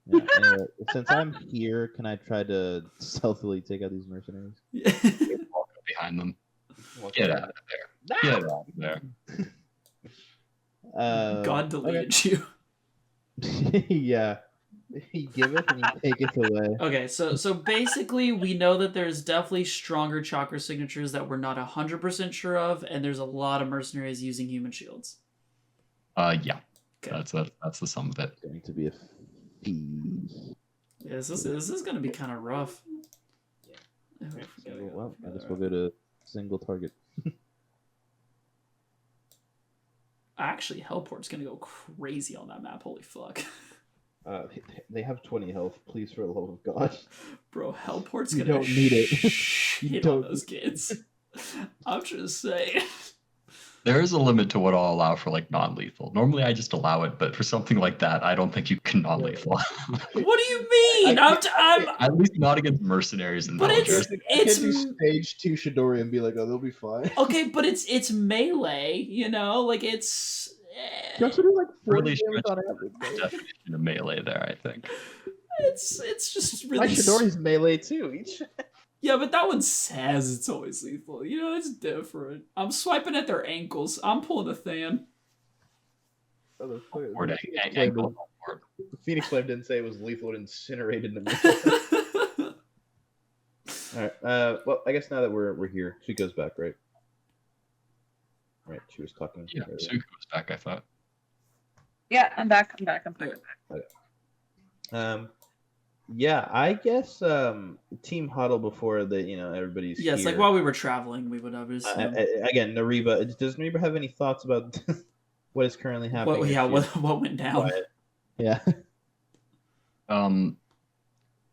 Yeah, anyway, since I'm here, can I try to stealthily take out these mercenaries? Walk up behind them. Get out of there. Get out of there. God deleted you. Yeah. He giveth and he taketh away. Okay, so basically we know that there's definitely stronger chakra signatures that we're not 100% sure of, and there's a lot of mercenaries using human shields. Yeah. Okay. That's the sum of it. It's going to be a feast. Yeah, this is going to be kind of rough. Yeah. Well, I guess we'll go to single target. Actually, Hellport's going to go crazy on that map. Holy fuck. They have 20 health. Please, for the love of God. Bro, Hellport's You going to don't need it. hit on those kids. I'm just saying. There is a limit to what I'll allow for like non-lethal. Normally I just allow it, but for something like that, I don't think you can non-lethal. What do you mean? I'm At least not against mercenaries and But villagers. I can't do stage 2 Shidori and be like, oh, they'll be fine. okay, but it's melee, you know, like it's. You have to do like 40 Really damage on stretching average. the definition of melee there, I think. It's just My really. Shidori's melee too. Each. Yeah, but that one says it's always lethal. You know, it's different. I'm swiping at their ankles. I'm pulling the Than. Or to ankle. Phoenix Flame didn't say it was lethal and incinerated in the All right. Well, I guess now that we're here, she goes back, right? Right. She was talking. Yeah, Suiko was back, I thought. Yeah, I'm back. Yeah, I guess team huddle before everybody's Yes, here. like while we were traveling, we would obviously. Again, Nariba. Does Nariba have any thoughts about what is currently happening? What went down? Quiet? Yeah.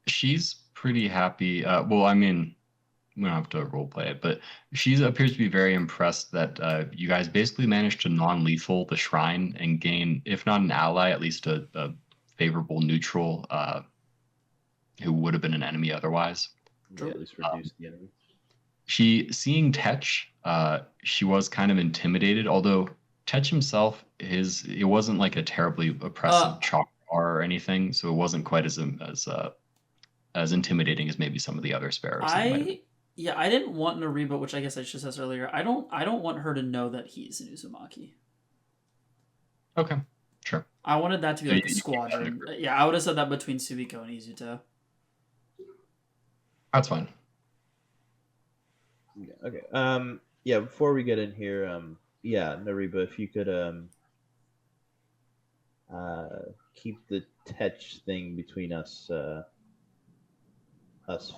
She's pretty happy. Well, I mean, we don't have to roleplay it, but she appears to be very impressed that you guys basically managed to non-lethal the shrine and gain, if not an ally, at least a favorable neutral who would have been an enemy otherwise. Yeah, at least reduce the enemy. Seeing Tetch, she was kind of intimidated, although Tetch himself, it wasn't like a terribly oppressive chalk bar or anything, so it wasn't quite as intimidating as maybe some of the other sparrows. I didn't want Nariba, which I guess I just said earlier. I don't want her to know that he's an Uzumaki. Okay, sure. I wanted that to be like a squadron. Yeah, I would have said that between Subiko and Izuto. That's fine. Yeah, okay. Yeah, before we get in here, Nariba, if you could keep the Tetch thing between us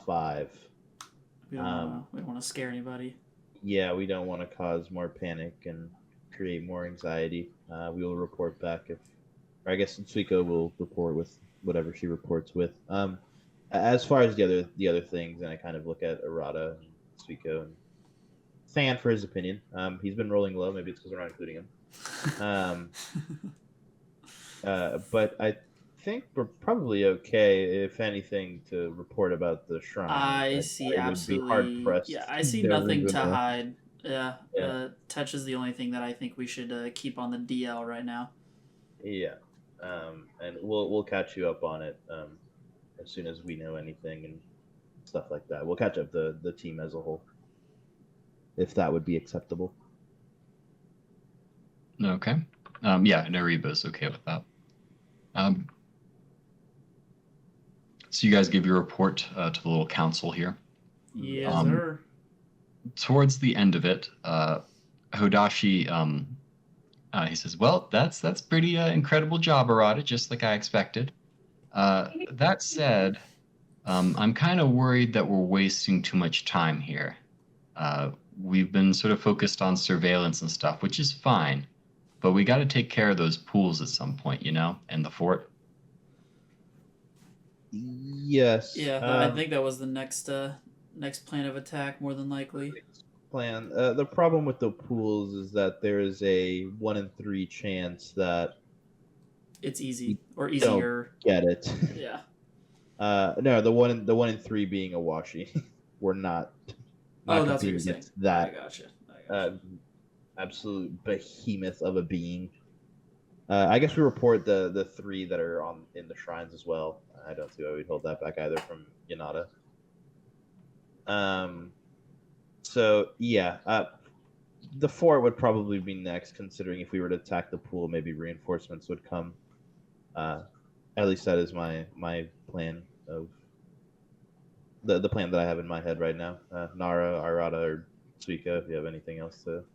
five. We don't want to scare anybody. Yeah, we don't want to cause more panic and create more anxiety. We will report back or I guess Suiko will report with whatever she reports with. As far as the other things, and I kind of look at Arata and Suiko and Fan for his opinion. He's been rolling low. Maybe it's because we're not including him. But I think we're probably okay, if anything, to report about the shrine. I see absolutely. Hard pressed. Yeah, I see nothing to hide. Yeah. Touch is the only thing that I think we should keep on the DL right now. Yeah. And we'll catch you up on it as soon as we know anything and stuff like that. We'll catch up the team as a whole, if that would be acceptable. Okay. Yeah, Nariba's okay with that. So you guys give your report to the little council here. Yes, sir. Towards the end of it, Hodashi, he says, "Well, that's pretty incredible job, Arata, just like I expected. That said, I'm kind of worried that we're wasting too much time here. We've been sort of focused on surveillance and stuff, which is fine, but we got to take care of those pools at some point, and the fort." Yes. Yeah, I think that was the next plan of attack, more than likely. Plan. The problem with the pools is that there is a 1 in 3 chance that it's easy or easier. Get it? Yeah. No, the one in 3 being a washi. We're not. Oh, that's what you're saying. That. I gotcha. Absolute behemoth of a being. I guess we report the 3 that are in the shrines as well. I don't see why we'd hold that back either from Yanada. So yeah, the fort would probably be next, considering if we were to attack the pool, maybe reinforcements would come. At least that is my plan of the plan that I have in my head right now. Nara, Arata, or Suika, if you have anything else to,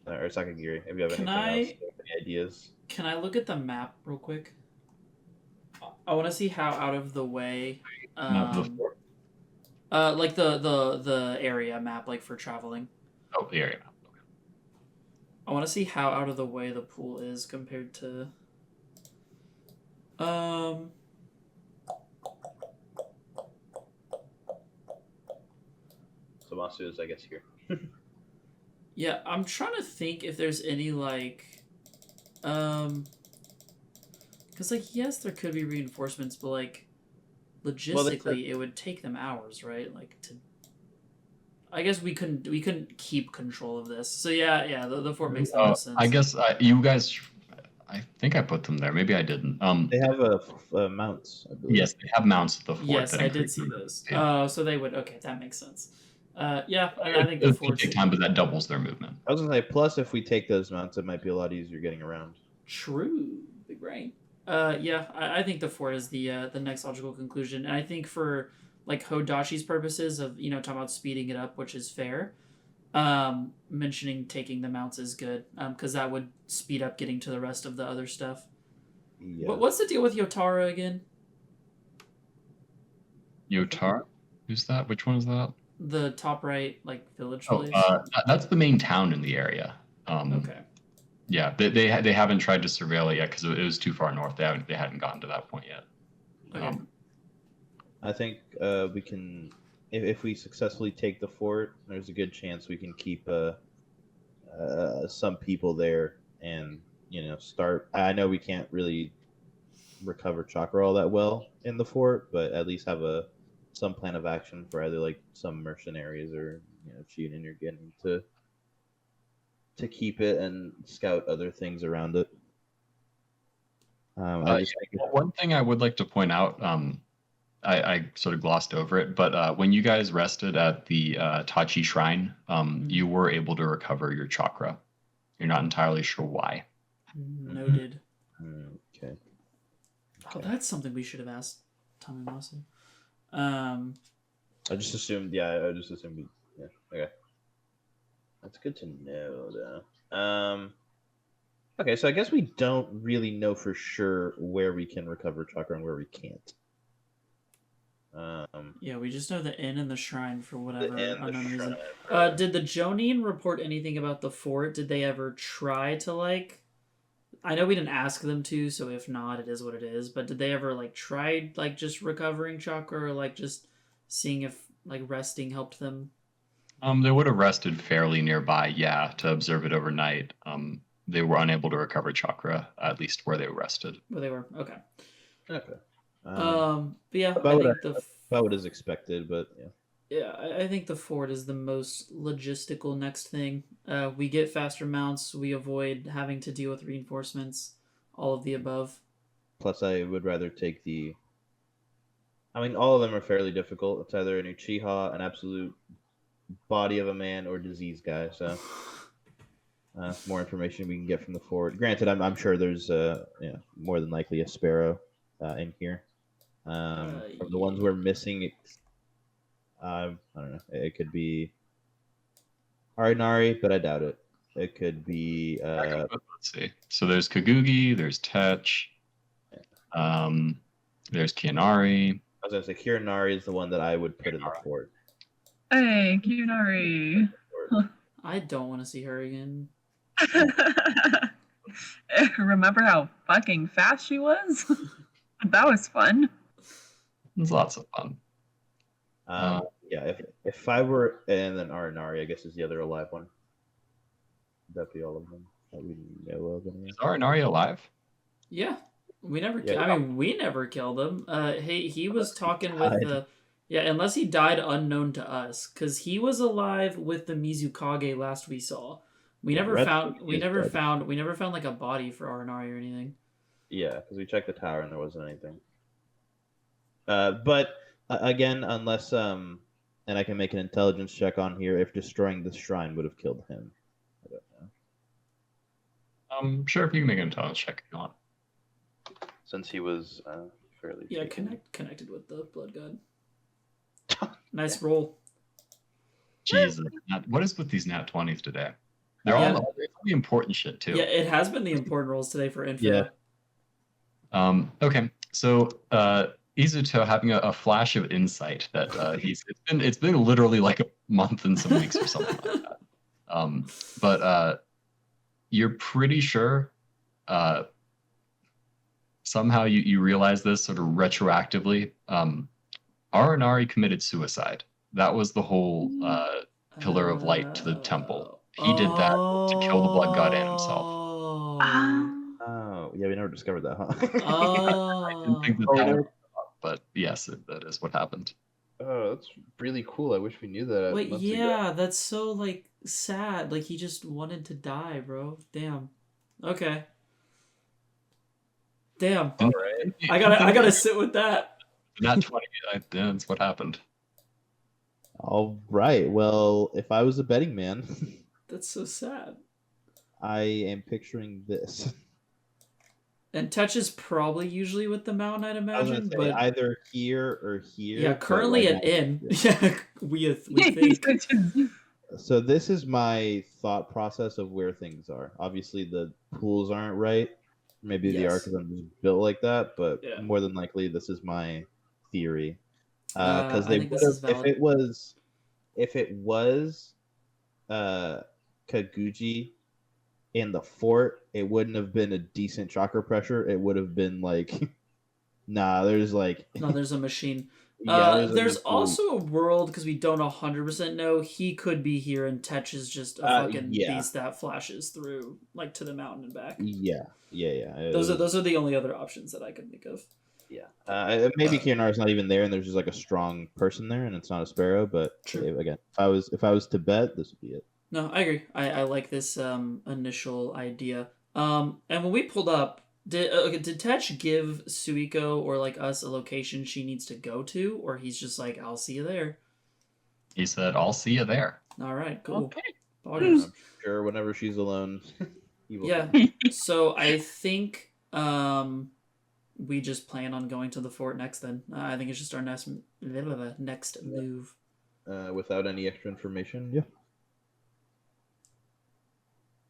or Sakagiri, if you have any ideas. Can I look at the map real quick? I want to see how out of the way. Like the area map, like for traveling. Oh, the area map. Okay. I want to see how out of the way the pool is compared to. So Masu is, I guess, here. Yeah, I'm trying to think if there's any because yes, there could be reinforcements, but logistically, it would take them hours, right? I guess we couldn't keep control of this. So yeah, the fort makes the most sense. I guess you guys, I think I put them there. Maybe I didn't. They have mounts, I believe. Yes, they have mounts at the fort. Yes, I did see those. Yeah. So they would. Okay, that makes sense. Yeah, I think the fort take time, but that doubles their movement. I was gonna say, plus if we take those mounts, it might be a lot easier getting around. True, big brain. Yeah, I think the fort is the next logical conclusion, and I think for Hodashi's purposes of talking about speeding it up, which is fair. Mentioning taking the mounts is good, because that would speed up getting to the rest of the other stuff. Yeah. What's the deal with Yotara again? Yotara? Who's that? Which one is that? The top right, village. That's the main town in the area. Okay. Yeah, they haven't tried to surveil it yet because it was too far north. They hadn't gotten to that point yet. Okay. I think we can, if we successfully take the fort, there's a good chance we can keep some people there and start. I know we can't really recover chakra all that well in the fort, but at least have some plan of action for either like some mercenaries or cheating you're getting to keep it and scout other things around it. One thing I would like to point out, I sort of glossed over it, but when you guys rested at the Tachi Shrine, you were able to recover your chakra. You're not entirely sure why. Noted. Okay. Oh, that's something we should have asked Tamimasa. I just assumed. Yeah, I just assumed. Yeah. Okay. That's good to know, though. Okay, so I guess we don't really know for sure where we can recover chakra and where we can't. Yeah, we just know the inn and the shrine for whatever The inn, the unknown reason. shrine. Did the Jonin report anything about the fort? Did they ever try to like? I know we didn't ask them to, so if not, it is what it is. But did they ever like try like just recovering chakra or like just seeing if like resting helped them? They would have rested fairly nearby, yeah, to observe it overnight. They were unable to recover chakra, at least where they rested. Where they were, okay. Okay. But yeah, about what is expected, but yeah. Yeah, I think the fort is the most logistical next thing. We get faster mounts, we avoid having to deal with reinforcements, all of the above. Plus, I would rather take the. I mean, all of them are fairly difficult. It's either an Uchiha, an absolute body of a man, or disease guy. So, more information we can get from the fort. Granted, I'm sure there's more than likely a Sparrow in here. From the ones we're missing, I don't know. It could be Arinari, but I doubt it. It could be. Let's see. So there's Kagugi, there's Tech, there's Kianari. I was gonna say Kirinari is the one that I would put in the fort. Hey, Kirinari. I don't want to see her again. Remember how fucking fast she was? That was fun. It's lots of fun. Yeah, if I were, and then Arinari, I guess, is the other alive one. That'd be all of them that we know of. Is Arinari alive? Yeah, we never. Yeah. I mean, we never killed him. He was talking with the. Yeah, unless he died unknown to us, because he was alive with the Mizukage last we saw. We never found like a body for Arinari or anything. Yeah, because we checked the tower and there wasn't anything. But again, unless and I can make an intelligence check on here if destroying the shrine would have killed him. I don't know. Sure, if you can make an intelligence check if you want. Since he was fairly. Yeah, connected with the blood god. Nice roll. Jesus, what is with these nat 20s today? They're all the important shit too. Yeah, it has been the important rolls today for info. Yeah. Okay, so Izuto having a flash of insight that it's been literally like a month and some weeks or something like that. But you're pretty sure somehow you realize this sort of retroactively. Arinari committed suicide. That was the whole pillar of light to the temple. He did that to kill the blood god and himself. Oh, yeah, we never discovered that, huh? I didn't think that but yes, that is what happened. Oh, that's really cool. I wish we knew that. Wait, yeah, that's so like sad. Like he just wanted to die, bro. Damn. Okay. Damn. All right. I gotta sit with that. Not 20. That's what happened. All right. Well, if I was a betting man, that's so sad. I am picturing this. And Touch is probably usually with the mountain, I'd imagine, but either here or here. Yeah, currently an inn. Yeah, we think. So this is my thought process of where things are. Obviously, the pools aren't right. Maybe the arc isn't just built like that, but more than likely, this is my theory. Because they would have, if it was Kaguji in the fort, it wouldn't have been a decent chakra pressure. It would have been like, there's a machine. There's also a world, because we don't 100% know, he could be here and Tetch is just a fucking beast that flashes through, like, to the mountain and back. Yeah. Those are the only other options that I can think of. Yeah. Maybe Kianar's not even there, and there's just like a strong person there, and it's not a Sparrow. But again, if I was to bet, this would be it. No, I agree. I like this initial idea. And when we pulled up, did Tetch give Suiko or like us a location she needs to go to, or he's just like, I'll see you there? He said, I'll see you there. All right, cool. Okay. I'm sure whenever she's alone. Yeah. So I think we just plan on going to the fort next. Then I think it's just our next move. Without any extra information, yeah.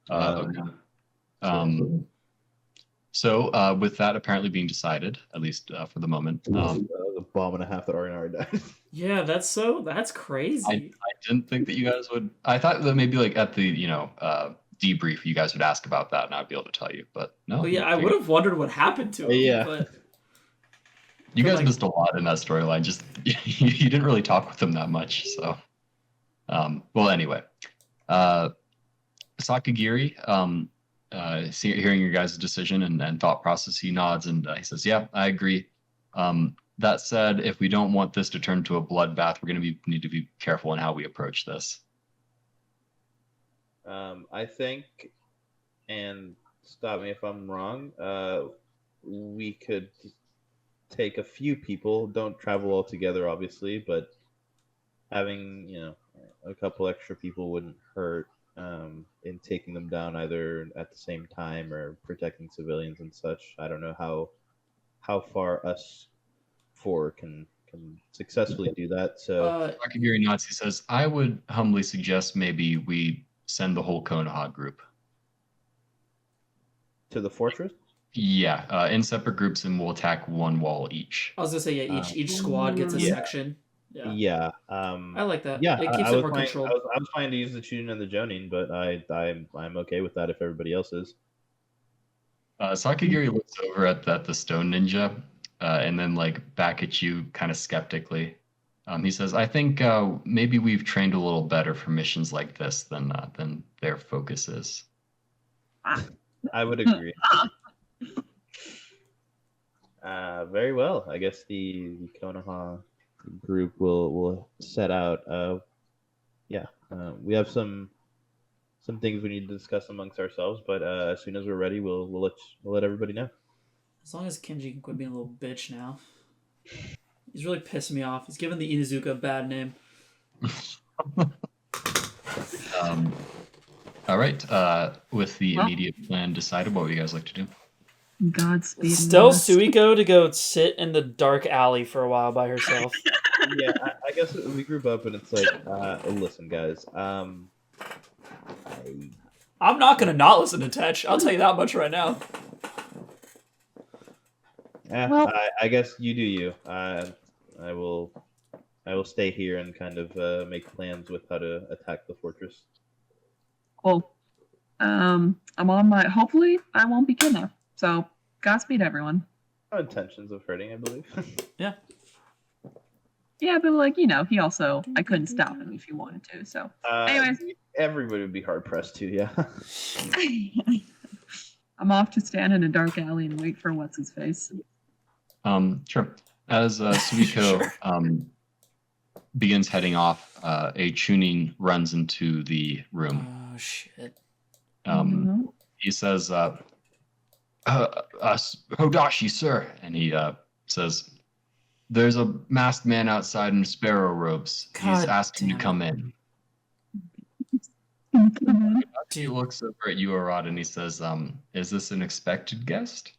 Okay. So with that apparently being decided, at least for the moment. A bomb and a half that already died. Yeah, that's crazy. I didn't think that you guys would. I thought that maybe like at the debrief you guys would ask about that and I'd be able to tell you, but no. Well, yeah, I would have wondered what happened to him. Yeah. But you guys missed a lot in that storyline. Just you didn't really talk with him that much. So, well, anyway, Sakagiri, hearing your guys' decision and thought process, he nods and he says, "Yeah, I agree. That said, if we don't want this to turn to a bloodbath, we're going to need to be careful in how we approach this." I think, and stop me if I'm wrong, we could take a few people. Don't travel all together, obviously, but having a couple extra people wouldn't hurt in taking them down either at the same time or protecting civilians and such. I don't know how far us four can successfully do that. So Sakagiri nods. He says, "I would humbly suggest maybe we send the whole Konoha group to the fortress." Yeah, in separate groups, and we'll attack one wall each. I was gonna say, yeah, each squad gets a section. Yeah. I like that. Yeah, It keeps it more controlled. I was fine to use the Chunin and the Jonin, but I'm okay with that if everybody else is. Sakagiri looks over at the stone ninja, and then like back at you, kind of skeptically. He says, "I think maybe we've trained a little better for missions like this than their focus is." I would agree. Very well. I guess the Konoha group will set out. We have some things we need to discuss amongst ourselves, but as soon as we're ready, we'll let everybody know. As long as Kenji can quit being a little bitch now. He's really pissing me off. He's giving the Inuzuka a bad name. All right. With the immediate plan decided, what would you guys like to do? Godspeed. Still Suiko to go sit in the dark alley for a while by herself. Yeah, I guess we group up and it's like, listen, guys. I'm not gonna not listen to Tetch. I'll tell you that much right now. Yeah, I guess you do you. I will stay here and kind of make plans with how to attack the fortress. Cool. I'm on my. Hopefully, I won't be kidnapped. So, Godspeed, everyone. No intentions of hurting, I believe. Yeah. Yeah, but he also, I couldn't stop him if he wanted to. So, anyways, everybody would be hard pressed to. Yeah. I'm off to stand in a dark alley and wait for what's his face. Sure. As Suiko begins heading off, a Chunin runs into the room. Oh shit. He says, "Hodashi, sir," and he says, "There's a masked man outside in Sparrow robes. He's asking to come in." He looks over at you, Arata, and he says, "Is this an expected guest?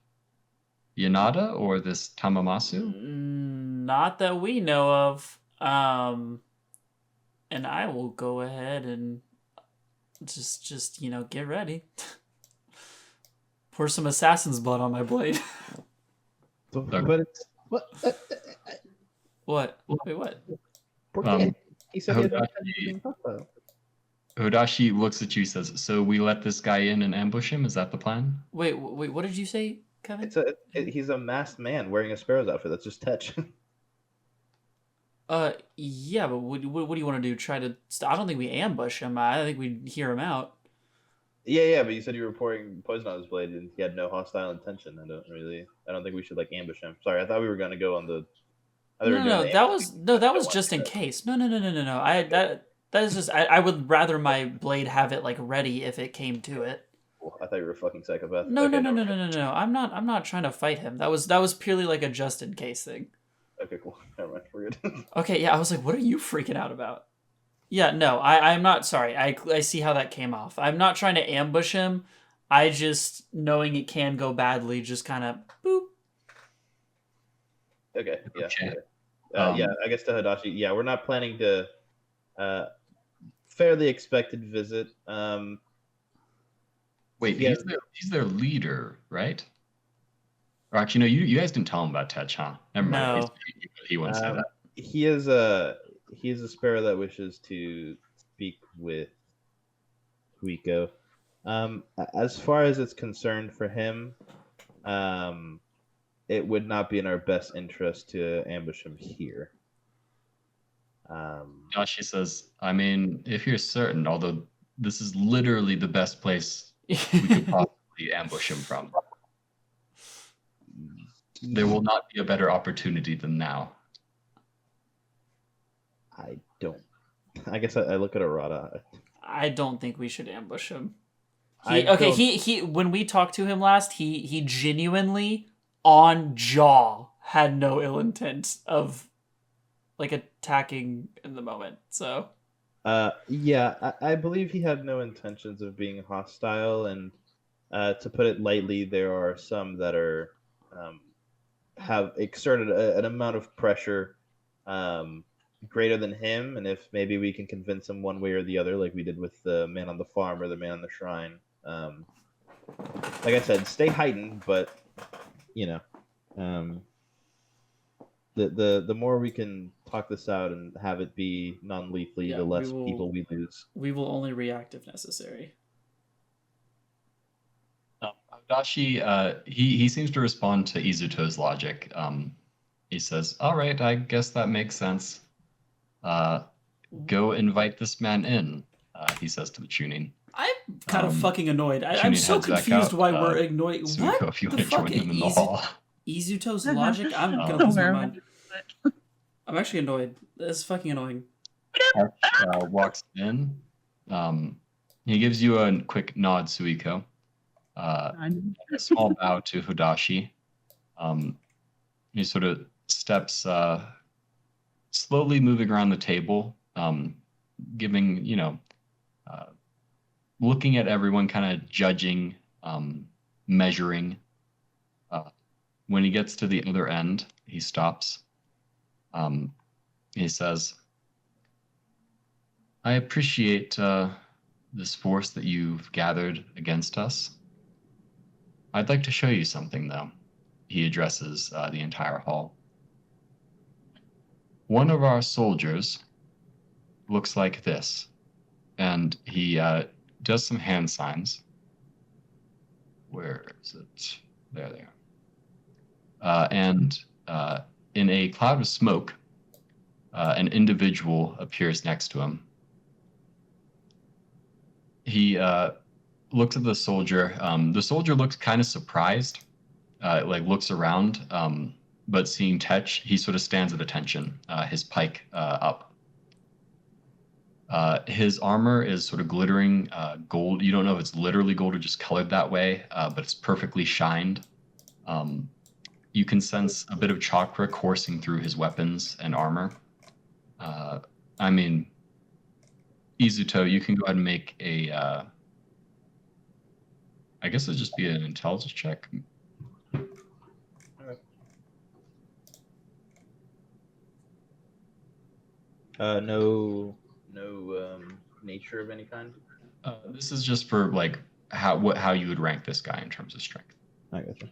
Yanada or this Tamamasu?" Not that we know of. And I will go ahead and just get ready. Pour some assassin's blood on my blade. But it's What? Wait, what? He said Hodashi looks at you and says, "So we let this guy in and ambush him? Is that the plan?" Wait, what did you say, Kevin? he's a masked man wearing a Sparrow's outfit. That's just Tetch. Yeah, but what do you want to do? Try to? I don't think we ambush him. I think we hear him out. Yeah, but you said you were pouring poison on his blade, and he had no hostile intention. I don't think we should like ambush him. Sorry, I thought we were gonna go on the. I thought we were doing No, the that ambush. was no, that I was want just in to- case. No. That is just. I would rather my blade have it like ready if it came to it. Cool. I thought you were a fucking psychopath. No, Okay, no. I'm not trying to fight him. That was purely like a just in case thing. Okay, cool. Never mind. We're good. Okay, yeah, I was like, what are you freaking out about? Yeah, no, I'm not sorry. I see how that came off. I'm not trying to ambush him. I just knowing it can go badly, just kind of boop. Okay. Yeah. Okay. Yeah. I guess to Hadashi. Yeah, we're not planning to. Fairly expected visit. Wait, Yeah. he's their leader, right? Or actually, no, you guys didn't tell him about Tetch, huh? Never mind. No. He wouldn't say that. He is a sparrow that wishes to speak with Huiko. As far as it's concerned for him, it would not be in our best interest to ambush him here. Yoshi says, I mean, if you're certain, although this is literally the best place we could possibly ambush him from. There will not be a better opportunity than now. I guess I look at Arata. I don't think we should ambush him. I He when we talked to him last, he genuinely on jaw had no ill intent of like attacking in the moment. So Yeah, I believe he had no intentions of being hostile, and to put it lightly, there are some that are have exerted an amount of pressure greater than him, and if maybe we can convince him one way or the other, like we did with the man on the farm or the man on the shrine. Like I said, stay heightened, but you know, the more we can talk this out and have it be non-lethally, the less people we lose. We will only react if necessary. Dashi, he seems to respond to Izuto's logic. He says, all right, I guess that makes sense. Go invite this man in, he says to the Chunin. I'm kind of fucking annoyed. I'm Chunin so heads back confused out. why we're ignoring. Suiko, What if you the want to fuck? join him in the hall. Izuto's logic? I'm gonna lose my mind. I'm actually annoyed. This is fucking annoying. Walks in. He gives you a quick nod, Suiko. A small bow to Hodashi. He sort of steps slowly moving around the table, giving, looking at everyone, kind of judging, measuring. When he gets to the other end, he stops. He says, I appreciate this force that you've gathered against us. I'd like to show you something, though. He addresses the entire hall. One of our soldiers looks like this, and he does some hand signs. Where is it? There they are. And in a cloud of smoke, an individual appears next to him. He looks at the soldier. The soldier looks kind of surprised, looks around, but seeing Tetch, he sort of stands at attention, his pike up. His armor is sort of glittering gold. You don't know if it's literally gold or just colored that way, but it's perfectly shined. You can sense a bit of chakra coursing through his weapons and armor. Izuto, you can go ahead and make a... I guess it'd just be an intelligence check. No nature of any kind. This is just for how you would rank this guy in terms of strength. I gotcha.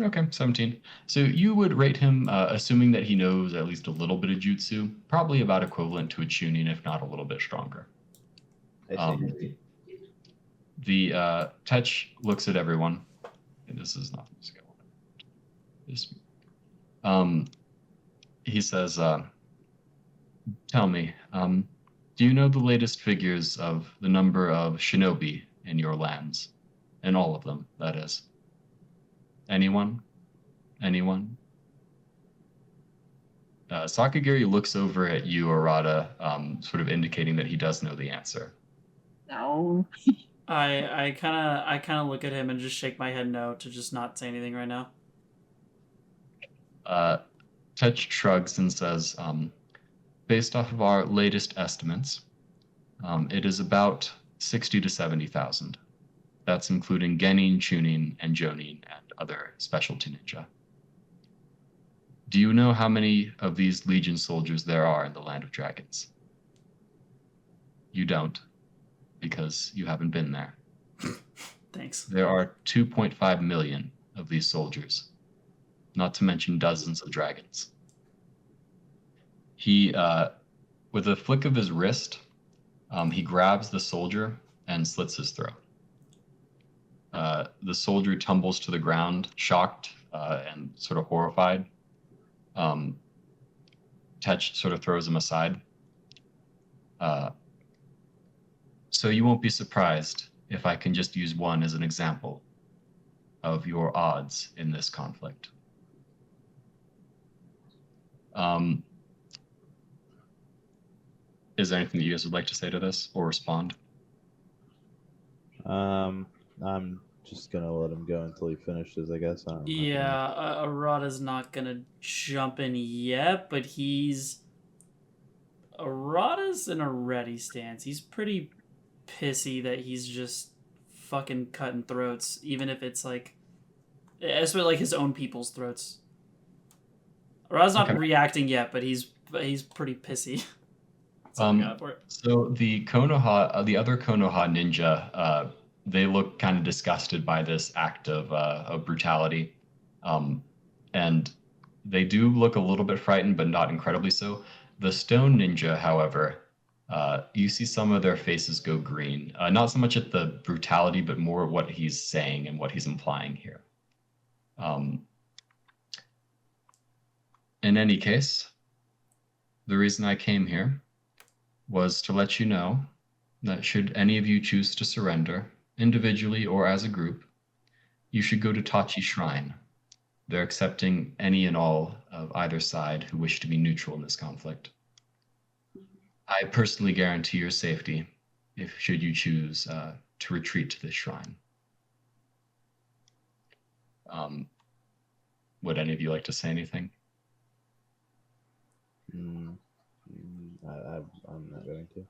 Okay, 17. So you would rate him, assuming that he knows at least a little bit of jutsu, probably about equivalent to a Chunin, if not a little bit stronger. I see. The Tetch looks at everyone. And this is not the skill. He says, tell me, do you know the latest figures of the number of shinobi in your lands? In all of them, that is. Anyone? Anyone? Sakagiri looks over at you, Arata, sort of indicating that he does know the answer. No. I kind of look at him and just shake my head no to just not say anything right now. Tetch shrugs and says, based off of our latest estimates, it is about 60 to 70,000. That's including Genin, Chunin, and Jonin, and other specialty ninja. Do you know how many of these Legion soldiers there are in the Land of Dragons? You don't, because you haven't been there. Thanks. There are 2.5 million of these soldiers, not to mention dozens of dragons. He, with a flick of his wrist, he grabs the soldier and slits his throat. The soldier tumbles to the ground, shocked and sort of horrified. Tetch sort of throws him aside. So you won't be surprised if I can just use one as an example of your odds in this conflict. Is there anything that you guys would like to say to this or respond? I'm just gonna let him go until he finishes, I guess. Yeah, Arata's not gonna jump in yet, but Arata's in a ready stance. He's pretty pissy that he's just fucking cutting throats, even if it's like, especially like his own people's throats. Arata's not reacting yet, but he's pretty pissy. So the Konoha, the other Konoha ninja, they look kind of disgusted by this act of brutality, and they do look a little bit frightened, but not incredibly so. The stone ninja, however, you see some of their faces go green. Not so much at the brutality, but more what he's saying and what he's implying here. In any case, the reason I came here was to let you know that should any of you choose to surrender, individually or as a group, you should go to Tachi Shrine. They're accepting any and all of either side who wish to be neutral in this conflict. I personally guarantee your safety if should you choose to retreat to this shrine. Would any of you like to say anything? I'm not going to.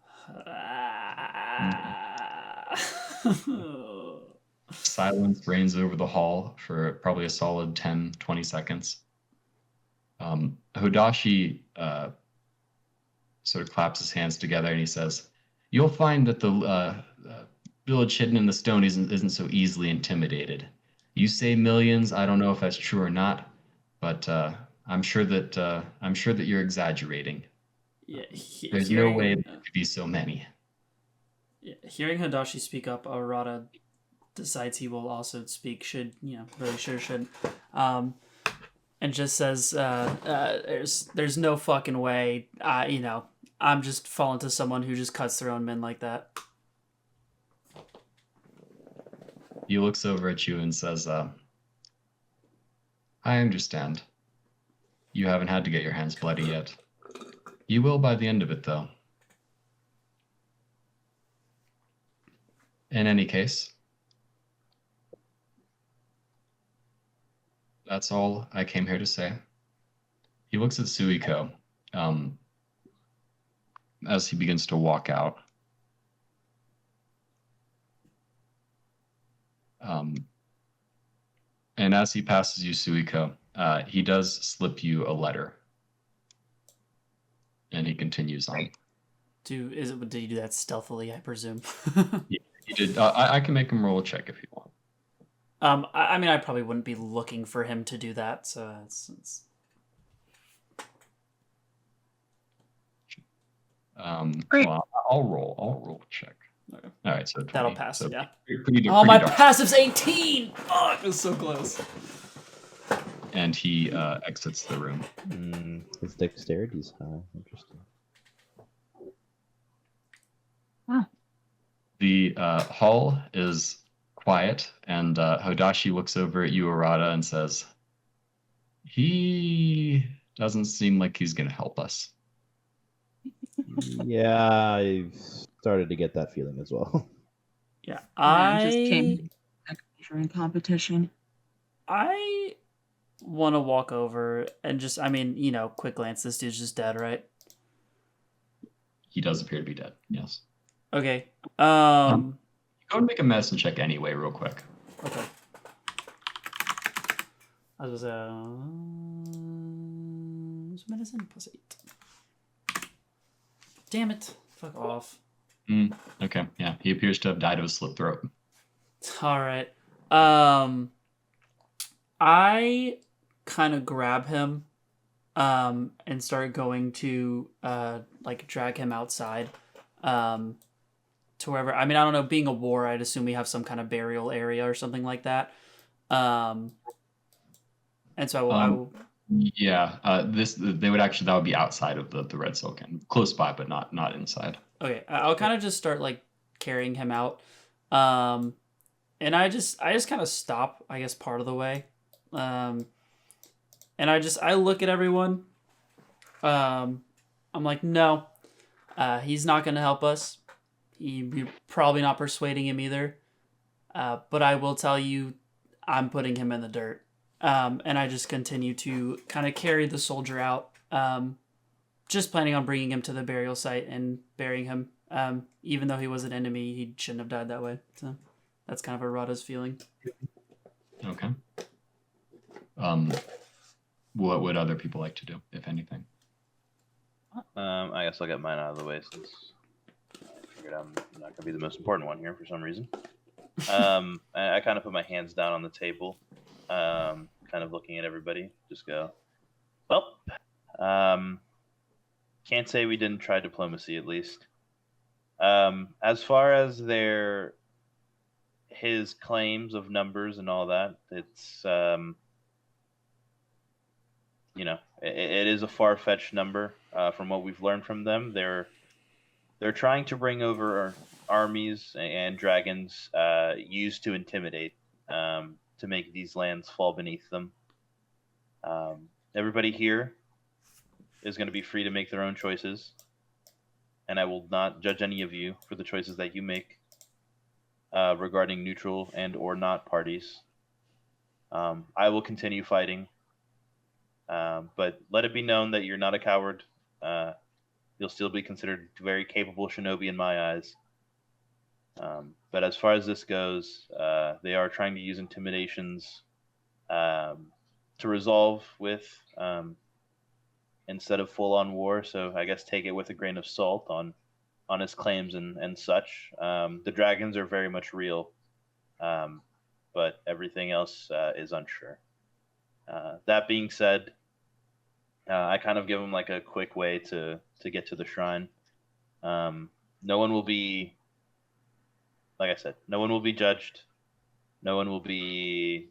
Silence reigns over the hall for probably a solid 10-20 seconds. Hodashi sort of claps his hands together and he says, "You'll find that the village hidden in the stone isn't so easily intimidated. You say millions. I don't know if that's true or not, but I'm sure that you're exaggerating. Yeah, there's no way there could be so many." Yeah, hearing Hodashi speak up, Arata decides he will also speak. Really shouldn't. And just says, "There's no fucking way. I'm just falling to someone who just cuts their own men like that." He looks over at you and says, "I understand. You haven't had to get your hands bloody yet. You will by the end of it, though. In any case, that's all I came here to say." He looks at Suiko as he begins to walk out. And as he passes you, Suiko, he does slip you a letter. And he continues on. Did you do that stealthily, I presume? Yeah, he did. I can make him roll a check if you want. I mean, I probably wouldn't be looking for him to do that, so it's... Great. Well, I'll roll a check. Okay. All right, so 20. That'll pass, so yeah. Pretty my dark. passive's 18! Fuck, it was so close. and he exits the room. His dexterity's high. Interesting. The hall is quiet, and Hodashi looks over at you, Arata, and says, "He doesn't seem like he's going to help us." Yeah, I've started to get that feeling as well. Yeah, I just came in competition. I want to walk over and just, I mean, you know, quick glance. This dude's just dead, right? He does appear to be dead. Yes. Okay. Go and make a medicine check anyway, real quick. Okay. I was medicine +8. Damn it! Fuck off. Okay. Yeah, he appears to have died of a slit throat. All right. I kind of grab him, and start going to like drag him outside, to wherever. I mean, I don't know. Being a war, I'd assume we have some kind of burial area or something like that. And so I will. Yeah. That would be outside of the Red Silk and close by, but not inside. Okay, I'll kind of just start like carrying him out, and I just kind of stop, I guess, part of the way, and I look at everyone. I'm like, no, he's not gonna help us. You're probably not persuading him either. But I will tell you, I'm putting him in the dirt. And I just continue to kind of carry the soldier out. Just planning on bringing him to the burial site and burying him. Even though he was an enemy, he shouldn't have died that way. So that's kind of Arata's feeling. Okay. What would other people like to do, if anything? I guess I'll get mine out of the way since I figured I'm not going to be the most important one here for some reason. I kind of put my hands down on the table, kind of looking at everybody. Just go, well, can't say we didn't try diplomacy at least. As far as his claims of numbers and all that, it's it is a far-fetched number from what we've learned from them. They're trying to bring over armies and dragons used to intimidate, to make these lands fall beneath them. Everybody here is going to be free to make their own choices, and I will not judge any of you for the choices that you make regarding neutral and or not parties. I will continue fighting, but let it be known that you're not a coward. You'll still be considered very capable shinobi in my eyes. But as far as this goes, they are trying to use intimidations to resolve with instead of full-on war. So I guess take it with a grain of salt on his claims and such. The dragons are very much real, but everything else is unsure. That being said, I kind of give him like a quick way to get to the shrine. No one will be, like I said, no one will be judged. No one will be,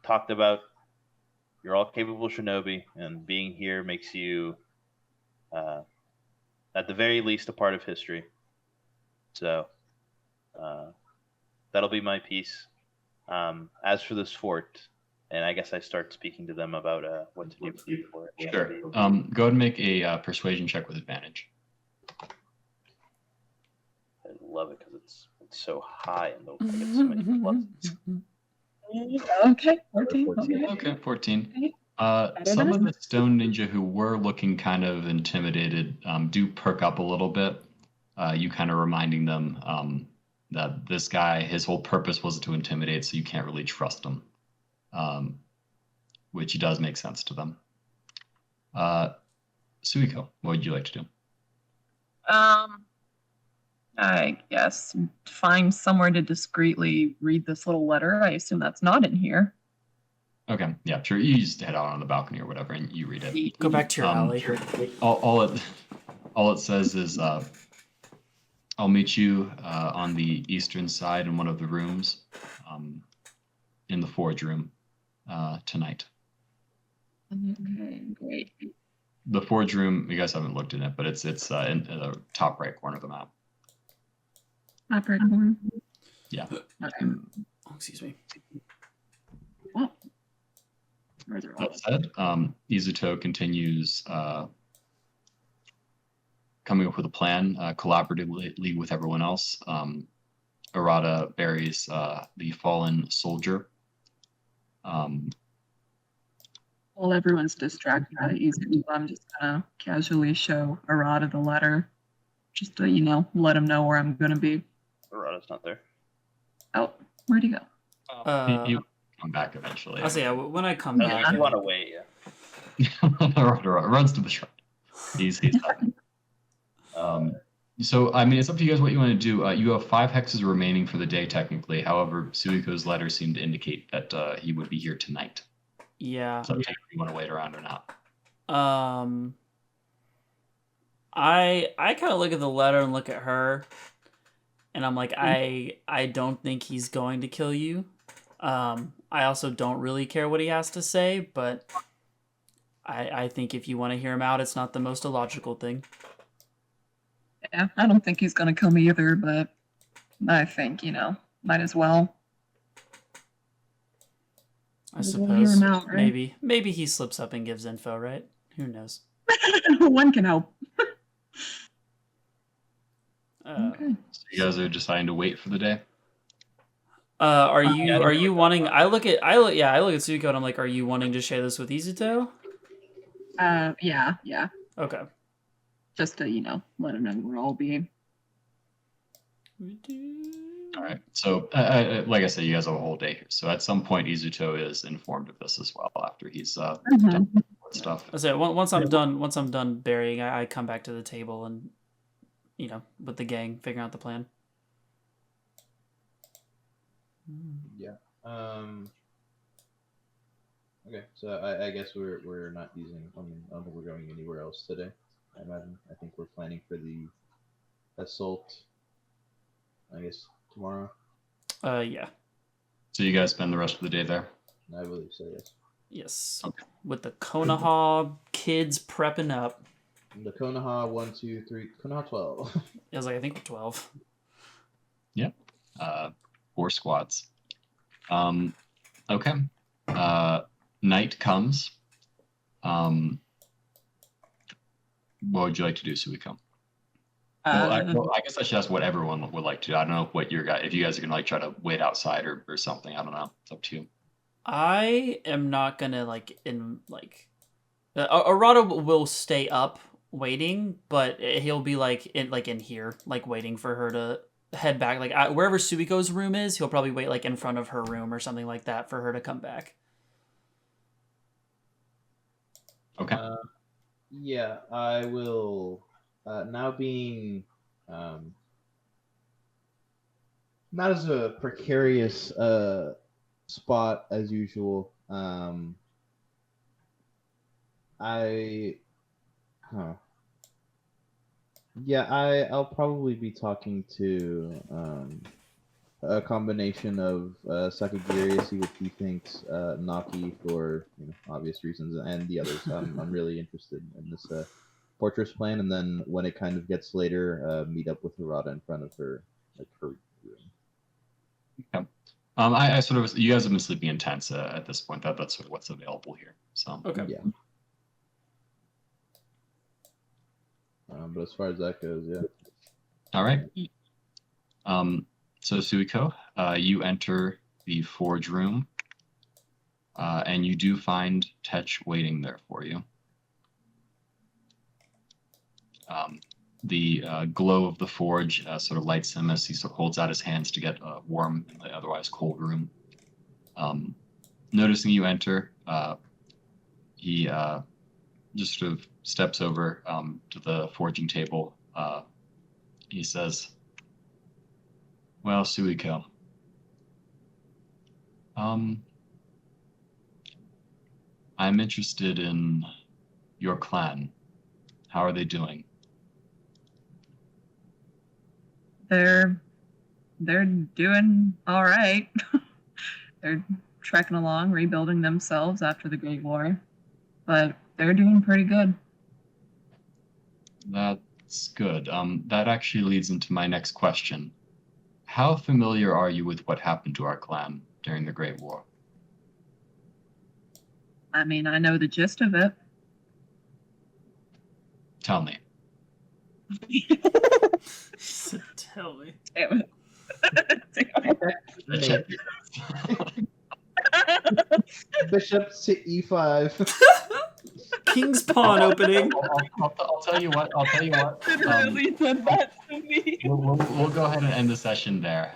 talked about. You're all capable shinobi, and being here makes you, at the very least, a part of history. So, that'll be my piece. As for this fort, and I guess I start speaking to them about what to do for it. Sure. Go ahead and make a persuasion check with advantage. I love it because it's so high and I get so many pluses. Okay, 14. Okay, 14. Okay. Some of the stone ninja who were looking kind of intimidated do perk up a little bit. You kind of reminding them that this guy, his whole purpose was to intimidate, so you can't really trust him. Which does make sense to them. Suiko, what would you like to do? I guess find somewhere to discreetly read this little letter. I assume that's not in here. Okay, yeah, sure. You just head out on the balcony or whatever, and you read it. Go back to your alley. All it says is, "I'll meet you on the eastern side in one of the rooms, in the forge room. tonight. Okay, great. The forge room, you guys haven't looked in it, but it's in the top right corner of the map. Top right corner. Yeah. Okay. Oh, excuse me. Well, where's it all? That said, Izuto continues coming up with a plan collaboratively with everyone else. Arata buries the fallen soldier. While everyone's distracted by Izuto, I'm just gonna casually show Arata the letter, just to let him know where I'm gonna be. Arata's not there. Oh, where'd he go? He'll come back eventually. I'll say, yeah, when I come Yeah. back. If you want to wait, yeah. Arata runs to the shrine. He's done. So, I mean, it's up to you guys what you want to do. You have 5 hexes remaining for the day, technically. However, Suiko's letter seemed to indicate that he would be here tonight. Yeah. So, if you want to wait around or not. I kind of look at the letter and look at her, and I'm like, I don't think he's going to kill you. I also don't really care what he has to say, but I think if you want to hear him out, it's not the most illogical thing. Yeah, I don't think he's gonna kill me either, but I think, might as well. I We'll hear suppose him out, right? maybe he slips up and gives info, right? Who knows? One can hope. Okay. So, you guys are deciding to wait for the day? Are Yeah, you wanting? I look at Tsuko and I'm like, are you wanting to share this with Izuto? Yeah. Okay. Just to, let him know where I'll be. All right. So, like I said, you guys have a whole day here. So, at some point, Izuto is informed of this as well after he's done with stuff. I say once I'm done burying, I come back to the table and with the gang figuring out the plan. Yeah. Okay, so I guess we're not using. I don't think we're going anywhere else today. I imagine. I think we're planning for the assault. I guess tomorrow. Yeah. So, you guys spend the rest of the day there? I believe so. Yes. Yes. Okay. With the Konoha kids prepping up. The Konoha 1, 2, 3. Konoha 12. It was like I think we're 12. Yeah. 4 squads. Okay. Night comes. What would you like to do, Suiko? Well, I guess I should ask what everyone would like to do. I don't know what if you guys are gonna try to wait outside or something. I don't know. It's up to you. I am not gonna Arata will stay up waiting, but he'll be in here, waiting for her to head back. Wherever Suiko's room is, he'll probably wait in front of her room or something like that for her to come back. Okay. Yeah, I will. Now being not as a precarious spot as usual. I'll probably be talking to a combination of Sakagiri, see what he thinks, Naki for obvious reasons, and the others. I'm really interested in this fortress plan, and then when it kind of gets later, meet up with Harada in front of her, her room. Okay. I sort of, you guys have been sleeping in tents at this point. That's sort of what's available here. So Okay. Yeah. But as far as that goes, yeah. All right. So Suiko, you enter the forge room, and you do find Tech waiting there for you. The glow of the forge sort of lights him as he sort of holds out his hands to get warm in the otherwise cold room. Noticing you enter, he just sort of steps over to the forging table. He says, "Well, Suiko, I'm interested in your clan. How are they doing?" They're doing all right. They're trekking along, rebuilding themselves after the Great War. But they're doing pretty good. That's good. That actually leads into my next question. How familiar are you with what happened to our clan during the Great War? I mean, I know the gist of it. Tell me. Tell me. Damn it. I checked your Bishop to e5. King's Pawn opening. I'll tell you what. Literally said that to me. We'll go ahead and end the session there.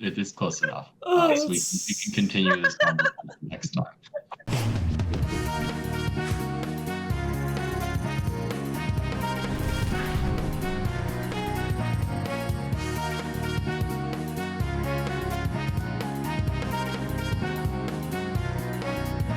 It is close enough. Oh, So we can continue this conversation next time.